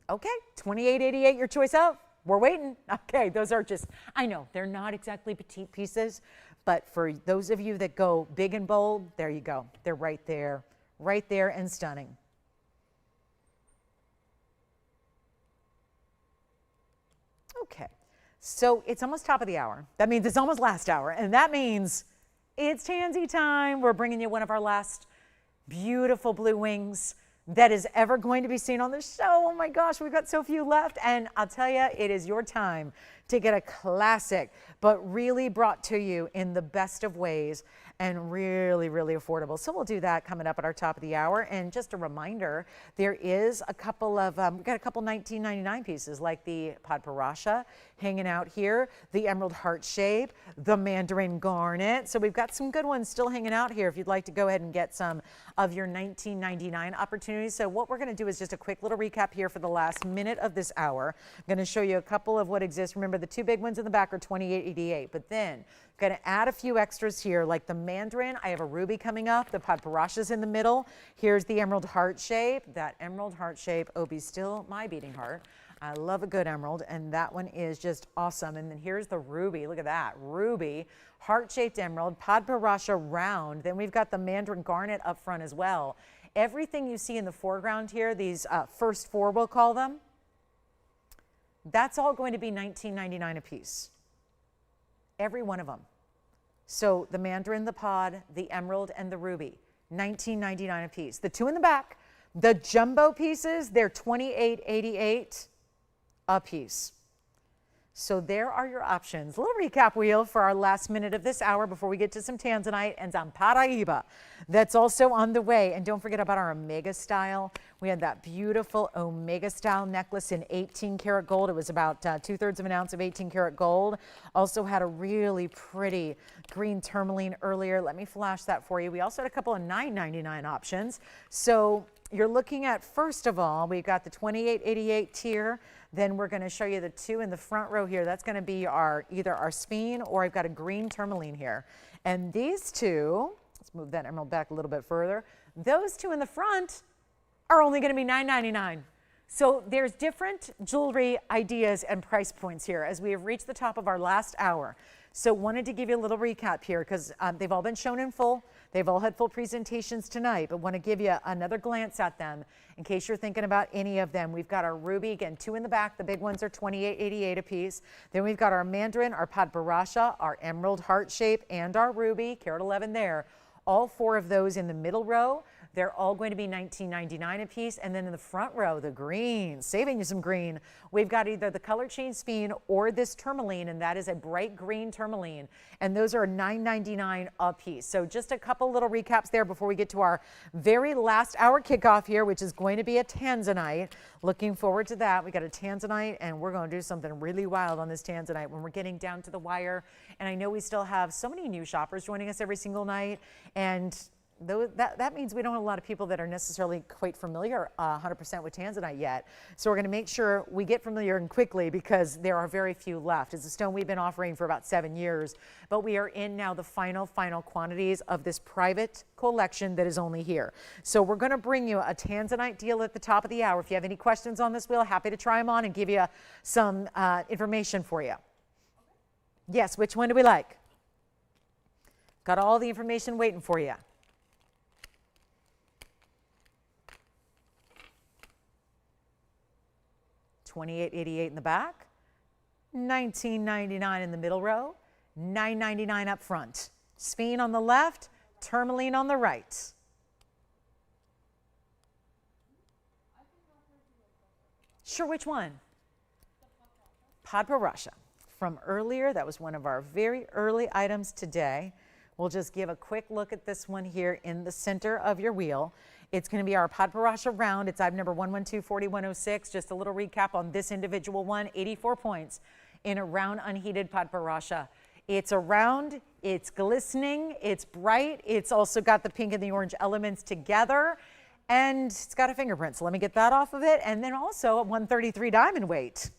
Okay, $28.88, your choice up. We're waiting. Okay, those are just, I know, they're not exactly petite pieces, but for those of you that go big and bold, there you go. They're right there and stunning. Okay, so it's almost top of the hour. That means it's almost last hour, and that means it's Tansy time. We're bringing you one of our last beautiful blue wings that is ever going to be seen on the show. Oh my gosh, we've got so few left, and I'll tell you, it is your time to get a classic, but really brought to you in the best of ways and really, really affordable. So we'll do that coming up at our top of the hour. And just a reminder, there is a couple of, we've got a couple $19.99 pieces like the Padparadscha hanging out here, the emerald heart shape, the mandarin garnet. So we've got some good ones still hanging out here if you'd like to go ahead and get some of your $19.99 opportunities. So what we're going to do is just a quick little recap here for the last minute of this hour. I'm going to show you a couple of what exists. Remember, the 2 big ones in the back are $28.88, but then going to add a few extras here, like the mandarin. I have a ruby coming up. The Padparadscha's in the middle. Here's the emerald heart shape. That emerald heart shape, oh, be still my beating heart. I love a good emerald, and that one is just awesome. And then here's the ruby. Look at that. Ruby, heart-shaped emerald, Padparadscha round. Then we've got the mandarin garnet up front as well. Everything you see in the foreground here, these first 4 we'll call them, that's all going to be $19.99 a piece. Every one of them. So the mandarin, the pod, the emerald, and the ruby, $19.99 a piece. The 2 in the back, the jumbo pieces, they're $28.88 a piece. So there are your options. A little recap wheel for our last minute of this hour before we get to some Tanzanite and some Paraiba. That's also on the way. And don't forget about our Omega style. We had that beautiful Omega style necklace in 18 karat gold. It was about 2/3 of an ounce of 18 karat gold. Also had a really pretty green tourmaline earlier. Let me flash that for you. We also had a couple of $9.99 options. So you're looking at, first of all, we've got the $28.88 tier. Then we're going to show you the 2 in the front row here. That's going to be either our sphene, or I've got a green tourmaline here. And these 2, let's move that emerald back a little bit further. Those 2 in the front are only going to be $9.99. So there's different jewelry ideas and price points here as we have reached the top of our last hour. So wanted to give you a little recap here because they've all been shown in full. They've all had full presentations tonight, but want to give you another glance at them in case you're thinking about any of them. We've got our ruby, again, 2 in the back. The big ones are $28.88 a piece. Then we've got our mandarin, our Padparadscha, our emerald heart shape, and our ruby, carat 11 there. All 4 of those in the middle row. They're all going to be $19.99 a piece. And then in the front row, the green, saving you some green, we've got either the color change sphene or this tourmaline, and that is a bright green tourmaline. And those are $9.99 a piece. So just a couple little recaps there before we get to our very last hour kickoff here, which is going to be a Tanzanite. Looking forward to that. We got a Tanzanite, and we're going to do something really wild on this Tanzanite when we're getting down to the wire. And I know we still have so many new shoppers joining us every single night. And that means we don't have a lot of people that are necessarily quite familiar 100% with Tanzanite yet. So we're going to make sure we get familiar and quickly because there are very few left. It's a stone we've been offering for about 7 years, but we are in now the final quantities of this private collection that is only here. So we're going to bring you a Tanzanite deal at the top of the hour. If you have any questions on this wheel, happy to try them on and give you some information for you. Yes, which one do we like? Got all the information waiting for you. $28.88 in the back, $19.99 in the middle row, $9.99 up front. Sphene on the left, tourmaline on the right. Sure, which one? Padparadscha. From earlier, that was one of our very early items today. We'll just give a quick look at this one here in the center of your wheel. It's going to be our Padparadscha round. It's item number 112-4106. Just a little recap on this individual one, 84 points in a round unheated Padparadscha. It's a round, it's glistening, it's bright, it's also got the pink and the orange elements together, and it's got a fingerprint. So let me get that off of it. And then also a 133 diamond weight.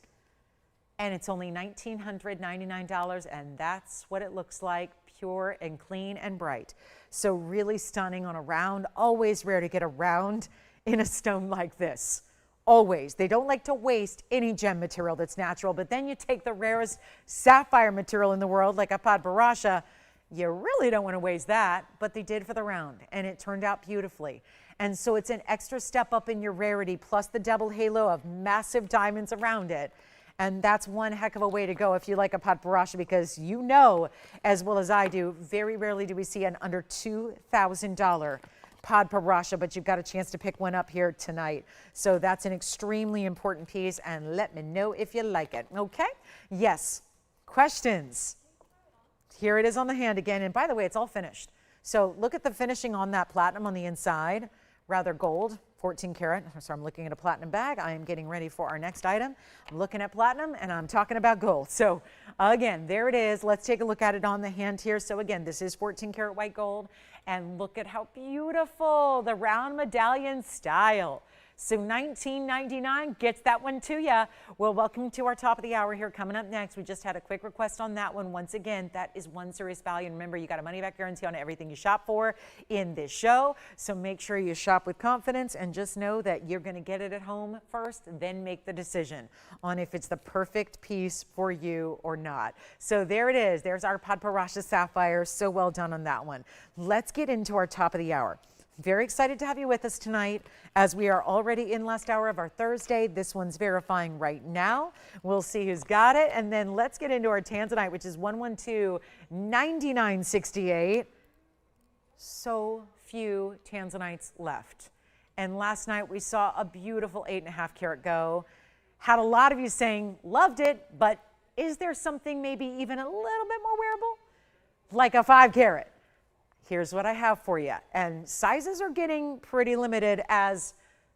And it's only $1,999, and that's what it looks like, pure and clean and bright. So really stunning on a round. Always rare to get a round in a stone like this. Always. They don't like to waste any gem material that's natural, but then you take the rarest sapphire material in the world, like a Padparadscha, you really don't want to waste that, but they did for the round, and it turned out beautifully. And so it's an extra step up in your rarity, plus the double halo of massive diamonds around it. And that's one heck of a way to go if you like a Padparadscha, because you know, as well as I do, very rarely do we see an under $2,000 Padparadscha, but you've got a chance to pick one up here tonight. So that's an extremely important piece, and let me know if you like it. Okay? Yes. Questions? Here it is on the hand again. And by the way, it's all finished. So look at the finishing on that platinum on the inside. Rather gold, 14 karat. So I'm looking at a platinum bag. I am getting ready for our next item. I'm looking at platinum and I'm talking about gold. So again, there it is. Let's take a look at it on the hand here. So again, this is 14 karat white gold, and look at how beautiful the round medallion style. So $19.99 gets that one to you. Well, welcome to our top of the hour here. Coming up next, we just had a quick request on that one. Once again, that is one serious value. And remember, you got a money back guarantee on everything you shop for in this show. So make sure you shop with confidence and just know that you're going to get it at home first, then make the decision on if it's the perfect piece for you or not. So there it is. There's our Padparadscha sapphire. So well done on that one. Let's get into our top of the hour. Very excited to have you with us tonight as we are already in last hour of our Thursday. This one's verifying right now. We'll see who's got it. And then let's get into our Tanzanite, which is 112-9968. So few Tanzanites left. And last night we saw a beautiful 8.5 karat go. Had a lot of you saying, loved it, but is there something maybe even a little bit more wearable? Like a 5 karat. Here's what I have for you. And sizes are getting pretty limited as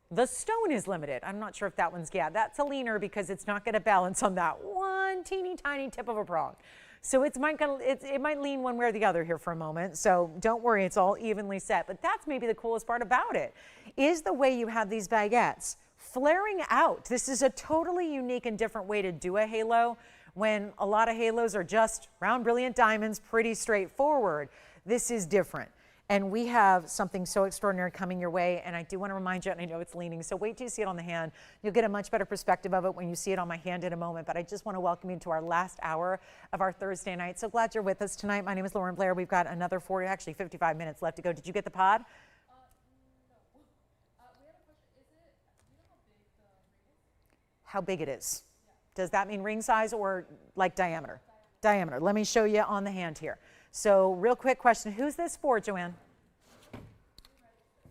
the stone is limited. I'm not sure if that one's, yeah, that's a leaner because it's not going to balance on that one teeny tiny tip of a prong. So it might lean one way or the other here for a moment. So don't worry, it's all evenly set. But that's maybe the coolest part about it, is the way you have these baguettes flaring out. This is a totally unique and different way to do a halo when a lot of halos are just round brilliant diamonds, pretty straightforward. This is different. And we have something so extraordinary coming your way. And I do want to remind you, and I know it's leaning, so wait till you see it on the hand. You'll get a much better perspective of it when you see it on my hand in a moment. But I just want to welcome you to our last hour of our Thursday night. So glad you're with us tonight. My name is Lauren Blair. We've got another 55 minutes left to go. Did you get the pod? No. We have a question. Do you know how big it is? Yeah. Does that mean ring size or like diameter? Diameter. Let me show you on the hand here. So real quick question, who's this for, Joanne?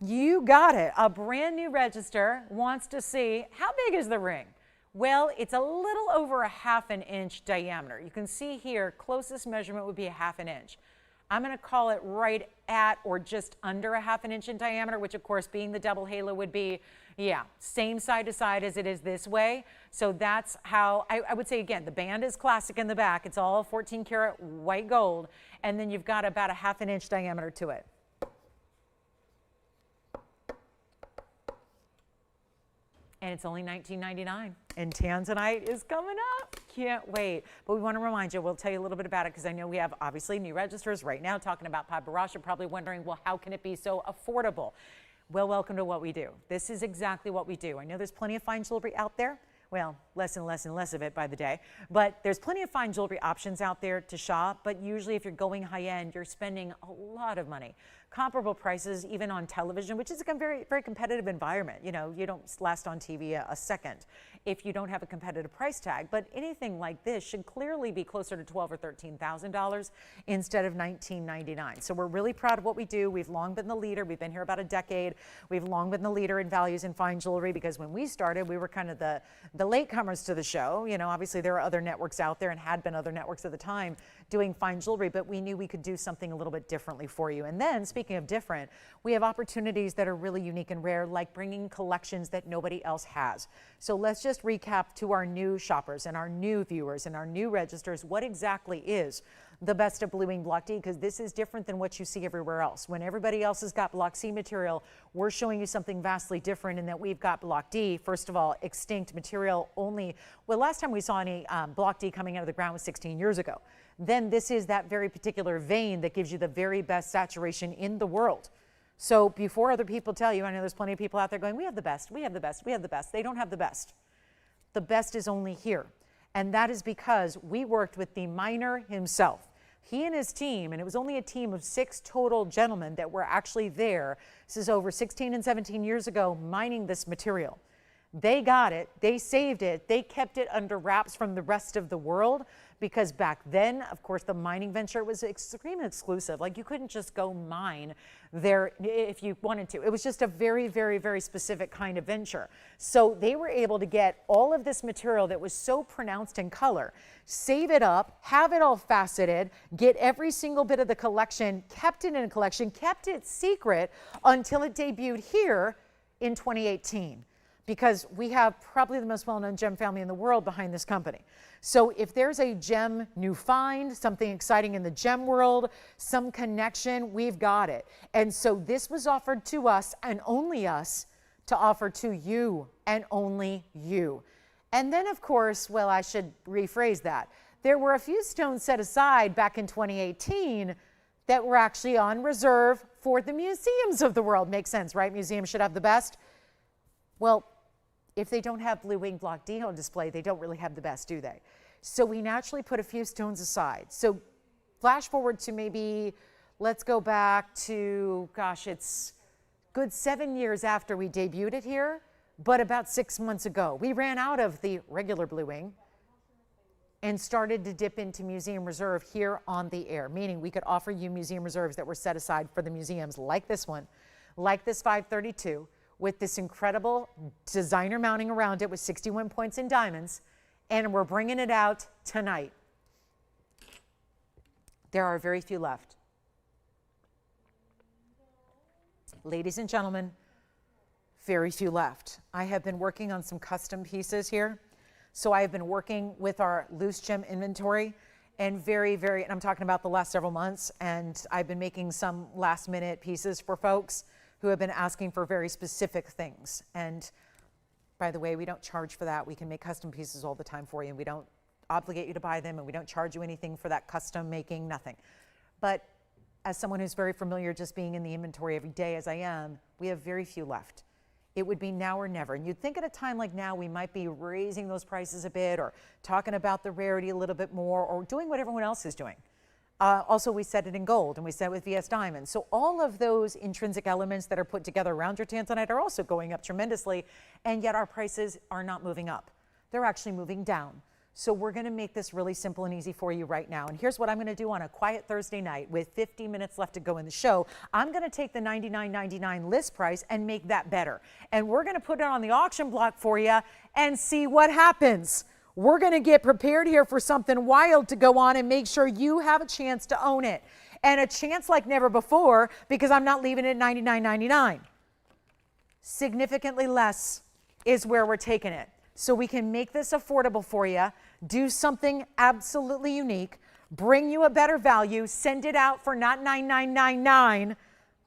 You got it. A brand new register wants to see, how big is the ring? Well, it's a little over a 1/2 inch diameter. You can see here, closest measurement would be a 1/2 inch. I'm going to call it right at or just under a 1/2 inch in diameter, which of course being the double halo would be, yeah, same side to side as it is this way. So that's how, I would say again, the band is classic in the back. It's all 14 karat white gold. And then you've got about a 1/2 inch diameter to it. and it's only $19.99. And Tanzanite is coming up. Can't wait. But we want to remind you, we'll tell you a little bit about it because I know we have obviously new registers right now talking about Padparadscha, probably wondering, well, how can it be so affordable? Well, welcome to what we do. This is exactly what we do. I know there's plenty of fine jewelry out there. Well, less and less and less of it by the day. But there's plenty of fine jewelry options out there to shop. But usually if you're going high end, you're spending a lot of money. Comparable prices even on television, which is a very, very competitive environment. You know, you don't last on TV a second if you don't have a competitive price tag. But anything like this should clearly be closer to $12,000 or $13,000 instead of $19.99. So we're really proud of what we do. We've long been the leader. We've been here about a decade. We've long been the leader in values in fine jewelry because when we started, we were kind of the latecomers to the show. You know, obviously there are other networks out there and had been other networks at the time doing fine jewelry, but we knew we could do something a little bit differently for you. And then speaking of different, we have opportunities that are really unique and rare, like bringing collections that nobody else has. So let's just recap to our new shoppers and our new viewers and our new registers what exactly is the best of Blue Wing Block D, because this is different than what you see everywhere else. When everybody else has got Block C material, we're showing you something vastly different in that we've got Block D. First of all, extinct material only. Well, last time we saw any Block D coming out of the ground was 16 years ago. Then this is that very particular vein that gives you the very best saturation in the world. So before other people tell you, I know there's plenty of people out there going, we have the best, we have the best, we have the best. They don't have the best. The best is only here. And that is because we worked with the miner himself. He and his team, and it was only a team of 6 total gentlemen that were actually there. This is over 16 and 17 years ago, mining this material. They got it, they saved it, they kept it under wraps from the rest of the world because back then, of course, the mining venture was extremely exclusive. Like you couldn't just go mine there if you wanted to. It was just a very, very, very specific kind of venture. So they were able to get all of this material that was so pronounced in color, save it up, have it all faceted, get every single bit of the collection, kept it in a collection, kept it secret until it debuted here in 2018. Because we have probably the most well-known gem family in the world behind this company. So if there's a gem new find, something exciting in the gem world, some connection, we've got it. And so this was offered to us and only us to offer to you and only you. And then of course, well, I should rephrase that. There were a few stones set aside back in 2018 that were actually on reserve for the museums of the world. Makes sense, right? Museums should have the best. Well, if they don't have Blue Wing Block D on display, they don't really have the best, do they? So we naturally put a few stones aside. So flash forward to maybe, let's go back to, gosh, it's good 7 years after we debuted it here, but about 6 months ago. We ran out of the regular Blue Wing and started to dip into museum reserve here on the air, meaning we could offer you museum reserves that were set aside for the museums like this one, like this 532, with this incredible designer mounting around it with 61 points in diamonds, and we're bringing it out tonight. There are very few left. Ladies and gentlemen, very few left. I have been working on some custom pieces here. So I have been working with our loose gem inventory and and I'm talking about the last several months, and I've been making some last minute pieces for folks who have been asking for very specific things. And by the way, we don't charge for that. We can make custom pieces all the time for you, and we don't obligate you to buy them, and we don't charge you anything for that custom making, nothing. But as someone who's very familiar just being in the inventory every day as I am, we have very few left. It would be now or never. And you'd think at a time like now, we might be raising those prices a bit or talking about the rarity a little bit more or doing what everyone else is doing. Also, we set it in gold and we set it with VS diamonds. So all of those intrinsic elements that are put together around your Tanzanite are also going up tremendously, and yet our prices are not moving up. They're actually moving down. So we're gonna make this really simple and easy for you right now. And here's what I'm gonna do on a quiet Thursday night with 50 minutes left to go in the show. I'm gonna take the $99.99 list price and make that better. And we're gonna put it on the auction block for you and see what happens. We're going to get prepared here for something wild to go on and make sure you have a chance to own it. And a chance like never before, because I'm not leaving it at $99.99. Significantly less is where we're taking it. So we can make this affordable for you, do something absolutely unique, bring you a better value, send it out for not $99.99,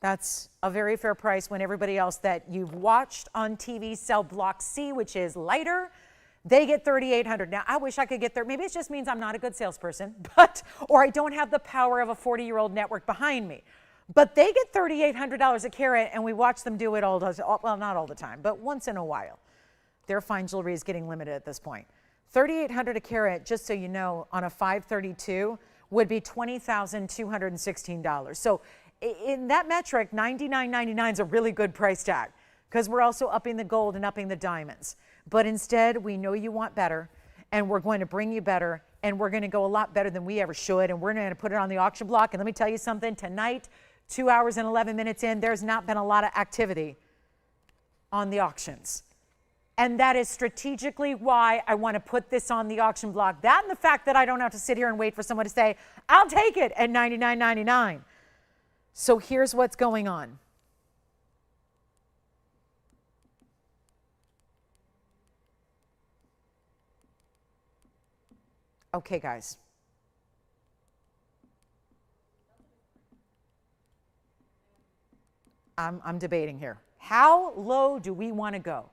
That's a very fair price when everybody else that you've watched on TV sell block C, which is lighter, they get $3,800. Now, I wish I could get there. Maybe it just means I'm not a good salesperson, or I don't have the power of a 40-year-old network behind me. But they get $3,800 a carat, and we watch them do it well, not all the time, but once in a while. Their fine jewelry is getting limited at this point. $3,800 a carat, just so you know, on a 532 would be $20,216. So in that metric, $99.99 is a really good price tag because we're also upping the gold and upping the diamonds. But instead, we know you want better, and we're going to bring you better, and we're going to go a lot better than we ever should, and we're going to put it on the auction block. And let me tell you something, tonight, 2 hours and 11 minutes in, there's not been a lot of activity on the auctions. And that is strategically why I want to put this on the auction block. That and the fact that I don't have to sit here and wait for someone to say, I'll take it at $99.99. So here's what's going on. Okay, guys. I'm debating here. How low do we want to go?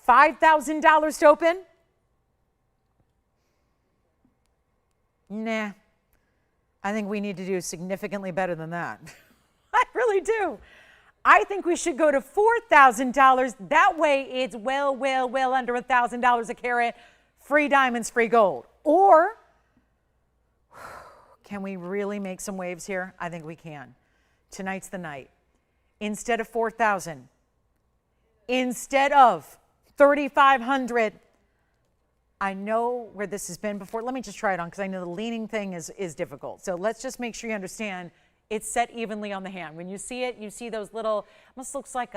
$5,000 to open? Nah. I think we need to do significantly better than that. I really do. I think we should go to $4,000. That way it's well under $1,000 a carat. Free diamonds, free gold. Or can we really make some waves here? I think we can. Tonight's the night. Instead of 4,000, instead of 3,500, I know where this has been before. Let me just try it on because I know the leaning thing is difficult. So let's just make sure you understand it's set evenly on the hand. When you see it, you see those little, almost looks like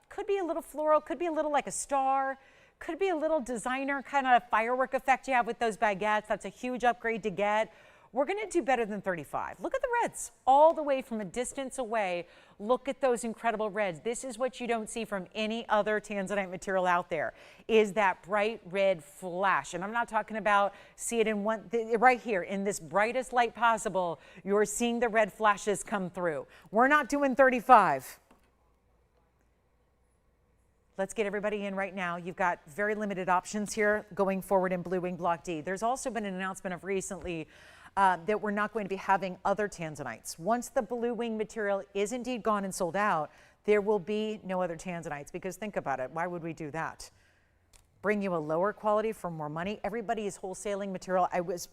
could be a little floral, could be a little like a star, could be a little designer kind of firework effect you have with those baguettes. That's a huge upgrade to get. We're going to do better than 35. Look at the reds all the way from a distance away. Look at those incredible reds. This is what you don't see from any other Tanzanite material out there, is that bright red flash. And I'm not talking about see it in right here in this brightest light possible. You're seeing the red flashes come through. We're not doing 35. Let's get everybody in right now. You've got very limited options here going forward in Blue Wing Block D. There's also been an announcement of recently that we're not going to be having other Tanzanites. Once the Blue Wing material is indeed gone and sold out, there will be no other Tanzanites, because think about it, why would we do that? Bring you a lower quality for more money? Everybody is wholesaling material. I was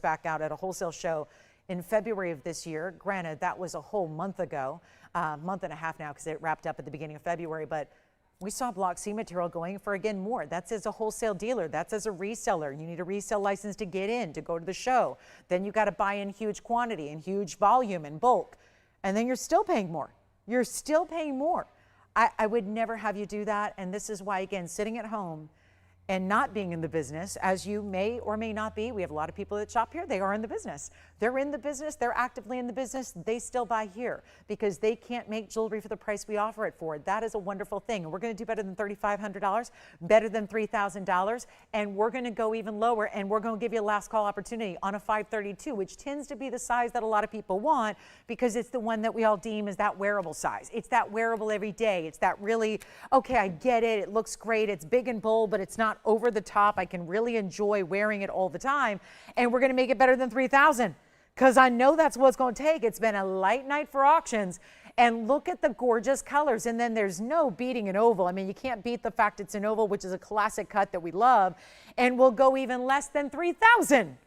back out at a wholesale show in February of this year. Granted, that was a whole month ago, month and a half now, because it wrapped up at the beginning of February, but we saw Block C material going for, again, more. That's as a wholesale dealer. That's as a reseller. You need a resale license to get in, to go to the show. Then you got to buy in huge quantity and huge volume and bulk. And then you're still paying more. You're still paying more. I would never have you do that. And this is why, again, sitting at home and not being in the business, as you may or may not be. We have a lot of people that shop here. They are in the business. They're in the business. They're actively in the business. They still buy here because they can't make jewelry for the price we offer it for. That is a wonderful thing. And we're going to do better than $3,500, better than $3,000. And we're going to go even lower. And we're going to give you a last call opportunity on a 532, which tends to be the size that a lot of people want because it's the one that we all deem as that wearable size. It's that wearable every day. It's that really, okay, I get it. It looks great. It's big and bold, but it's not over the top. I can really enjoy wearing it all the time. And we're going to make it better than 3,000 because I know that's what it's going to take. It's been a light night for auctions. And look at the gorgeous colors. And then there's no beating an oval. I mean, you can't beat the fact it's an oval, which is a classic cut that we love. And we'll go even less than 3,000.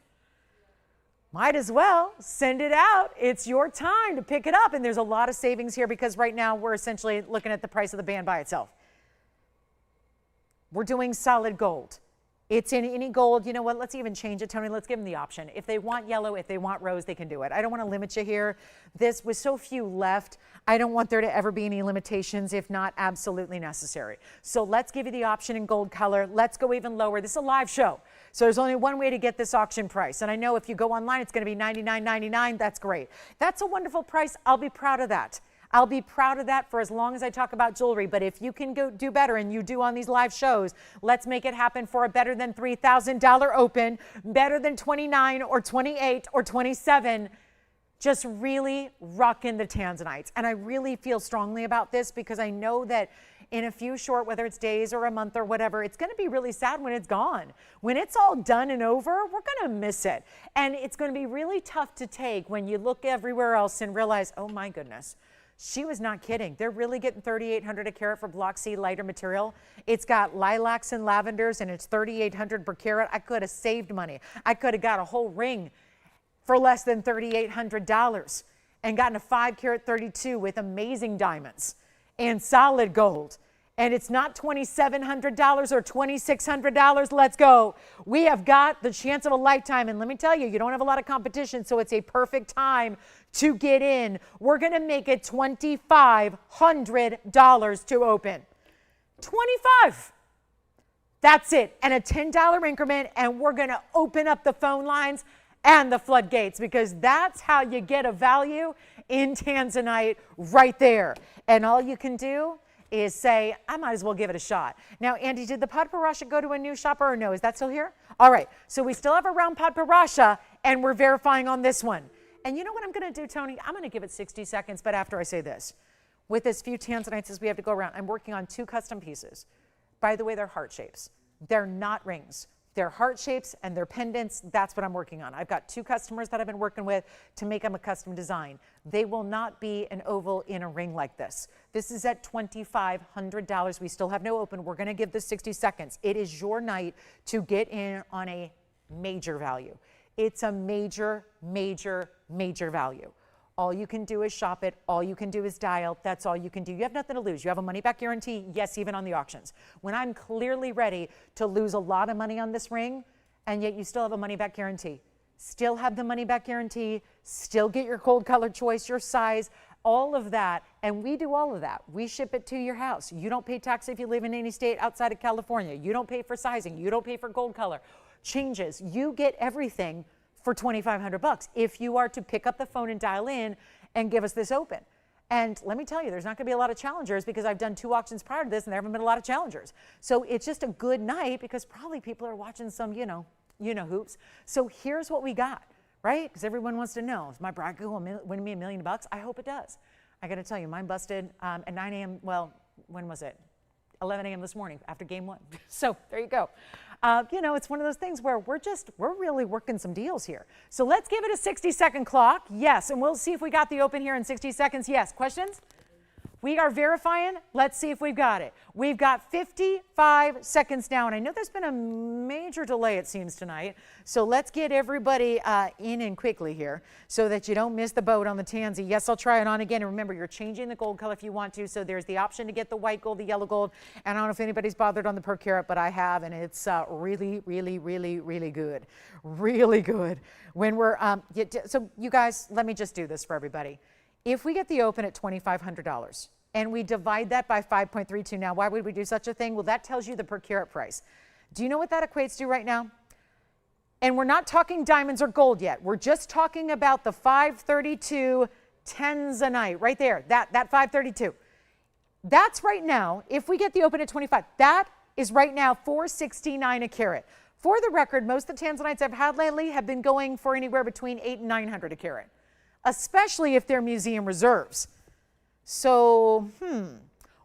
Might as well send it out. It's your time to pick it up. And there's a lot of savings here because right now we're essentially looking at the price of the band by itself. We're doing solid gold. It's in any gold. You know what? Let's even change it, Tony. Let's give them the option. If they want yellow, if they want rose, they can do it. I don't want to limit you here. This with so few left, I don't want there to ever be any limitations if not absolutely necessary. So let's give you the option in gold color. Let's go even lower. This is a live show. So there's only one way to get this auction price. And I know if you go online, it's going to be $99.99. That's great. That's a wonderful price. I'll be proud of that. I'll be proud of that for as long as I talk about jewelry. But if you can go do better, and you do on these live shows, let's make it happen for a better than $3,000 open, better than 29 or 28 or 27. just really rocking the Tanzanites. And I really feel strongly about this because I know that in a few short, whether it's days or a month or whatever, it's going to be really sad when it's gone. When it's all done and over, we're going to miss it. And it's going to be really tough to take when you look everywhere else and realize, oh my goodness, she was not kidding. They're really getting $3,800 a carat for Block C lighter material. It's got lilacs and lavenders and it's $3,800 per carat. I could have saved money. I could have got a whole ring for less than $3,800 and gotten a 5 carat 32 with amazing diamonds and solid gold. And it's not $2,700 or $2,600. Let's go. We have got the chance of a lifetime. And let me tell you, you don't have a lot of competition, so it's a perfect time to get in. We're going to make it $2,500 to open. 25. That's it. And a $10 increment. And we're going to open up the phone lines and the floodgates, because that's how you get a value in Tanzanite right there. And all you can do is say, I might as well give it a shot. Now, Andy, did the Padparadscha go to a new shopper or no? Is that still here? All right. So we still have a round Padparadscha and we're verifying on this one. And you know what I'm going to do, Tony? I'm going to give it 60 seconds, but after I say this, with as few Tanzanites as we have to go around, I'm working on 2 custom pieces. By the way, they're heart shapes. They're not rings. They're heart shapes and they're pendants. That's what I'm working on. I've got 2 customers that I've been working with to make them a custom design. They will not be an oval in a ring like this. This is at $2,500. We still have no open. We're going to give this 60 seconds. It is your night to get in on a major value. It's a major, major, major value. All you can do is shop it. All you can do is dial. That's all you can do. You have nothing to lose. You have a money back guarantee. Yes, even on the auctions. When I'm clearly ready to lose a lot of money on this ring, and yet you still have a money back guarantee. Still have the money back guarantee. Still get your gold color choice, your size, all of that. And we do all of that. We ship it to your house. You don't pay tax if you live in any state outside of California. You don't pay for sizing. You don't pay for gold color changes. You get everything for $2,500 if you are to pick up the phone and dial in and give us this open. And let me tell you, there's not going to be a lot of challengers because I've done 2 auctions prior to this and there haven't been a lot of challengers. So it's just a good night because probably people are watching some, you know hoops. So here's what we got, right? Because everyone wants to know, is my bracket going to win me $1 million? I hope it does. I got to tell you, mine busted at 9 a.m. Well, when was it? 11 a.m. this morning after game 1. So there you go. It's one of those things where we're really working some deals here. So let's give it a 60-second clock. Yes, and we'll see if we got the open here in 60 seconds. Yes, questions? We are verifying. Let's see if we've got it. We've got 55 seconds now, and I know there's been a major delay, it seems, tonight. So let's get everybody in and quickly here so that you don't miss the boat on the Tansy. Yes, I'll try it on again. And remember, you're changing the gold color if you want to. So there's the option to get the white gold, the yellow gold. And I don't know if anybody's bothered on the per carat, but I have, and it's really, really, really, really good. Really good. When we're, so you guys, let me just do this for everybody. If we get the open at $2,500 and we divide that by 5.32, now why would we do such a thing? Well, that tells you the per carat price. Do you know what that equates to right now? And we're not talking diamonds or gold yet. We're just talking about the 532 Tanzanite right there, that 532. That's right now, if we get the open at 25, that is right now $469 a carat. For the record, most of the Tanzanites I've had lately have been going for anywhere between $800 and $900 a carat, especially if they're museum reserves. So,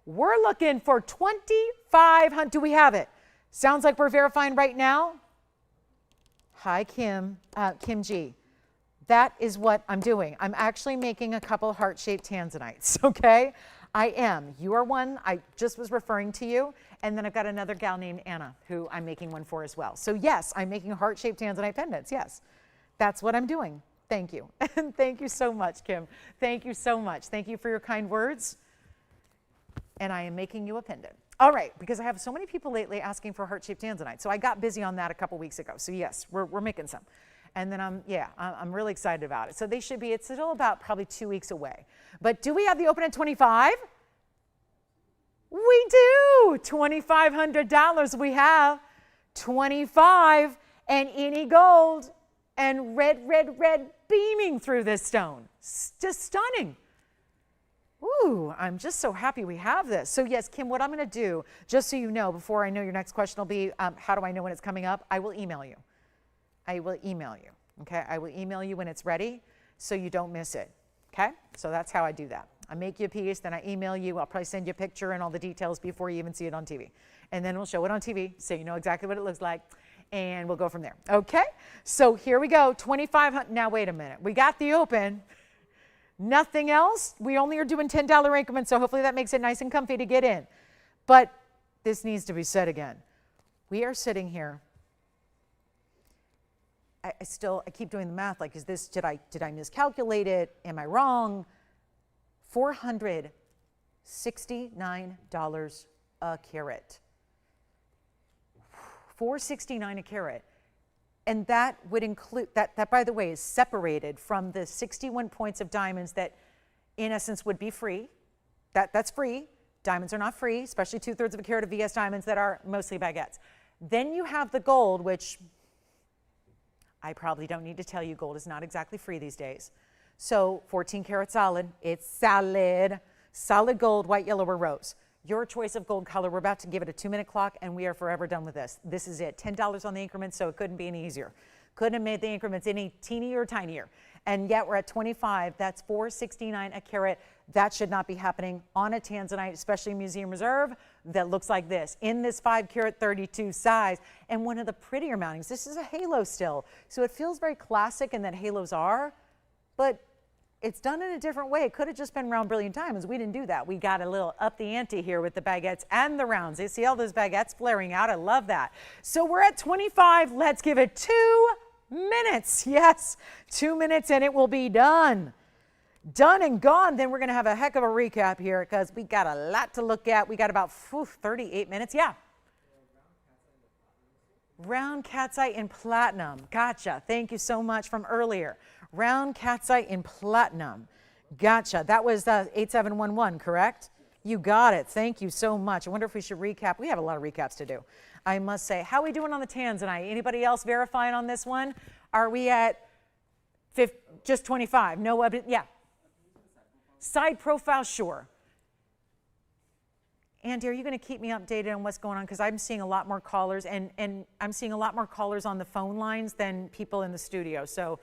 we're looking for 2,500. Do we have it? Sounds like we're verifying right now. Hi, Kim G. That is what I'm doing. I'm actually making a couple heart-shaped Tanzanites, okay? I am. You are one. I just was referring to you. And then I've got another gal named Anna who I'm making one for as well. So yes, I'm making heart-shaped Tanzanite pendants. Yes, that's what I'm doing. Thank you. And thank you so much, Kim. Thank you so much. Thank you for your kind words. And I am making you a pendant. All right, because I have so many people lately asking for heart-shaped Tanzanite. So I got busy on that a couple weeks ago. So yes, we're making some. And then I'm really excited about it. So they should be, it's still about probably 2 weeks away. But do we have the open at 25? We do. $2,500. We have 25 and any gold and red, red, red beaming through this stone. Just stunning. Ooh, I'm just so happy we have this. So yes, Kim, what I'm going to do, just so you know, before I know your next question will be, how do I know when it's coming up? I will email you. I will email you. Okay, I will email you when it's ready so you don't miss it, okay? So that's how I do that. I make you a piece, then I email you. I'll probably send you a picture and all the details before you even see it on TV. And then we'll show it on TV so you know exactly what it looks like, and we'll go from there, okay? So here we go, 2,500. Now, wait a minute. We got the open. Nothing else. We only are doing $10 increments, so hopefully that makes it nice and comfy to get in. But this needs to be said again. We are sitting here. I keep doing the math. Like, is this, did I miscalculate it? Am I wrong? $469 a carat. $469 a carat. And that would include, that by the way is separated from the 61 points of diamonds that in essence would be free. That's free. Diamonds are not free, especially 2/3 of a carat of VS diamonds that are mostly baguettes. Then you have the gold, which I probably don't need to tell you, gold is not exactly free these days. So 14 karat solid, it's solid. Solid gold, white, yellow, or rose. Your choice of gold color. We're about to give it a 2-minute clock, and we are forever done with this. This is it. $10 on the increment, so it couldn't be any easier. Couldn't have made the increments any teenier or tinier. And yet we're at 25. That's $469 a carat. That should not be happening on a Tanzanite, especially Museum Reserve, that looks like this, in this 5 carat 32 size. And one of the prettier mountings. This is a halo still, so it feels very classic in that halos are, but it's done in a different way. It could have just been round brilliant diamonds. We didn't do that. We got a little up the ante here with the baguettes and the rounds. You see all those baguettes flaring out? I love that. So we're at 25. Let's give it 2 minutes. Yes, 2 minutes and it will be done. Done and gone. Then we're going to have a heck of a recap here because we got a lot to look at. We got about 38 minutes. Yeah. Round cat's eye in platinum. Gotcha. Thank you so much from earlier. Round cat's eye in platinum. Gotcha. That was 8711, correct? You got it. Thank you so much. I wonder if we should recap. We have a lot of recaps to do, I must say. How are we doing on the Tanzanite? Anybody else verifying on this one? Are we at just 25? No, yeah. Side profile, sure. Andy, are you going to keep me updated on what's going on? Because I'm seeing a lot more callers, and I'm seeing a lot more callers on the phone lines than people in the studio. So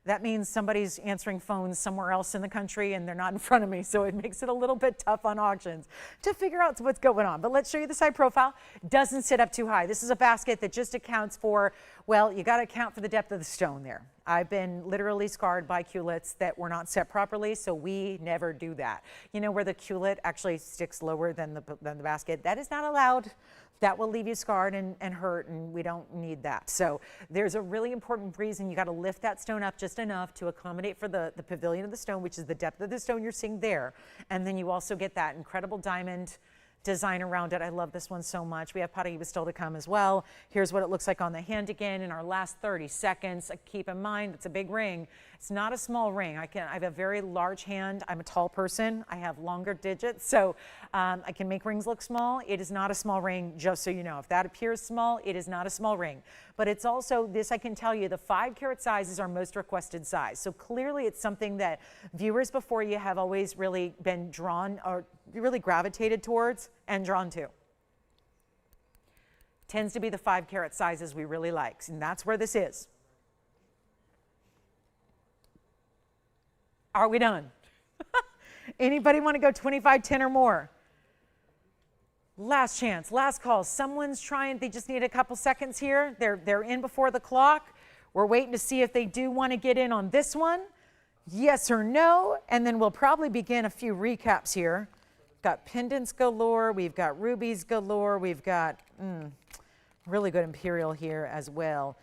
that means somebody's answering phones somewhere else in the country and they're not in front of me. So it makes it a little bit tough on auctions to figure out what's going on. But let's show you the side profile. Doesn't sit up too high. This is a basket that just accounts for, well, you got to account for the depth of the stone there. I've been literally scarred by culettes that were not set properly, so we never do that. You know where the culet actually sticks lower than the basket? That is not allowed. That will leave you scarred and hurt, and we don't need that. So there's a really important reason you got to lift that stone up just enough to accommodate for the pavilion of the stone, which is the depth of the stone you're seeing there. And then you also get that incredible diamond design around it. I love this one so much. We have Paraiba still to come as well. Here's what it looks like on the hand again in our last 30 seconds. Keep in mind, it's a big ring. It's not a small ring. I have a very large hand. I'm a tall person. I have longer digits, so I can make rings look small. It is not a small ring, just so you know. If that appears small, it is not a small ring. But it's also, this I can tell you, the 5 carat size is our most requested size. So clearly it's something that viewers before you have always really been drawn or really gravitated towards and drawn to. Tends to be the 5 carat sizes we really like, and that's where this is. Are we done? Anybody want to go 25, 10 or more? Last chance, last call. Someone's trying, they just need a couple seconds here. They're in before the clock. We're waiting to see if they do want to get in on this one. Yes or no, and then we'll probably begin a few recaps here. Got pendants galore, we've got rubies galore, we've got really good Imperial here as well.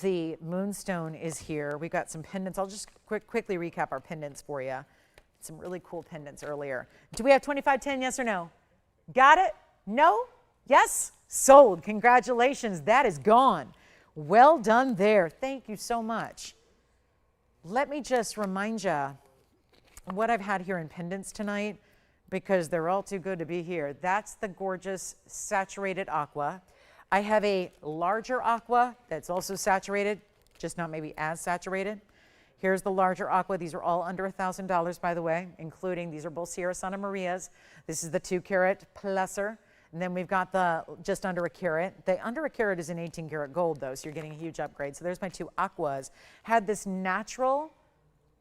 The Moonstone is here. We've got some pendants. I'll just quickly recap our pendants for you. Some really cool pendants earlier. Do we have 2510, yes or no? Got it? No? Yes? Sold. Congratulations. That is gone. Well done there. Thank you so much. Let me just remind you what I've had here in pendants tonight, because they're all too good to be here. That's the gorgeous saturated aqua. I have a larger aqua that's also saturated, just not maybe as saturated. Here's the larger aqua. These are all under $1,000, by the way, including, these are both Sierra Santa Marias. This is the 2 carat pluser. And then we've got the just under a carat. The under a carat is an 18 karat gold though, so you're getting a huge upgrade. So there's my 2 aquas. Had this natural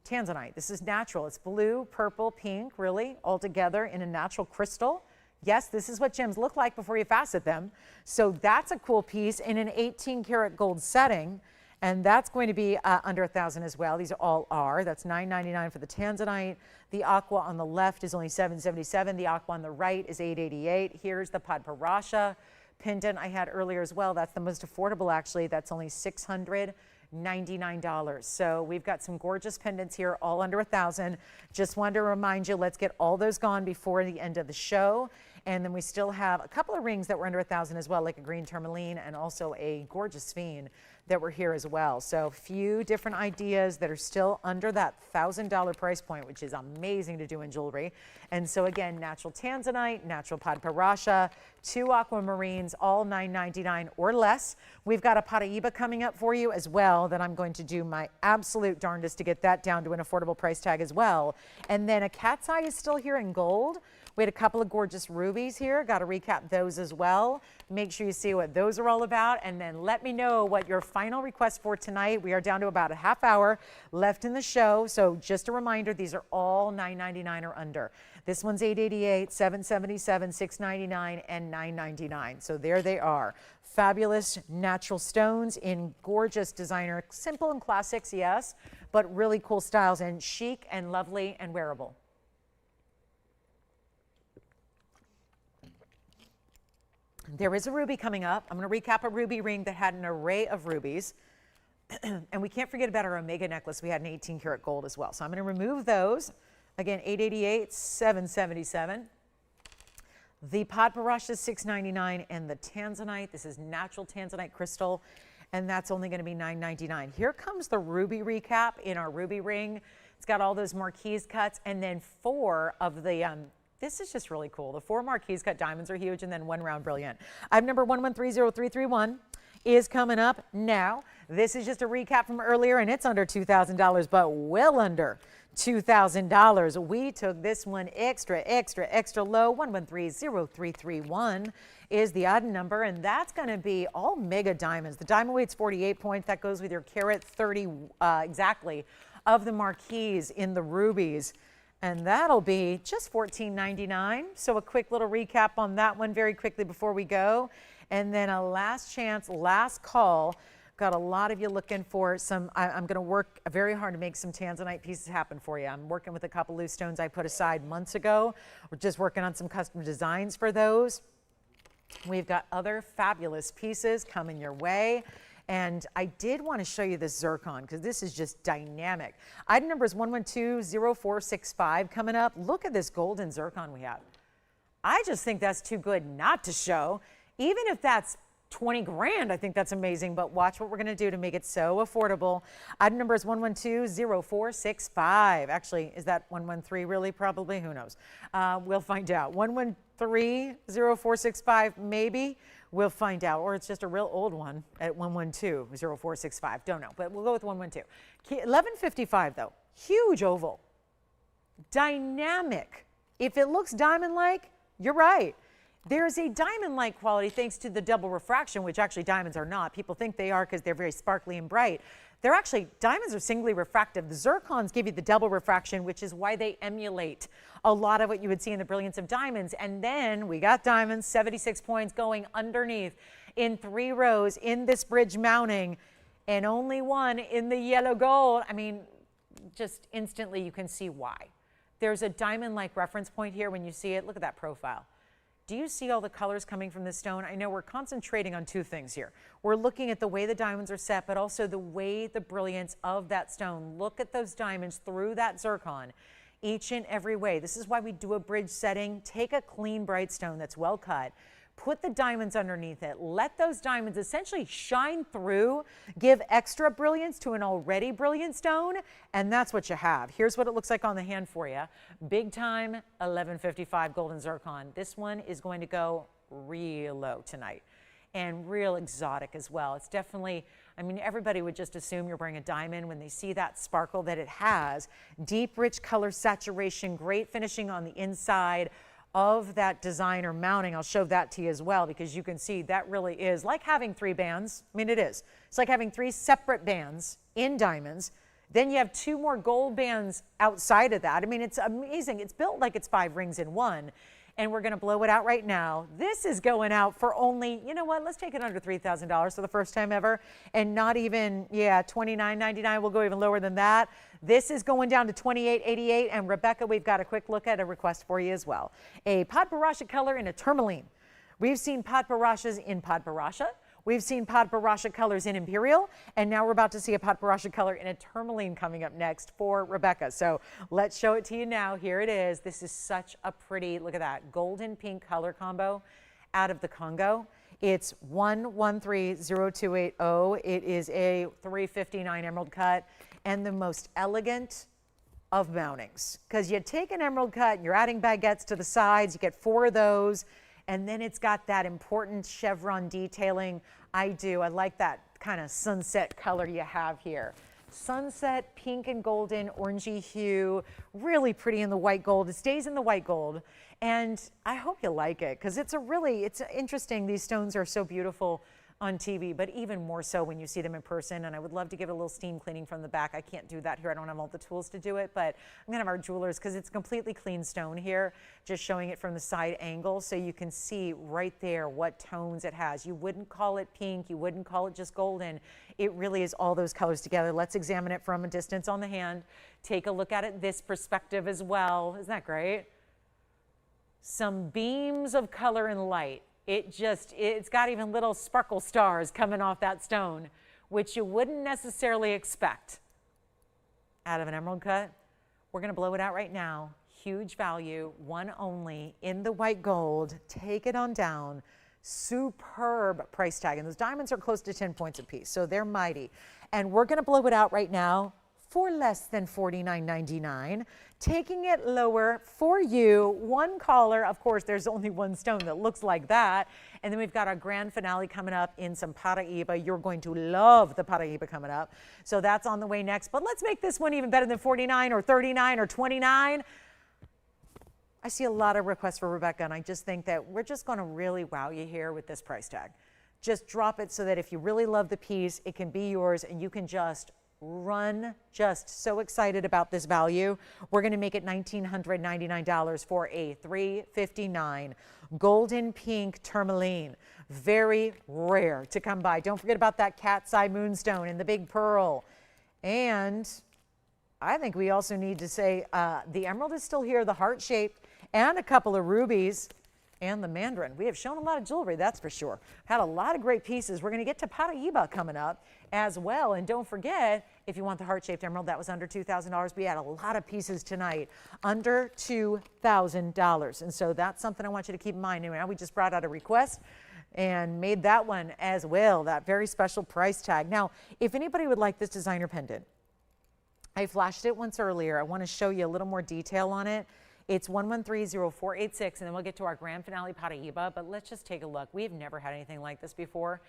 Tanzanite. This is natural. It's blue, purple, pink, really, all together in a natural crystal. Yes, this is what gems look like before you facet them. So that's a cool piece in an 18 karat gold setting. And that's going to be under 1,000 as well. These all are. That's $9.99 for the Tanzanite. The aqua on the left is only $7.77. The aqua on the right is $8.88. Here's the Padparadscha pendant I had earlier as well. That's the most affordable, actually. That's only $699. So we've got some gorgeous pendants here, all under 1,000. Just wanted to remind you, let's get all those gone before the end of the show. And then we still have a couple of rings that were under 1,000 as well, like a green tourmaline and also a gorgeous sphene that were here as well. So a few different ideas that are still under that $1,000 price point, which is amazing to do in jewelry. And so again, natural Tanzanite, natural Padparadscha, 2 aquamarines, all $9.99 or less. We've got a Paraiba coming up for you as well that I'm going to do my absolute darndest to get that down to an affordable price tag as well. And then a cat's eye is still here in gold. We had a couple of gorgeous rubies here. Got to recap those as well. Make sure you see what those are all about, and then let me know what your final request for tonight. We are down to about a half hour left in the show. So just a reminder, these are all $9.99 or under. This one's $8.88, $7.77, $6.99, and $9.99. So there they are. Fabulous natural stones in gorgeous designer, simple and classics, yes, but really cool styles and chic and lovely and wearable. There is a ruby coming up. I'm going to recap a ruby ring that had an array of rubies. And we can't forget about our Omega necklace. We had an 18 karat gold as well. So I'm going to remove those. Again, $8.88, $7.77. The Padparadscha is $6.99, and the Tanzanite, this is natural Tanzanite crystal, and that's only going to be $9.99. Here comes the ruby recap in our ruby ring. It's got all those marquise cuts, and then 4 of the this is just really cool. The 4 marquise cut diamonds are huge, and then 1 round brilliant. Item number 1130-331 is coming up now. This is just a recap from earlier, and it's under $2,000, but well under $2,000. We took this one extra low. 1130-331 is the item number, and that's going to be all mega diamonds. The diamond weight's 48 points. That goes with your carat 30 exactly of the marquise in the rubies. And that'll be just $14.99. So a quick little recap on that one very quickly before we go. And then a last chance, last call. Got a lot of you looking for some. I'm going to work very hard to make some Tanzanite pieces happen for you. I'm working with a couple loose stones I put aside months ago. We're just working on some custom designs for those. We've got other fabulous pieces coming your way. And I did want to show you this zircon because this is just dynamic. Item number is 112-0465 coming up. Look at this golden zircon we have. I just think that's too good not to show. Even if that's 20 grand, I think that's amazing, but watch what we're going to do to make it so affordable. Item number is 112-0465. Actually, is that 113 really? Probably, who knows? We'll find out. 113-0465, maybe. We'll find out, or it's just a real old one at 112-0465. Don't know, but we'll go with 112. 1155 though, huge oval, dynamic. If it looks diamond-like, you're right. There's a diamond-like quality thanks to the double refraction, which actually diamonds are not. People think they are because they're very sparkly and bright. They're actually, diamonds are singly refractive. The zircons give you the double refraction, which is why they emulate a lot of what you would see in the brilliance of diamonds. And then we got diamonds, 76 points going underneath in 3 rows in this bridge mounting, and only 1 in the yellow gold. I mean, just instantly you can see why. There's a diamond-like reference point here when you see it. Look at that profile. Do you see all the colors coming from this stone? I know we're concentrating on 2 things here. We're looking at the way the diamonds are set, but also the way the brilliance of that stone. Look at those diamonds through that zircon, each and every way. This is why we do a bridge setting. Take a clean, bright stone that's well cut, put the diamonds underneath it, let those diamonds essentially shine through, give extra brilliance to an already brilliant stone, and that's what you have. Here's what it looks like on the hand for you. Big time 1155 golden zircon. This one is going to go real low tonight and real exotic as well. It's definitely, I mean, everybody would just assume you're wearing a diamond when they see that sparkle that it has. Deep, rich color saturation, great finishing on the inside of that designer mounting. I'll show that to you as well because you can see that really is like having 3 bands. I mean, it is. It's like having 3 separate bands in diamonds Then you have 2 more gold bands outside of that. I mean, it's amazing. It's built like it's 5 rings in one. And we're going to blow it out right now. This is going out for only, you know what, let's take it under $3,000 for the first time ever. And not even, yeah, $29.99. We'll go even lower than that. This is going down to $28.88. And Rebecca, we've got a quick look at a request for you as well. A Padparadscha color in a tourmaline. We've seen Padparashas in Padparadscha. We've seen Padparadscha colors in Imperial, and now we're about to see a Padparadscha color in a tourmaline coming up next for Rebecca. So let's show it to you now. Here it is. This is such a pretty, look at that, golden pink color combo out of the Congo. It's 1130280. It is a 359 emerald cut and the most elegant of mountings, because you take an emerald cut and you're adding baguettes to the sides. You get 4 of those. And then it's got that important chevron detailing. I like that kind of sunset color you have here. Sunset, pink and golden, orangey hue, really pretty in the white gold. It stays in the white gold. And I hope you like it, because it's interesting. These stones are so beautiful on TV, but even more so when you see them in person. And I would love to give it a little steam cleaning from the back. I can't do that here. I don't have all the tools to do it, but I'm gonna have our jewelers, because it's completely clean stone here, just showing it from the side angle so you can see right there what tones it has. You wouldn't call it pink. You wouldn't call it just golden. It really is all those colors together. Let's examine it from a distance on the hand. Take a look at it this perspective as well. Isn't that great? Some beams of color and light. It's got even little sparkle stars coming off that stone, which you wouldn't necessarily expect out of an emerald cut. We're going to blow it out right now. Huge value, one only in the white gold. Take it on down. Superb price tag. And those diamonds are close to 10 points a piece, so they're mighty. And we're going to blow it out right now for less than $49.99. Taking it lower for you, one caller. Of course, there's only one stone that looks like that. And then we've got our grand finale coming up in some Paraiba. You're going to love the Paraiba coming up. So that's on the way next. But let's make this one even better than 49 or 39 or 29. I see a lot of requests for Rebecca, and I just think that we're just going to really wow you here with this price tag. Just drop it so that if you really love the piece, it can be yours, and you can just run. Just so excited about this value. We're going to make it $1,999 for a 359 golden pink tourmaline. Very rare to come by. Don't forget about that cat's eye moonstone and the big pearl. And I think we also need to say the emerald is still here, the heart-shaped, and a couple of rubies. And the mandarin. We have shown a lot of jewelry, that's for sure. Had a lot of great pieces. We're going to get to Paraiba coming up as well. And don't forget, if you want the heart-shaped emerald, that was under $2,000. We had a lot of pieces tonight under $2,000. And so that's something I want you to keep in mind. Now we just brought out a request and made that one as well, that very special price tag. Now, if anybody would like this designer pendant, I flashed it once earlier. I want to show you a little more detail on it. It's 1130486, and then we'll get to our grand finale Paraiba, but let's just take a look. We've never had anything like this before,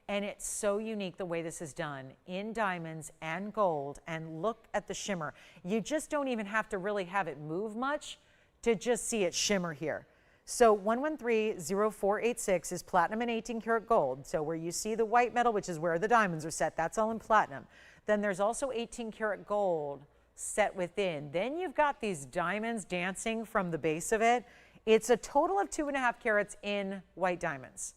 and it's so unique the way this is done in diamonds and gold, and look at the shimmer. You just don't even have to really have it move much to just see it shimmer here. So 1130486 is platinum and 18 karat gold. So where you see the white metal, which is where the diamonds are set, that's all in platinum. Then there's also 18 karat gold set within. Then you've got these diamonds dancing from the base of it. It's a total of 2.5 carats in white diamonds.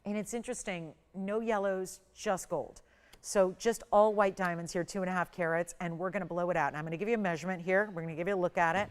And it's interesting, no yellows, just gold. So just all white diamonds here, 2.5 carats, and we're going to blow it out. And I'm going to give you a measurement here. We're going to give you a look at it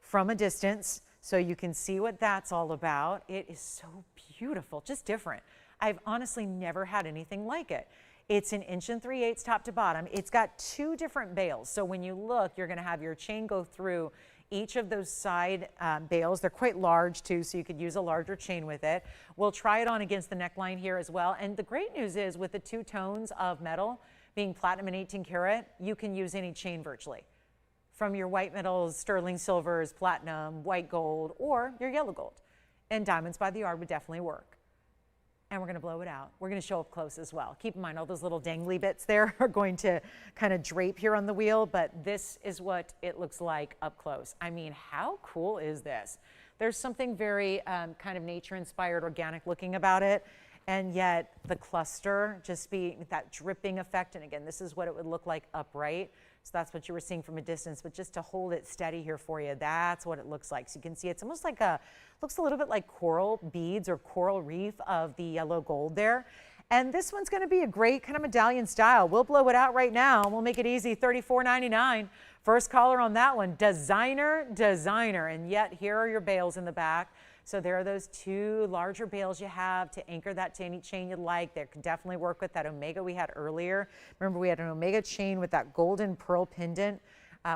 from a distance so you can see what that's all about. It is so beautiful, just different. I've honestly never had anything like it. It's 1 3/8 inches top to bottom. It's got 2 different bales. So when you look, you're going to have your chain go through each of those side bales. They're quite large too, so you could use a larger chain with it. We'll try it on against the neckline here as well. And the great news is with the 2 tones of metal being platinum and 18 karat, you can use any chain virtually. From your white metals, sterling silvers, platinum, white gold, or your yellow gold. And diamonds by the yard would definitely work. And we're going to blow it out. We're going to show up close as well. Keep in mind all those little dangly bits there are going to kind of drape here on the wheel, but this is what it looks like up close. I mean, how cool is this? There's something very kind of nature-inspired, organic looking about it. and yet the cluster just being that dripping effect. And again, this is what it would look like upright. So that's what you were seeing from a distance, but just to hold it steady here for you, that's what it looks like. So you can see it's almost like looks a little bit like coral beads or coral reef of the yellow gold there. And this one's going to be a great kind of medallion style. We'll blow it out right now. We'll make it easy, $34.99. First caller on that one, designer. And yet here are your bales in the back. So there are those two larger bales you have to anchor that chain you like. They can definitely work with that omega we had earlier. Remember, we had an omega chain with that golden pearl pendant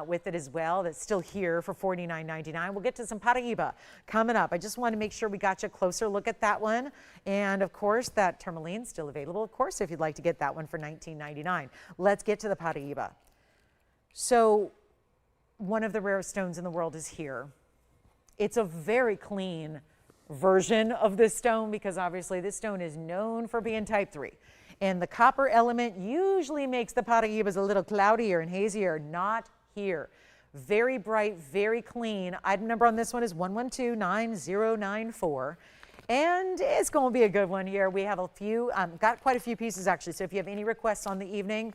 with it as well. That's still here for $49.99. We'll get to some Paraiba coming up. I just want to make sure we got you a closer look at that one. And of course, that tourmaline still available, of course, if you'd like to get that one for $19.99. Let's get to the Paraiba. So one of the rarest stones in the world is here. It's a very clean version of this stone because obviously this stone is known for being type 3. And the copper element usually makes the Paraibas a little cloudier and hazier. Not here. Very bright, very clean. Item number on this one is 1129094. And it's going to be a good one here. We have a few, got quite a few pieces actually. So if you have any requests on the evening,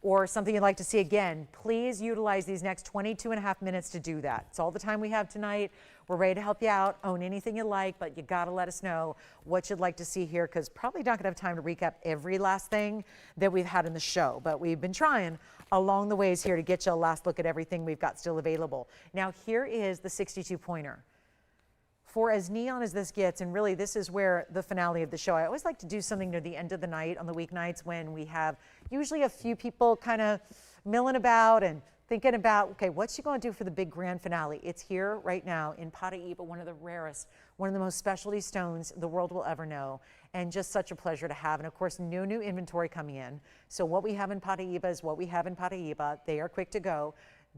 or something you'd like to see again, please utilize these next 22.5 minutes to do that. It's all the time we have tonight. We're ready to help you out. Own anything you like, but you got to let us know what you'd like to see here because probably not going to have time to recap every last thing that we've had in the show, but we've been trying along the ways here to get you a last look at everything we've got still available. Now here is the 62 pointer. For as neon as this gets, and really this is where the finale of the show, I always like to do something near the end of the night on the weeknights when we have usually a few people kind of milling about and thinking about, okay, what's she going to do for the big grand finale? It's here right now in Paraiba, one of the rarest, one of the most specialty stones the world will ever know, and just such a pleasure to have. And of course, no new inventory coming in. So what we have in Paraiba is what we have in Paraiba. They are quick to go.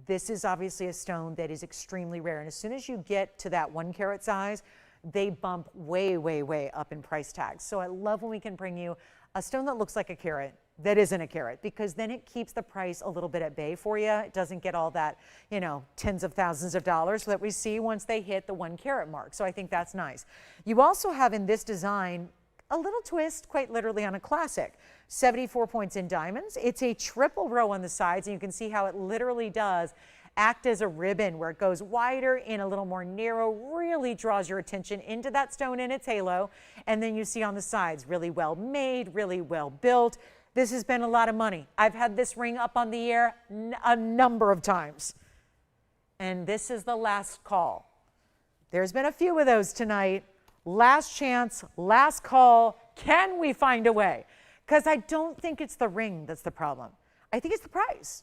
This is obviously a stone that is extremely rare. And as soon as you get to that 1 carat size, they bump way, way, way up in price tags. So I love when we can bring you a stone that looks like a carat that isn't a carat, because then it keeps the price a little bit at bay for you. It doesn't get all that, you know, tens of thousands of dollars that we see once they hit the 1 carat mark. So I think that's nice. You also have in this design a little twist, quite literally, on a classic. 74 points in diamonds. It's a triple row on the sides, and you can see how it literally does act as a ribbon where it goes wider and a little more narrow, really draws your attention into that stone in its halo. And then you see on the sides, really well made, really well built. This has been a lot of money. I've had this ring up on the air a number of times. And this is the last call. There's been a few of those tonight. Last chance, last call. Can we find a way? Because I don't think it's the ring that's the problem. I think it's the price.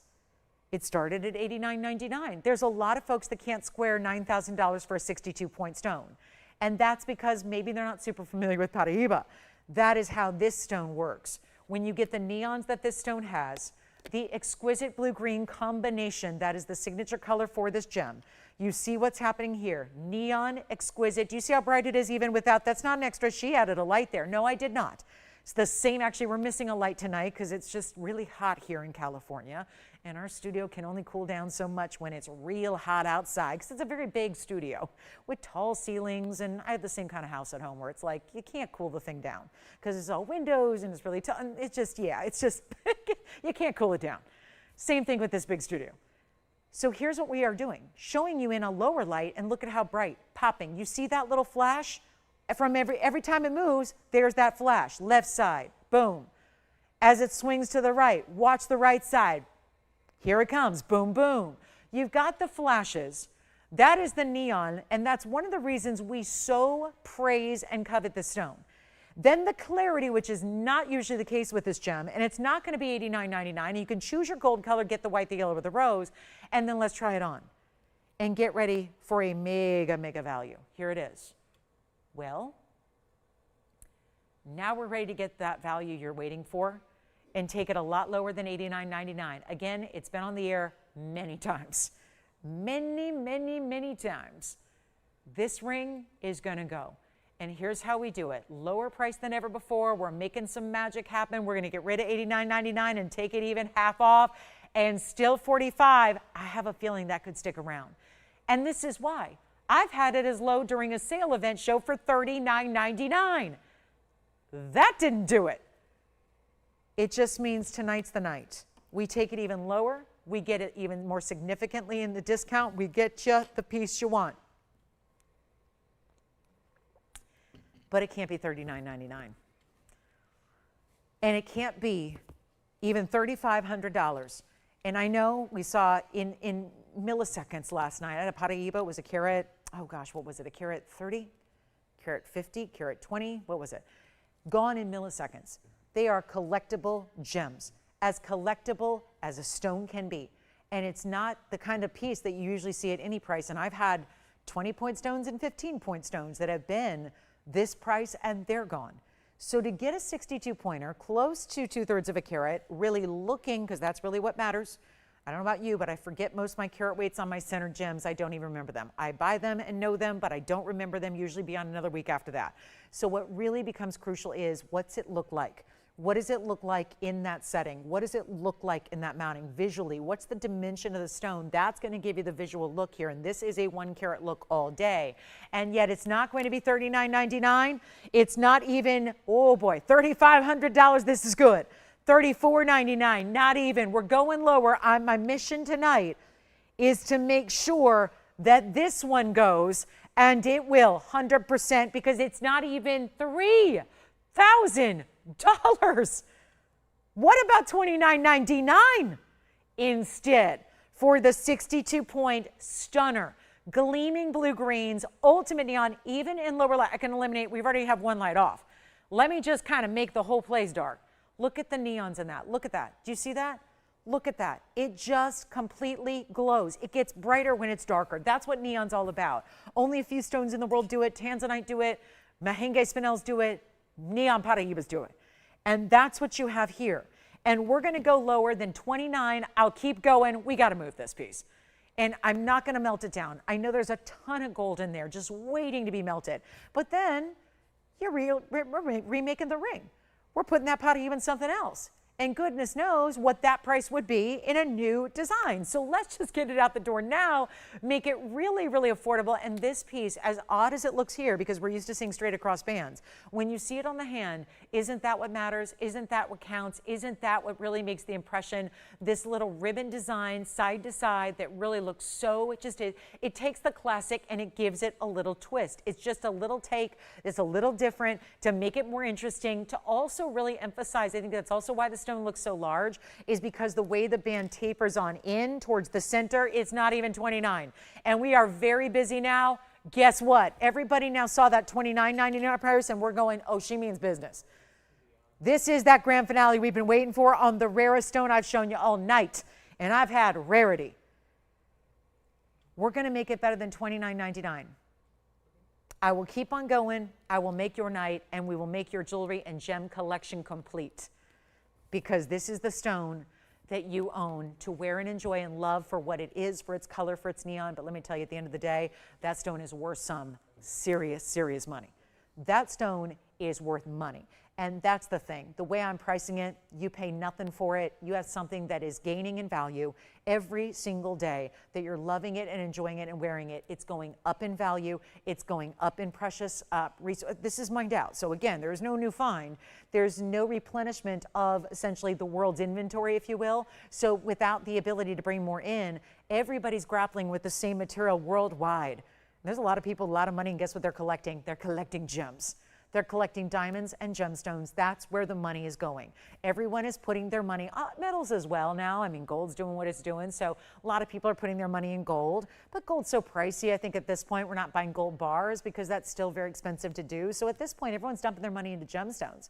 It started at $89.99. There's a lot of folks that can't square $9,000 for a 62-point stone. And that's because maybe they're not super familiar with Paraiba. That is how this stone works. When you get the neons that this stone has, the exquisite blue-green combination, that is the signature color for this gem. You see what's happening here. Neon, exquisite. Do you see how bright it is even without? That's not an extra. She added a light there. No, I did not. It's the same. Actually, we're missing a light tonight because it's just really hot here in California. And our studio can only cool down so much when it's real hot outside because it's a very big studio with tall ceilings. And I have the same kind of house at home where it's like you can't cool the thing down because it's all windows and it's really tall. It's just, yeah, it's just, you can't cool it down. Same thing with this big studio. So here's what we are doing, showing you in a lower light, and look at how bright, popping. You see that little flash? From every time it moves, there's that flash. Left side, boom. As it swings to the right, watch the right side. Here it comes, boom, boom. You've got the flashes. That is the neon, and that's one of the reasons we so praise and covet this stone. Then the clarity, which is not usually the case with this gem, and it's not going to be $89.99. You can choose your gold color, get the white, the yellow, or the rose, and then let's try it on. And get ready for a mega, mega value. Here it is. Well, now we're ready to get that value you're waiting for and take it a lot lower than $89.99. Again, it's been on the air many times. Many, many, many times. This ring is going to go. And here's how we do it. Lower price than ever before. We're making some magic happen. We're going to get rid of $89.99 and take it even half off. And still $45. I have a feeling that could stick around. And this is why. I've had it as low during a sale event show for $39.99. That didn't do it. It just means tonight's the night. We take it even lower. We get it even more significantly in the discount. We get you the piece you want. But it can't be $39.99. And it can't be even $3,500. And I know we saw in milliseconds last night, I had a Paraiba, it was a carat, oh gosh, what was it, a carat 30, carat 50, carat 20, what was it? Gone in milliseconds. They are collectible gems, as collectible as a stone can be. And it's not the kind of piece that you usually see at any price. And I've had 20-point stones and 15-point stones that have been this price and they're gone. So to get a 62-pointer, close to 2/3 of a carat, really looking, because that's really what matters. I don't know about you, but I forget most of my carat weights on my center gems. I don't even remember them. I buy them and know them, but I don't remember them usually beyond another week after that. So what really becomes crucial is, what's it look like? What does it look like in that setting? What does it look like in that mounting visually? What's the dimension of the stone? That's going to give you the visual look here. And this is a 1 carat look all day. And yet it's not going to be $39.99. It's not even, oh boy, $3,500. This is good. $34.99, not even. We're going lower. My mission tonight is to make sure that this one goes, and it will 100%, because it's not even $3,000. What about $29.99 instead for the 62-point stunner? Gleaming blue greens, ultimate neon, even in lower light. I can eliminate, we've already have one light off. Let me just kind of make the whole place dark. Look at the neons in that. Look at that. Do you see that? Look at that. It just completely glows. It gets brighter when it's darker. That's what neon's all about. Only a few stones in the world do it. Tanzanite do it. Mahenge spinels do it. Neon Paraibas do it. And that's what you have here. And we're going to go lower than 29. I'll keep going. We got to move this piece. And I'm not going to melt it down. I know there's a ton of gold in there just waiting to be melted. But then you're remaking the ring. We're putting that Paraiba in something else. And goodness knows what that price would be in a new design. So let's just get it out the door now, make it really, really affordable. And this piece, as odd as it looks here, because we're used to seeing straight across bands, when you see it on the hand, isn't that what matters? Isn't that what counts? Isn't that what really makes the impression? This little ribbon design side to side that really looks so, it takes the classic and it gives it a little twist. It's just a little take, it's a little different to make it more interesting, to also really emphasize, I think that's also why the stone looks so large, is because the way the band tapers on in towards the center, it's not even 29. And we are very busy now. Guess what? Everybody now saw that $29.99 price and we're going, oh, she means business. This is that grand finale we've been waiting for on the rarest stone I've shown you all night. And I've had rarity. We're going to make it better than $29.99. I will keep on going. I will make your night, and we will make your jewelry and gem collection complete. Because this is the stone that you own to wear and enjoy and love for what it is, for its color, for its neon. But let me tell you, at the end of the day, that stone is worth some serious, serious money. That stone is worth money. And that's the thing. The way I'm pricing it, you pay nothing for it. You have something that is gaining in value every single day, that you're loving it and enjoying it and wearing it. It's going up in value. It's going up in precious resource. This is mined out. So again, there's no new find. There's no replenishment of essentially the world's inventory, if you will. So without the ability to bring more in, everybody's grappling with the same material worldwide. There's a lot of people, a lot of money, and guess what they're collecting? They're collecting gems. They're collecting diamonds and gemstones. That's where the money is going. Everyone is putting their money, metals as well now. I mean, gold's doing what it's doing. So a lot of people are putting their money in gold. But gold's so pricey, I think at this point, we're not buying gold bars because that's still very expensive to do. So at this point, everyone's dumping their money into gemstones.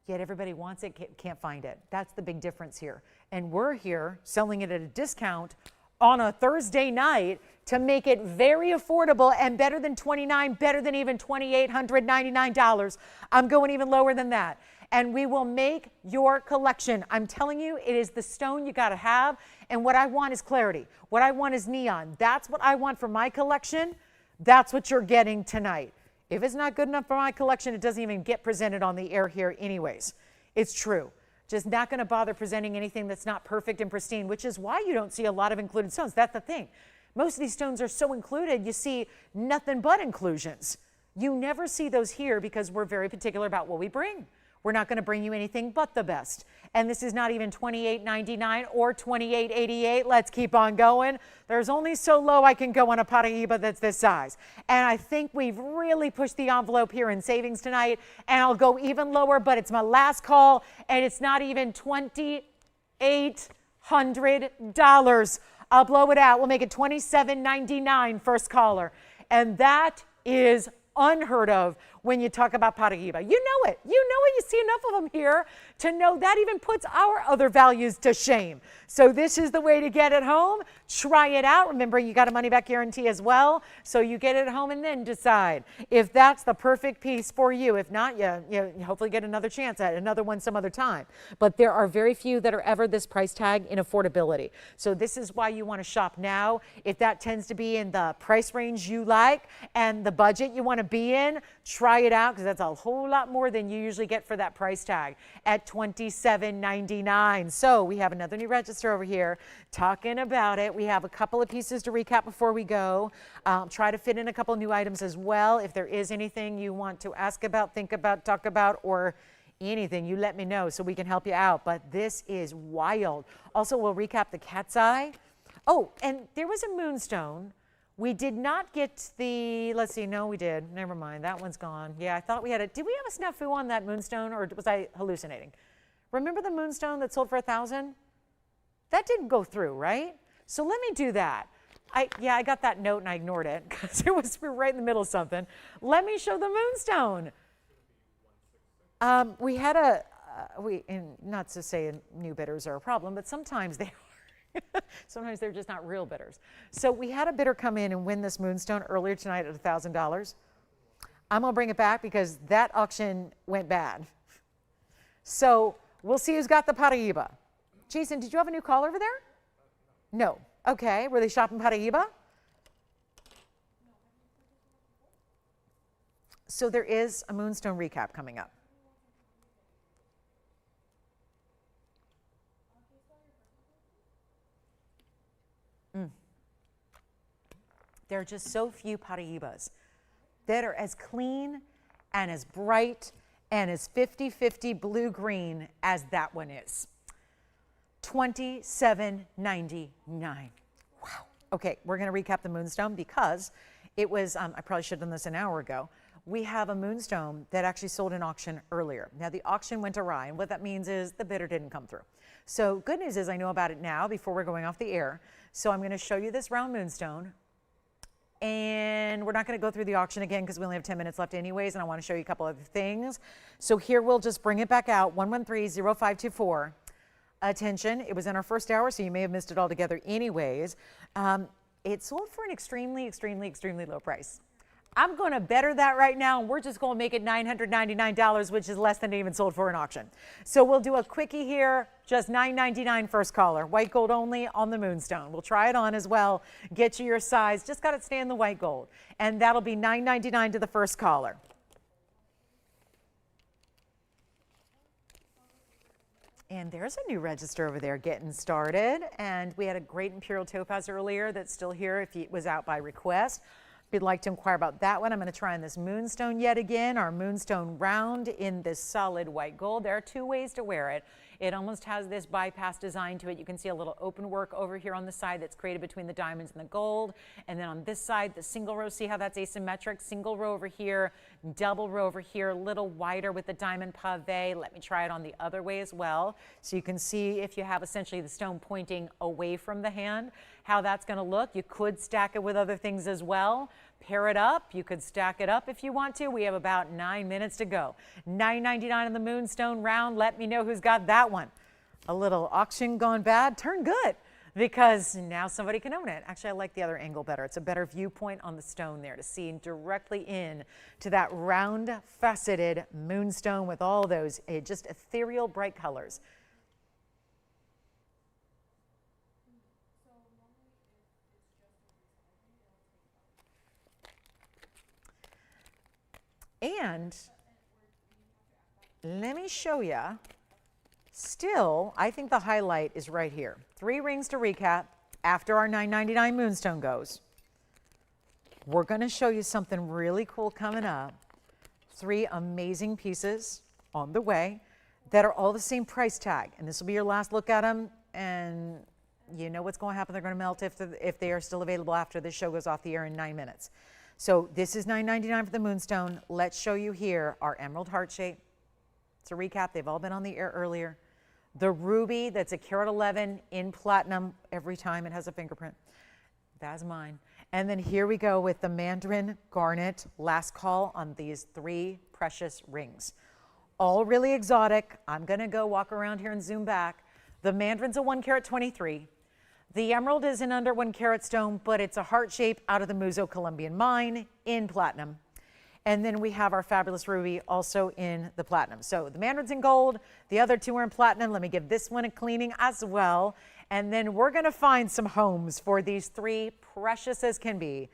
Yet everybody wants it, can't find it. That's the big difference here. And we're here selling it at a discount on a Thursday night to make it very affordable and better than $29, better than even $2,899. I'm going even lower than that. And we will make your collection. I'm telling you, it is the stone you got to have. And what I want is clarity. What I want is neon. That's what I want for my collection. That's what you're getting tonight. If it's not good enough for my collection, it doesn't even get presented on the air here anyways. It's true. Just not going to bother presenting anything that's not perfect and pristine, which is why you don't see a lot of included stones. That's the thing. Most of these stones are so included, you see nothing but inclusions. You never see those here because we're very particular about what we bring. We're not going to bring you anything but the best. And this is not even $28.99 or $28.88. Let's keep on going. There's only so low I can go on a Paraiba that's this size. And I think we've really pushed the envelope here in savings tonight. And I'll go even lower, but it's my last call. And it's not even $2,800. I'll blow it out. We'll make it $27.99 first caller. And that is unheard of when you talk about Paraiba. You know it. You know it. You see enough of them here to know that even puts our other values to shame. So this is the way to get it home. Try it out. Remember, you got a money-back guarantee as well. So you get it home and then decide if that's the perfect piece for you. If not, you hopefully get another chance at another one some other time. But there are very few that are ever this price tag in affordability. So this is why you want to shop now. If that tends to be in the price range you like and the budget you want to be in, try it out, because that's a whole lot more than you usually get for that price tag at $27.99. So we have another new register over here talking about it. We have a couple of pieces to recap before we go. Try to fit in a couple new items as well. If there is anything you want to ask about, think about, talk about, or anything, you let me know so we can help you out. But this is wild. Also, we'll recap the cat's eye. Oh, and there was a Moonstone. We did not get the, let's see, no, we did. Never mind, that one's gone. Yeah, I thought we had a, did we have a snafu on that Moonstone, or was I hallucinating? Remember the Moonstone that sold for $1,000? That didn't go through, right? So let me do that. I got that note and I ignored it because we were right in the middle of something. Let me show the Moonstone. We had a, and not to say new bidders are a problem, but sometimes they are. Sometimes they're just not real bidders. So we had a bidder come in and win this Moonstone earlier tonight at $1,000. I'm going to bring it back because that auction went bad. So we'll see who's got the Paraiba. Jason, did you have a new call over there? No. Okay. Were they shopping Paraiba? So there is a Moonstone recap coming up. There are just so few Paraibas that are as clean and as bright and as 50-50 blue-green as that one is. $27.99. Wow. Okay, we're going to recap the Moonstone because it was, I probably should have done this an hour ago. We have a Moonstone that actually sold in auction earlier. Now, the auction went awry, and what that means is the bidder didn't come through. So good news is I know about it now before we're going off the air. So I'm going to show you this round Moonstone. And we're not going to go through the auction again because we only have 10 minutes left anyways, and I want to show you a couple of things. So here we'll just bring it back out, 113-0524. Attention, it was in our first hour, so you may have missed it altogether anyways. It sold for an extremely, extremely, extremely low price. I'm going to better that right now, and we're just going to make it $999, which is less than it even sold for an auction. So we'll do a quickie here, just $999 first caller, white gold only on the Moonstone. We'll try it on as well, get you your size, just got to stay in the white gold. And that'll be $999 to the first caller. And there's a new register over there getting started. And we had a great Imperial topaz earlier that's still here if it was out by request. If you'd like to inquire about that one, I'm going to try on this Moonstone yet again, our Moonstone round in this solid white gold. There are two ways to wear it. It almost has this bypass design to it. You can see a little open work over here on the side that's created between the diamonds and the gold. And then on this side, the single row, see how that's asymmetric? Single row over here, double row over here, a little wider with the diamond pave. Let me try it on the other way as well. So you can see if you have essentially the stone pointing away from the hand, how that's going to look. You could stack it with other things as well. Pair it up. You could stack it up if you want to. We have about 9 minutes to go. $9.99 on the Moonstone round. Let me know who's got that one. A little auction gone bad, turned good because now somebody can own it. Actually, I like the other angle better. It's a better viewpoint on the stone there to see directly in to that round faceted Moonstone with all those just ethereal bright colors. And let me show you, still, I think the highlight is right here. 3 rings to recap after our $9.99 Moonstone goes. we're going to show you something really cool coming up. 3 amazing pieces on the way that are all the same price tag. And this will be your last look at them. And you know what's going to happen. They're going to melt if they are still available after this show goes off the air in 9 minutes. So this is $9.99 for the Moonstone. Let's show you here our emerald heart shape. To recap, they've all been on the air earlier. The ruby, that's a carat 11 in platinum. Every time it has a fingerprint. That's mine. And then here we go with the mandarin garnet. Last call on these 3 precious rings. All really exotic. I'm going to go walk around here and zoom back. The mandarin's a 1 carat 23. The emerald is an under 1 carat stone, but it's a heart shape out of the Muzo Colombian mine in platinum. And then we have our fabulous ruby also in the platinum. So the mandarin's in gold, the other 2 are in platinum. Let me give this one a cleaning as well. And then we're going to find some homes for these 3 precious as can be,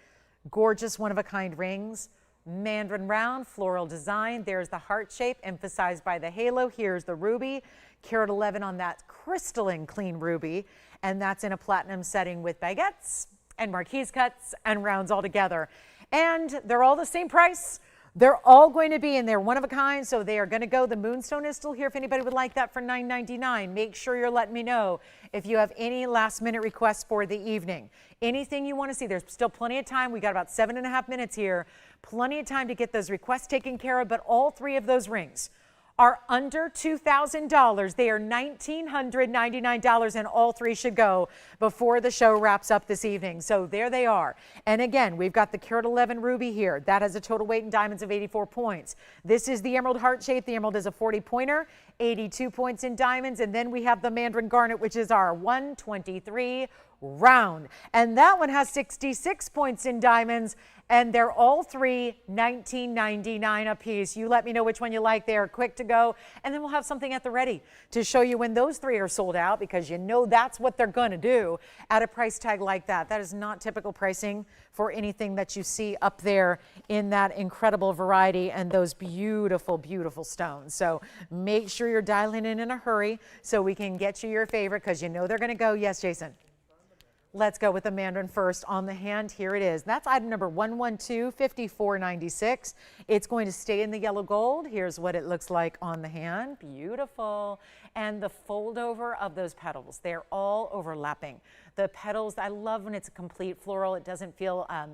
gorgeous one-of-a-kind rings. Mandarin round, floral design. There's the heart shape emphasized by the halo. Here's the ruby, carat 11 on that crystalline clean ruby. And that's in a platinum setting with baguettes and marquise cuts and rounds all together. And they're all the same price. They're all going to be in there, one of a kind, so they are going to go. The Moonstone is still here if anybody would like that for $9.99. Make sure you're letting me know if you have any last-minute requests for the evening. Anything you want to see, there's still plenty of time. We got about 7.5 minutes here. Plenty of time to get those requests taken care of, but all 3 of those rings are under $2,000. They are $1,999, and all 3 should go before the show wraps up this evening. So there they are. And again, we've got the carat 11 ruby here. That has a total weight in diamonds of 84 points. This is the emerald heart shape. The emerald is a 40-pointer, 82 points in diamonds. And then we have the mandarin garnet, which is our 123 round. And that one has 66 points in diamonds. And they're all 3 $19.99 a piece. You let me know which one you like. They are quick to go. And then we'll have something at the ready to show you when those 3 are sold out, because you know that's what they're going to do at a price tag like that. That is not typical pricing for anything that you see up there in that incredible variety and those beautiful, beautiful stones. So make sure you're dialing in a hurry so we can get you your favorite, because you know they're going to go. Yes, Jason? Let's go with the mandarin first. On the hand, here it is. That's item number 1125496. It's going to stay in the yellow gold. Here's what it looks like on the hand. Beautiful. And the fold over of those petals, they're all overlapping. The petals, I love when it's a complete floral. It doesn't feel, I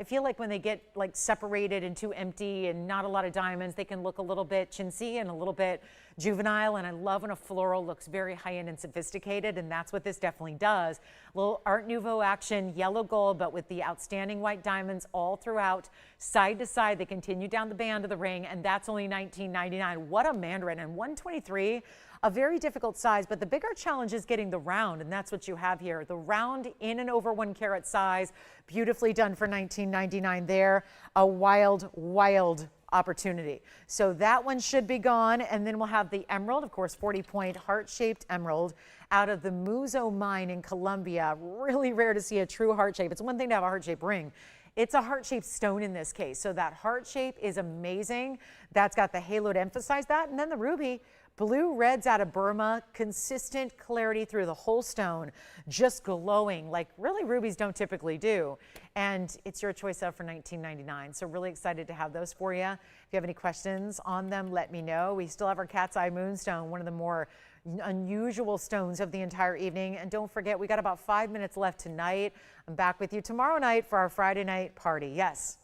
feel like when they get like separated and too empty and not a lot of diamonds, they can look a little bit chintzy and a little bit juvenile. And I love when a floral looks very high-end and sophisticated, and that's what this definitely does. A little Art Nouveau action, yellow gold, but with the outstanding white diamonds all throughout, side to side. They continue down the band of the ring, and that's only $19.99. What a mandarin. And 123, a very difficult size, but the bigger challenge is getting the round, and that's what you have here. The round in and over 1 carat size, beautifully done for $19.99 there. A wild, wild opportunity. So that one should be gone, and then we'll have the emerald, of course, 40-point heart-shaped emerald out of the Muzo mine in Colombia. Really rare to see a true heart shape. It's one thing to have a heart-shaped ring. It's a heart-shaped stone in this case. So that heart shape is amazing. That's got the halo to emphasize that. And then the ruby, blue reds out of Burma, consistent clarity through the whole stone, just glowing like really rubies don't typically do. And it's your choice of for $19.99. So really excited to have those for you. If you have any questions on them, let me know. We still have our cat's eye moonstone, one of the more unusual stones of the entire evening. And don't forget, we got about 5 minutes left tonight. I'm back with you tomorrow night for our Friday night party. Yes?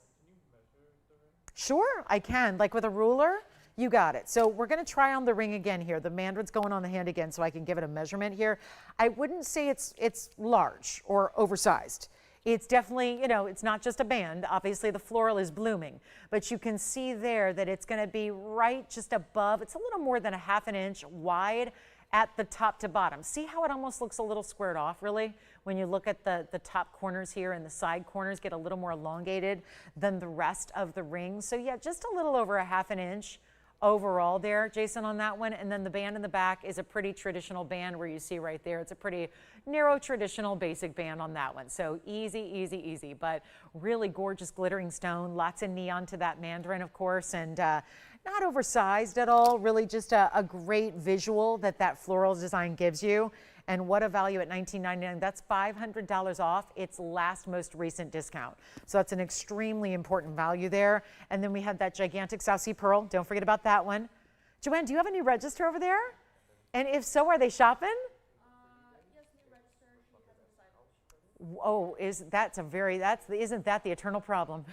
Sure, I can. Like with a ruler? You got it. So we're going to try on the ring again here. The mandarin's going on the hand again, so I can give it a measurement here. I wouldn't say it's large or oversized. It's definitely, you know, it's not just a band. Obviously, the floral is blooming, but you can see there that it's going to be right just above. It's a little more than a ½ an inch wide at the top to bottom. See how it almost looks a little squared off, really? When you look at the top corners here and the side corners get a little more elongated than the rest of the ring. So yeah, just a little over a ½ an inch overall there, Jason, on that one. And then the band in the back is a pretty traditional band where you see right there. It's a pretty narrow, traditional, basic band on that one. So easy, easy, easy, but really gorgeous glittering stone. Lots of neon to that mandarin, of course, and not oversized at all. Really just a great visual that floral design gives you. And what a value at $19.99. That's $500 off its last most recent discount. So that's an extremely important value there. And then we have that gigantic South Sea pearl. Don't forget about that one. Joanne, do you have a new register over there? And if so, are they shopping? Yes, new register. She hasn't decided. Oh, isn't that the eternal problem?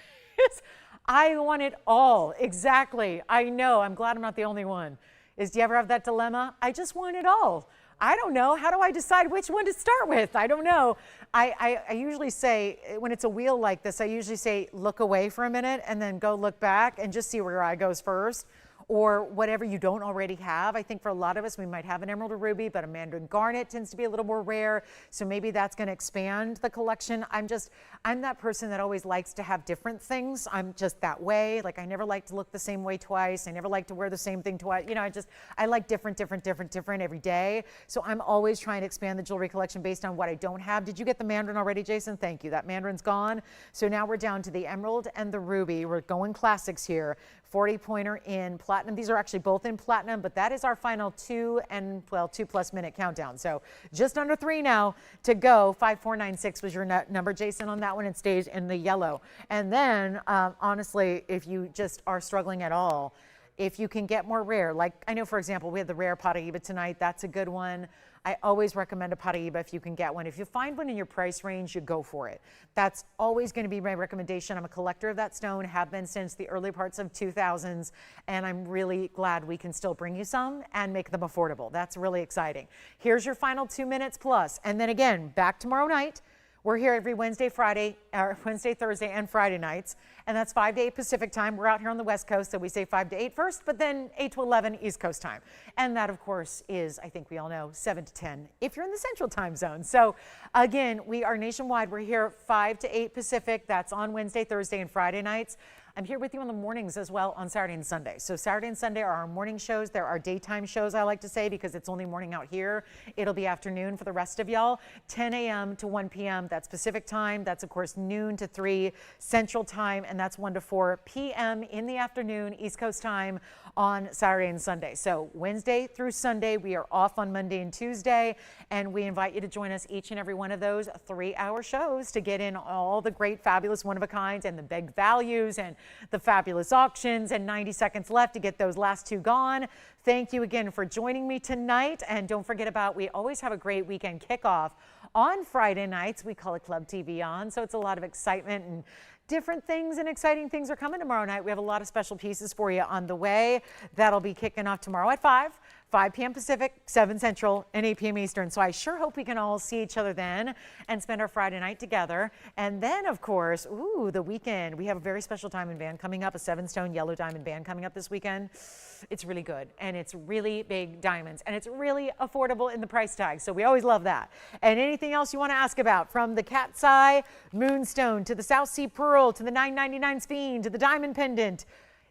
I want it all. Exactly. I know. I'm glad I'm not the only one. Do you ever have that dilemma? I just want it all. I don't know. How do I decide which one to start with? I don't know. I usually say, when it's a wheel like this, I usually say, look away for a minute and then go look back and just see where your eye goes first. Or whatever you don't already have. I think for a lot of us, we might have an emerald or ruby, but a mandarin garnet tends to be a little more rare. So maybe that's going to expand the collection. I'm that person that always likes to have different things. I'm just that way. Like I never like to look the same way twice. I never like to wear the same thing twice. You know, I like different every day. So I'm always trying to expand the jewelry collection based on what I don't have. Did you get the mandarin already, Jason? Thank you. That mandarin's gone. So now we're down to the emerald and the ruby. We're going classics here. 40 pointer in platinum. These are actually both in platinum, but that is our final 2+ minute countdown. So just under 3 now to go. 5496 was your number, Jason, on that one. It stays in the yellow. And then honestly, if you just are struggling at all, if you can get more rare, like I know, for example, we had the rare Paraiba tonight. That's a good one. I always recommend a Paraiba if you can get one. If you find one in your price range, you go for it. That's always going to be my recommendation. I'm a collector of that stone, have been since the early parts of 2000s, and I'm really glad we can still bring you some and make them affordable. That's really exciting. Here's your final 2 minutes plus, and then again, back tomorrow night. We're here every Wednesday, Thursday, and Friday nights, and that's 5 to 8 Pacific time. We're out here on the West Coast, so we say 5 to 8 first, but then 8 to 11 East Coast time. And that, of course, is, I think we all know, 7 to 10 if you're in the Central Time Zone. So, again, we are nationwide. We're here 5 to 8 Pacific. That's on Wednesday, Thursday, and Friday nights. I'm here with you in the mornings as well on Saturday and Sunday. So Saturday and Sunday are our morning shows. There are daytime shows, I like to say, because it's only morning out here. It'll be afternoon for the rest of y'all. 10 a.m. to 1 p.m. That's Pacific time. That's, of course, noon to 3 Central time. And that's 1 to 4 p.m. in the afternoon, East Coast time on Saturday and Sunday. So Wednesday through Sunday, we are off on Monday and Tuesday. And we invite you to join us each and every one of those 3-hour shows to get in all the great, fabulous, one-of-a-kinds and the big values and the fabulous auctions, and 90 seconds left to get those last 2 gone. Thank you again for joining me tonight. And don't forget we always have a great weekend kickoff on Friday nights. We call it Club TVON. So it's a lot of excitement and different things and exciting things are coming tomorrow night. We have a lot of special pieces for you on the way. That'll be kicking off tomorrow at 5 p.m. Pacific, 7 Central, and 8 p.m. Eastern. So I sure hope we can all see each other then and spend our Friday night together. And then, of course, the weekend. We have a very special diamond band coming up, a 7-stone yellow diamond band coming up this weekend. It's really good, and it's really big diamonds, and it's really affordable in the price tag. So we always love that. And anything else you want to ask about, from the cat's eye Moonstone to the South Sea Pearl to the $9.99 sphene to the diamond pendant,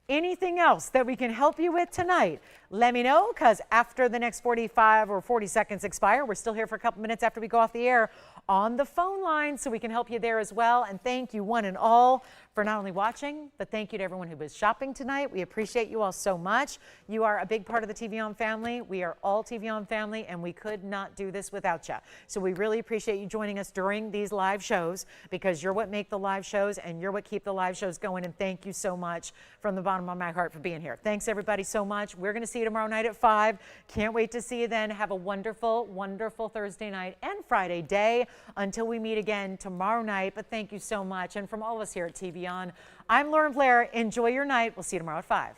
anything else that we can help you with tonight, let me know, because after the next 45 or 40 seconds expire, we're still here for a couple minutes after we go off the air on the phone line, so we can help you there as well. And thank you one and all for not only watching, but thank you to everyone who was shopping tonight. We appreciate you all so much. You are a big part of the TVON family. We are all TVON family, and we could not do this without you. So we really appreciate you joining us during these live shows, because you're what make the live shows, and you're what keep the live shows going. And thank you so much from the bottom of my heart for being here. Thanks, everybody, so much. We're going to see you tomorrow night at 5. Can't wait to see you then. Have a wonderful, wonderful Thursday night and Friday day until we meet again tomorrow night. But thank you so much. And from all of us here at TVON, I'm Lauren Blair. Enjoy your night. We'll see you tomorrow at 5.